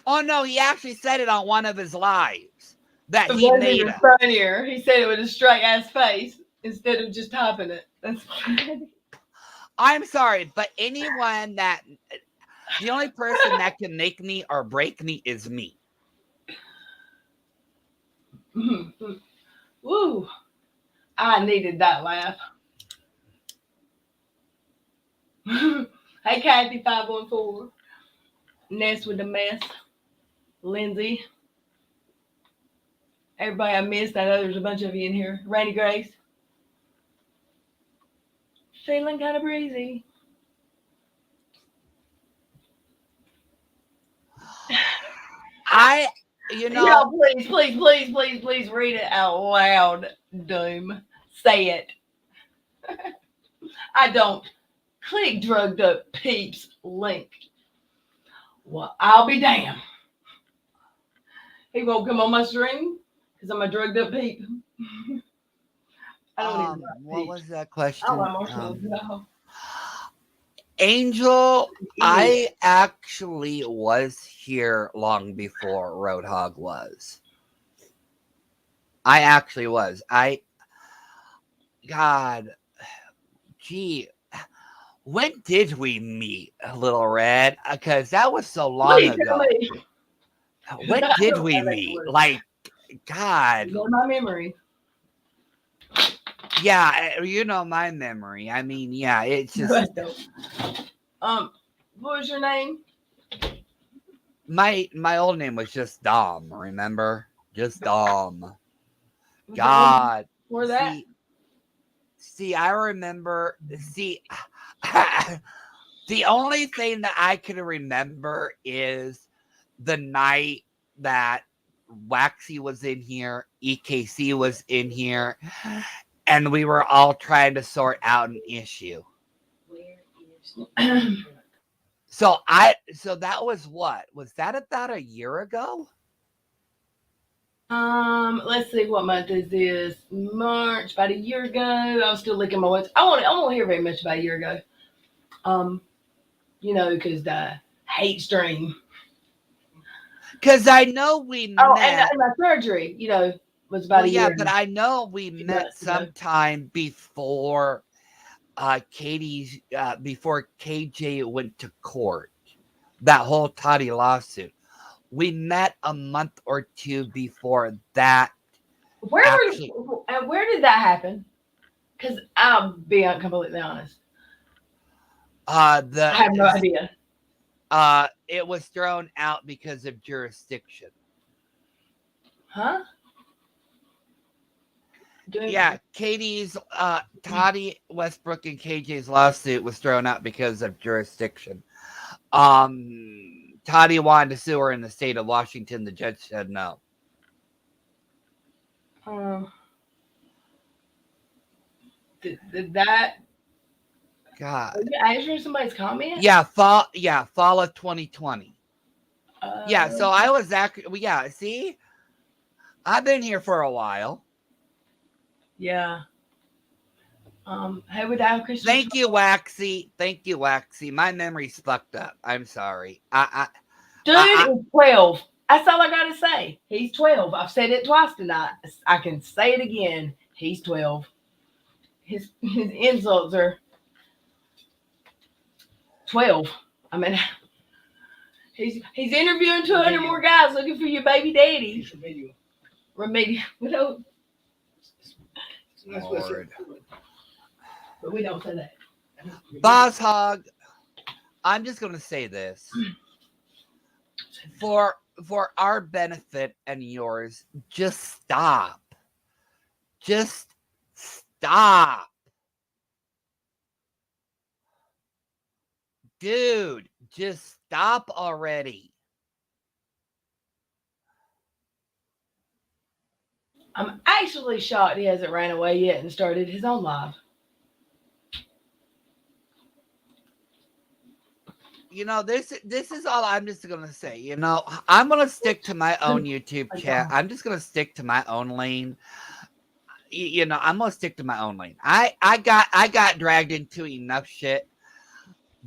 Oh no, he actually said it on one of his lives that It he was made even us. funnier. He said it with a straight ass face instead of just typing it. That's funny. I'm sorry, but anyone that the only person that can make me or break me is me. Woo! I needed that laugh. Hey, Kathy 514. Ness with the mess. Lindsay. Everybody I missed. I know there's a bunch of you in here. Randy Grace. Feeling kind of breezy. You know, Please read it out loud, Doom. Say it. I don't. Click drugged up peeps link. Well, I'll be damned. He won't come on my stream because I'm a drugged up peep. I don't even like what peeps. was that I question? don't like marshmallows. No. Angel, Yeah. I actually was here long before Roadhog was. I actually was. God, gee, when did we meet, Little Red? Because that was so long Please tell ago. me. When I did don't we have that meet? clue. Like, God. You know my memory. Yeah, you know my memory. I mean, yeah, it's No, I just don't. What was your name? my old name was just Dom. Remember, just Dom. Was it God, before that? see, I remember. See, the only thing that I can remember is the night that Waxy was in here, EKC was in here, and we were all trying to sort out an issue. So that was what? Was that about a year ago? Let's see, what month is this? March, about a year ago. I was still licking my words. I won't hear very much about a year ago. Because the hate stream. Because I know we Oh, met. and my surgery, was about a year. Yeah, but I know we met months ago. sometime before before KJ went to court. That whole Toddy lawsuit. We met a month or two before that. Where did that happen? Because I'll be completely honest. I have no idea. It was thrown out because of jurisdiction. Huh? Yeah, Toddy Westbrook and KJ's lawsuit was thrown out because of jurisdiction. Toddy wanted to sue her in the state of Washington. The judge said no. Did that? God. Are you answering somebody's comment? Yeah, fall of 2020. Yeah, so I was actually, see, I've been here for a while. Yeah. Hey, without Christian. Thank you, Waxy. My memory's fucked up. I'm sorry. Dude is 12. That's all I gotta say. He's 12. I've said it twice tonight. I can say it again. He's 12. His insults are 12. I mean, he's interviewing 200 more guys looking for your baby daddy. Remedial. Lord. But we don't say that. Boss Hog, I'm just gonna say this. For our benefit and yours, just stop. Just stop. Dude, just stop already. I'm actually shocked he hasn't ran away yet and started his own live. This is all I'm just gonna say. I'm gonna stick to my own YouTube chat. I'm just gonna stick to my own lane. I'm gonna stick to my own lane. I got dragged into enough shit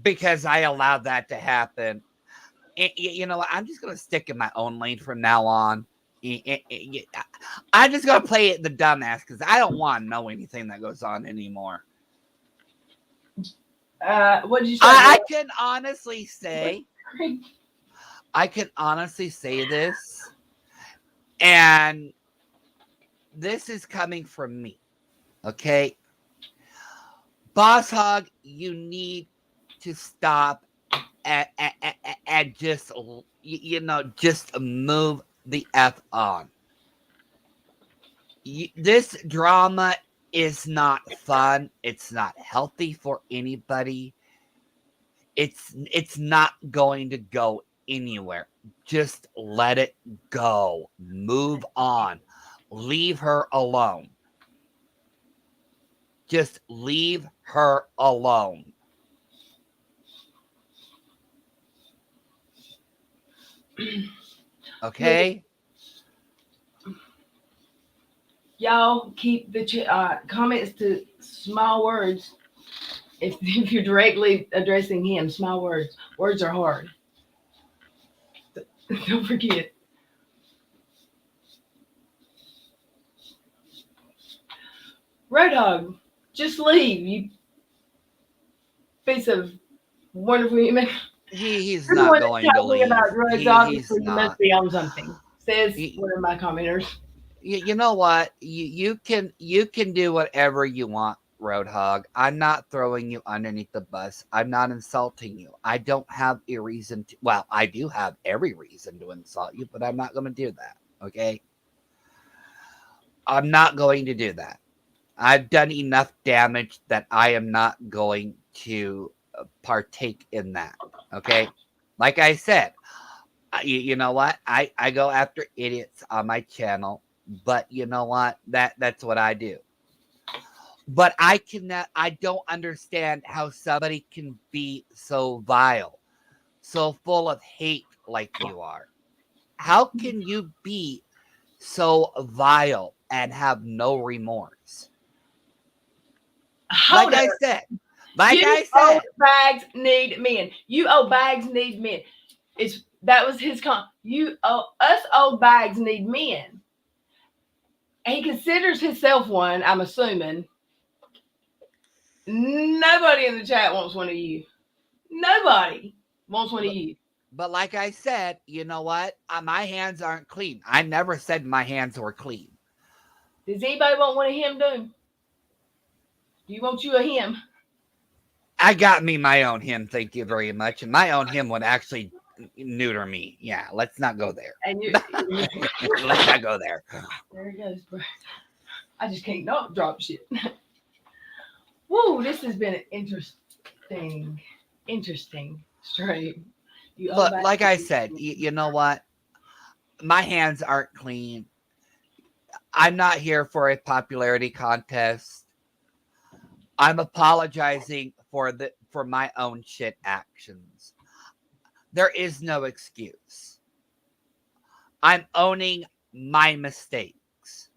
because I allowed that to happen. I'm just gonna stick in my own lane from now on. I'm just gonna play the dumbass because I don't want to know anything that goes on anymore. What did you say? I can honestly say this, and this is coming from me. Okay, Boss Hog, you need to stop and just, just move the F on. This drama is not fun. It's not healthy for anybody. It's not going to go anywhere. Just let it go. Move on. Leave her alone. Just leave her alone. Okay? Y'all keep the comments to small words. If you're directly addressing him, small words. Words are hard. Don't forget. Roadhog, just leave, you piece of wonderful human. He's You're the not one that going to tells me leave. about drugs. He's Obviously, you not. must be on something. Says He- one of my commenters. You know what? You can do whatever you want, Roadhog. I'm not throwing you underneath the bus. I'm not insulting you. I don't have a reason to. Well, I do have every reason to insult you, but I'm not going to do that. Okay? I'm not going to do that. I've done enough damage that I am not going to partake in that. Okay? Like I said, you know what? I go after idiots on my channel, but you know what? That's what I do. But I don't understand how somebody can be so vile, so full of hate like you are. How can you be so vile and have no remorse? Hold Like up. I said, like You I said, old bags need men. You old bags need men. That was his us old bags need men. And he considers himself one, I'm assuming. Nobody in the chat wants one of you. Nobody wants one of you. but like I said, you know what? My hands aren't clean. I never said my hands were clean. Does anybody want one of him, do you want you a him? I got me my own him, thank you very much. And my own him would actually neuter me. Yeah, let's not go there. And you Let's not go there. there it goes, bro. I just can't not drop shit. Woo, this has been an interesting stream. Look, like I said, you know what? My hands aren't clean. I'm not here for a popularity contest. I'm apologizing for my own shit actions. There is no excuse. I'm owning my mistakes.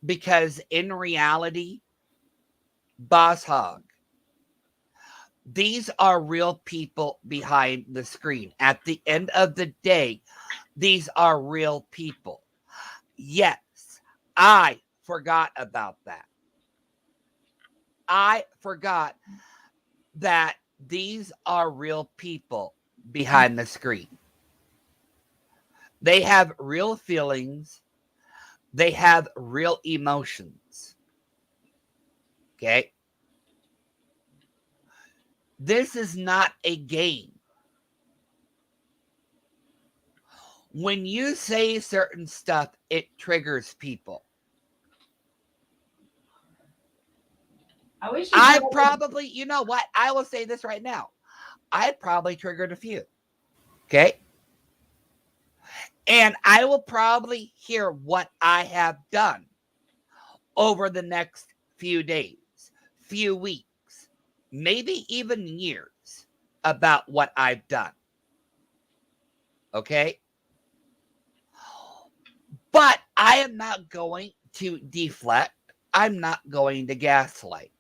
Because in reality, Boss Hog, these are real people behind the screen. At the end of the day, these are real people. Yes, I forgot about that. I forgot that these are real people behind the screen. They have real feelings. They have real emotions. Okay? This is not a game. When you say certain stuff, it triggers people. I probably, you know what? I will say this right now. I probably triggered a few. Okay? And I will probably hear what I have done over the next few days, few weeks, maybe even years about what I've done. Okay? But I am not going to deflect. I'm not going to gaslight.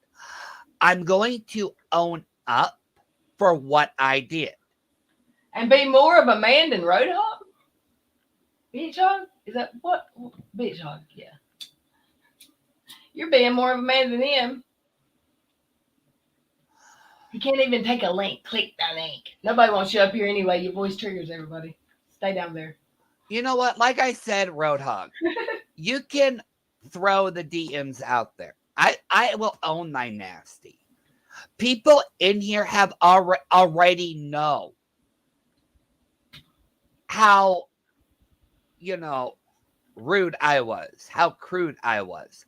I'm going to own up for what I did. And be more of a man than Roadhog? Bitch hog? Is that what? Bitch hog, yeah. You're being more of a man than him. He can't even take a link. Click that link. Nobody wants you up here anyway. Your voice triggers everybody. Stay down there. You know what? Like I said, Roadhog, you can throw the DMs out there. I will own my nasty. People in here have already know how, rude I was, how crude I was.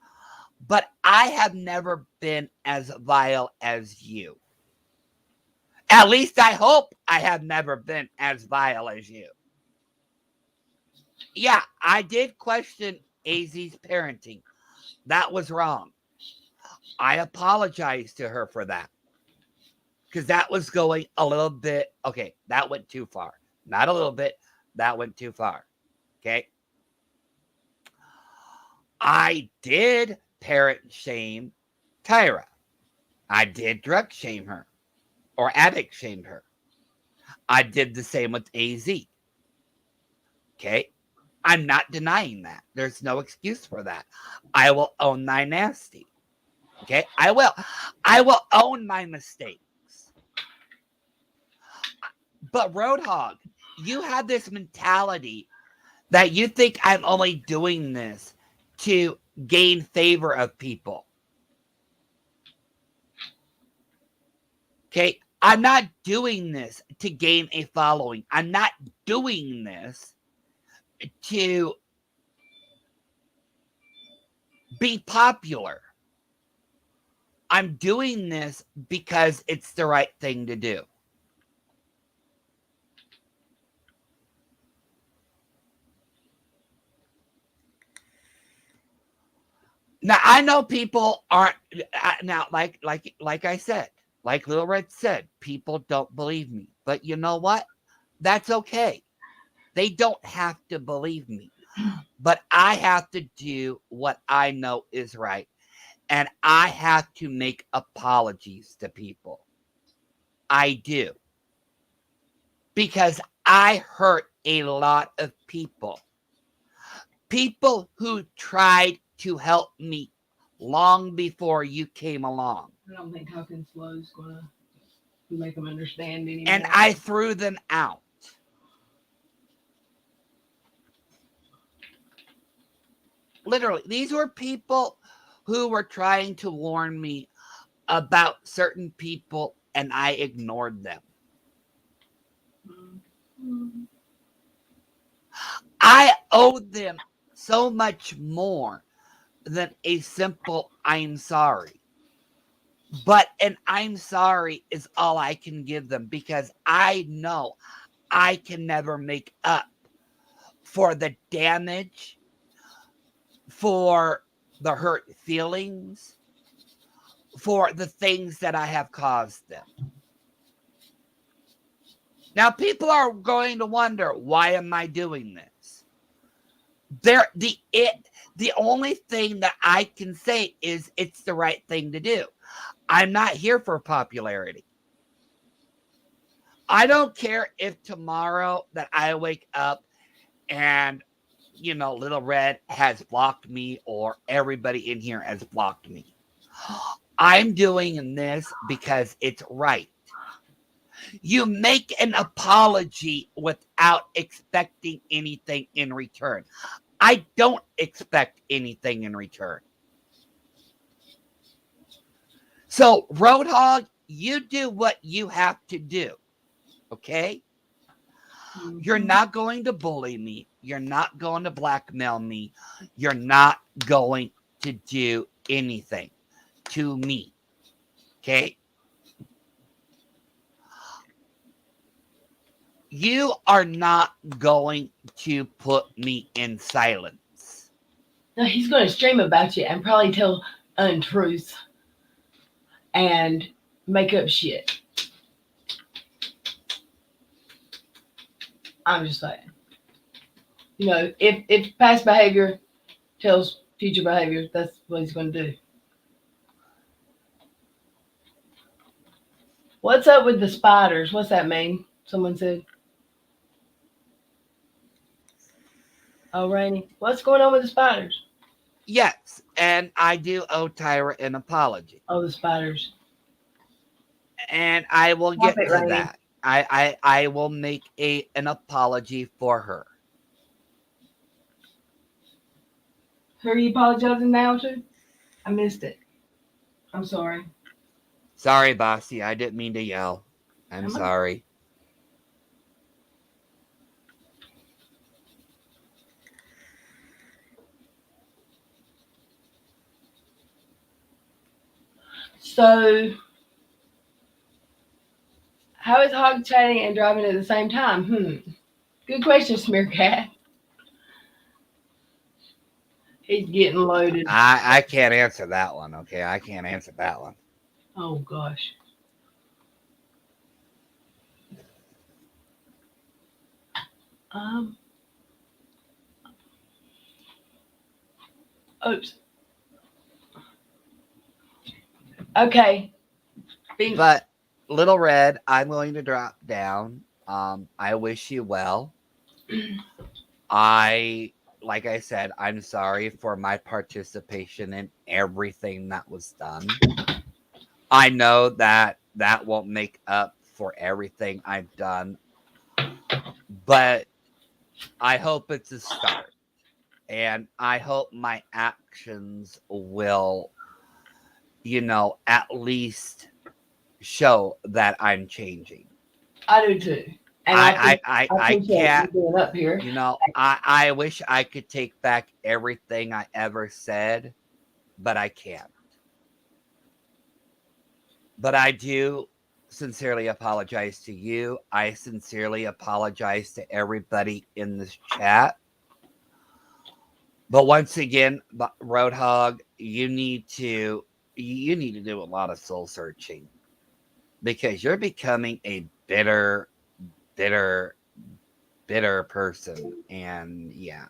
But I have never been as vile as you. At least I hope I have never been as vile as you. Yeah, I did question AZ's parenting. That was wrong. I apologize to her for that. Because that was going a little bit, okay, that went too far. Not a little bit, that went too far. Okay? I did parent shame Tyra. I did drug shame her or addict shame her. I did the same with AZ. Okay? I'm not denying that. There's no excuse for that. I will own my nasty. Okay? I will. I will own my mistakes. But Roadhog, you have this mentality that you think I'm only doing this to gain favor of people. Okay? I'm not doing this to gain a following. I'm not doing this to be popular. I'm doing this because it's the right thing to do. Now I know people aren't now like I said, like Little Red said, people don't believe me. But you know what? That's okay. They don't have to believe me. But I have to do what I know is right. And I have to make apologies to people. I do. Because I hurt a lot of people. People who tried to help me long before you came along. I don't think talking slow is going to make them understand anymore. And I threw them out. Literally, these were people who were trying to warn me about certain people, and I ignored them. Mm-hmm. I owed them so much more than a simple I'm sorry. But an I'm sorry is all I can give them because I know I can never make up for the damage, for the hurt feelings, for the things that I have caused them. Now, people are going to wonder, why am I doing this? The only thing that I can say is it's the right thing to do. I'm not here for popularity. I don't care if tomorrow that I wake up and, Little Red has blocked me or everybody in here has blocked me. I'm doing this because it's right. You make an apology without expecting anything in return. I don't expect anything in return. So, Roadhog, you do what you have to do. Okay? Mm-hmm. You're not going to bully me. You're not going to blackmail me. You're not going to do anything to me. Okay? You are not going to put me in silence. No, he's going to stream about you and probably tell untruths and make up shit. I'm just saying. If past behavior tells future behavior, that's what he's going to do. What's up with the spiders? What's that mean? Someone said. Oh, Rainey. What's going on with the spiders? Yes, and I do owe Tyra an apology. Oh, the spiders. And I will Stop get it, to Rainey. that. I will make an apology for her. Who are you apologizing now to? I missed it. I'm sorry. Sorry, Bossy. I didn't mean to yell. I'm sorry. So, how is hog chatting and driving at the same time? Good question, Smearcat. He's getting loaded. I can't answer that one. Okay, I can't answer that one. Oh gosh. Um. Oops. Okay. But Little Red, I'm willing to drop down. I wish you well. Like I said, I'm sorry for my participation in everything that was done. I know that that won't make up for everything I've done, but I hope it's a start. And I hope my actions will, at least show that I'm changing. I do too. And I appreciate can't, you being up here. I wish I could take back everything I ever said, but I can't. But I do sincerely apologize to you. I sincerely apologize to everybody in this chat. But once again, Roadhog, you need to do a lot of soul searching, because you're becoming a bitter person. And yeah.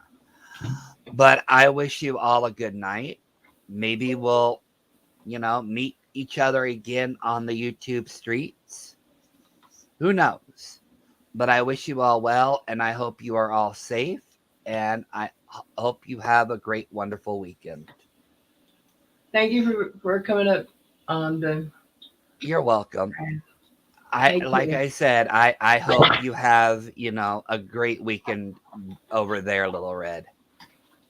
But I wish you all a good night. Maybe we'll, meet each other again on the YouTube streets. Who knows? But I wish you all well, and I hope you are all safe, and I hope you have a great, wonderful weekend. Thank you for coming up on the. You're welcome. Thank Like you. I said, I hope you have, a great weekend over there, Little Red.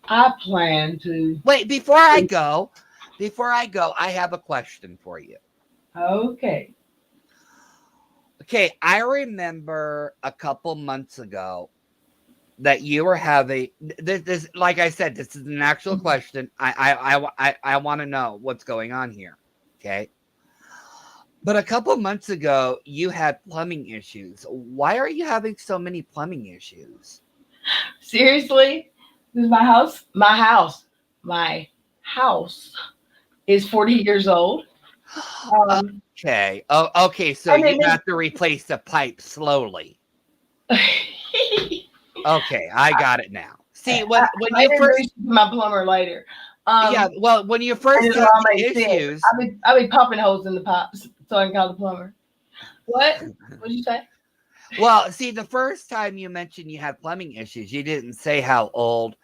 I plan to. Wait, before I go, I have a question for you. Okay. Okay, I remember a couple months ago that you were having this. Like I said, this is an actual question. I want to know what's going on here. Okay, but a couple months ago, you had plumbing issues. Why are you having so many plumbing issues? Seriously, this is my house. My house is 40 years old. Okay. Oh, okay. So you have to replace the pipe slowly. Okay, I got it now. See, when you first my plumber later. Yeah, well, when you first had the issues, I'll be popping holes in the pipes so I can call the plumber. What? What'd you say? Well, see, the first time you mentioned you had plumbing issues, you didn't say how old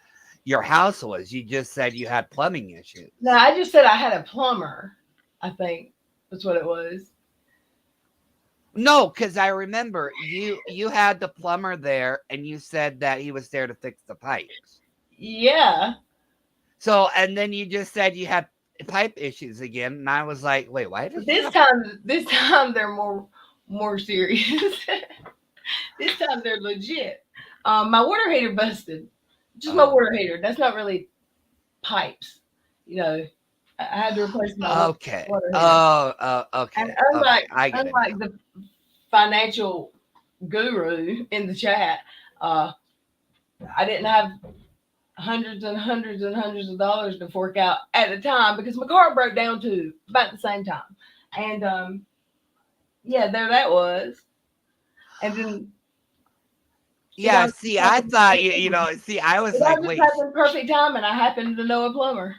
your house was. You just said you had plumbing issues. No, I just said I had a plumber. I think that's what it was. No, because I remember you had the plumber there, and you said that he was there to fix the pipes. Yeah. So, and then you just said you had pipe issues again, and I was like, wait, why did This time they're more serious. This time they're legit. My water heater busted. Just my water heater. That's not really pipes. I had to replace my water heater. Okay. And unlike the financial guru in the chat, I didn't have hundreds and hundreds and hundreds of dollars to fork out at the time because my car broke down too about the same time. And yeah, there that was. And then I thought I was like, wait. Happened perfect time, and I happened to know a plumber.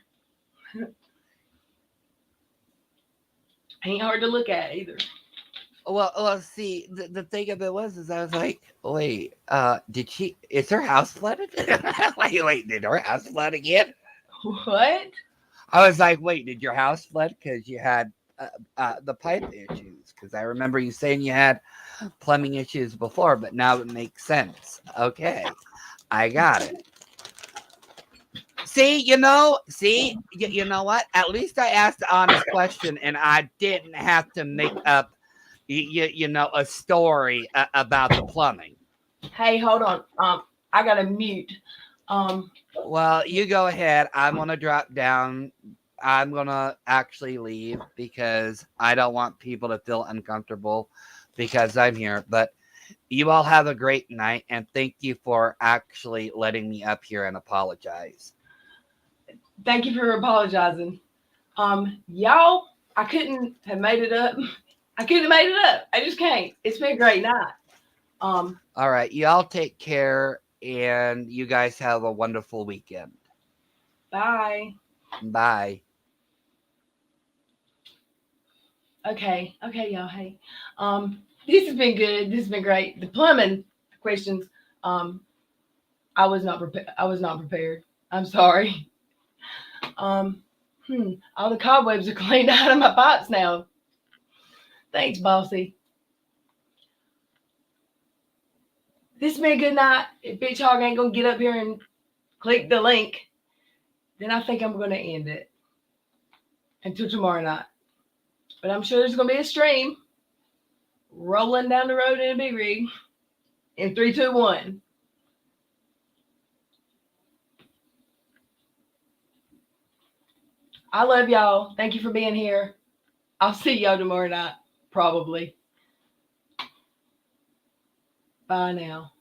Ain't hard to look at either. Well, see, the thing of it was, I was like, wait, is her house flooded? wait, did her house flood again? What? I was like, wait, did your house flood because you had the pipe issues? Because I remember you saying you had plumbing issues before, but now it makes sense. Okay, I got it. See, you know what? At least I asked the honest question, and I didn't have to make up, a story about the plumbing. Hey, hold on. I gotta mute. Um, Well, you go ahead. I'm gonna drop down. I'm gonna actually leave because I don't want people to feel uncomfortable because I'm here. But you all have a great night, and thank you for actually letting me up here and apologize. thank you for apologizing. Y'all, I couldn't have made it up. I couldn't have made it up. I just can't. It's been a great night. All right, y'all take care, and you guys have a wonderful weekend. Bye. Bye. Okay, y'all. Hey, this has been good. This has been great. The plumbing questions, I was not prepared. I was not prepared. I'm sorry. All the cobwebs are cleaned out of my pipes now. Thanks, bossy. This has been a good night. If Bitch Hog ain't gonna get up here and click the link, then I think I'm gonna end it until tomorrow night. But I'm sure there's gonna be a stream rolling down the road in a big rig in 3, 2, 1. I love y'all. Thank you for being here. I'll see y'all tomorrow night, probably. Bye now.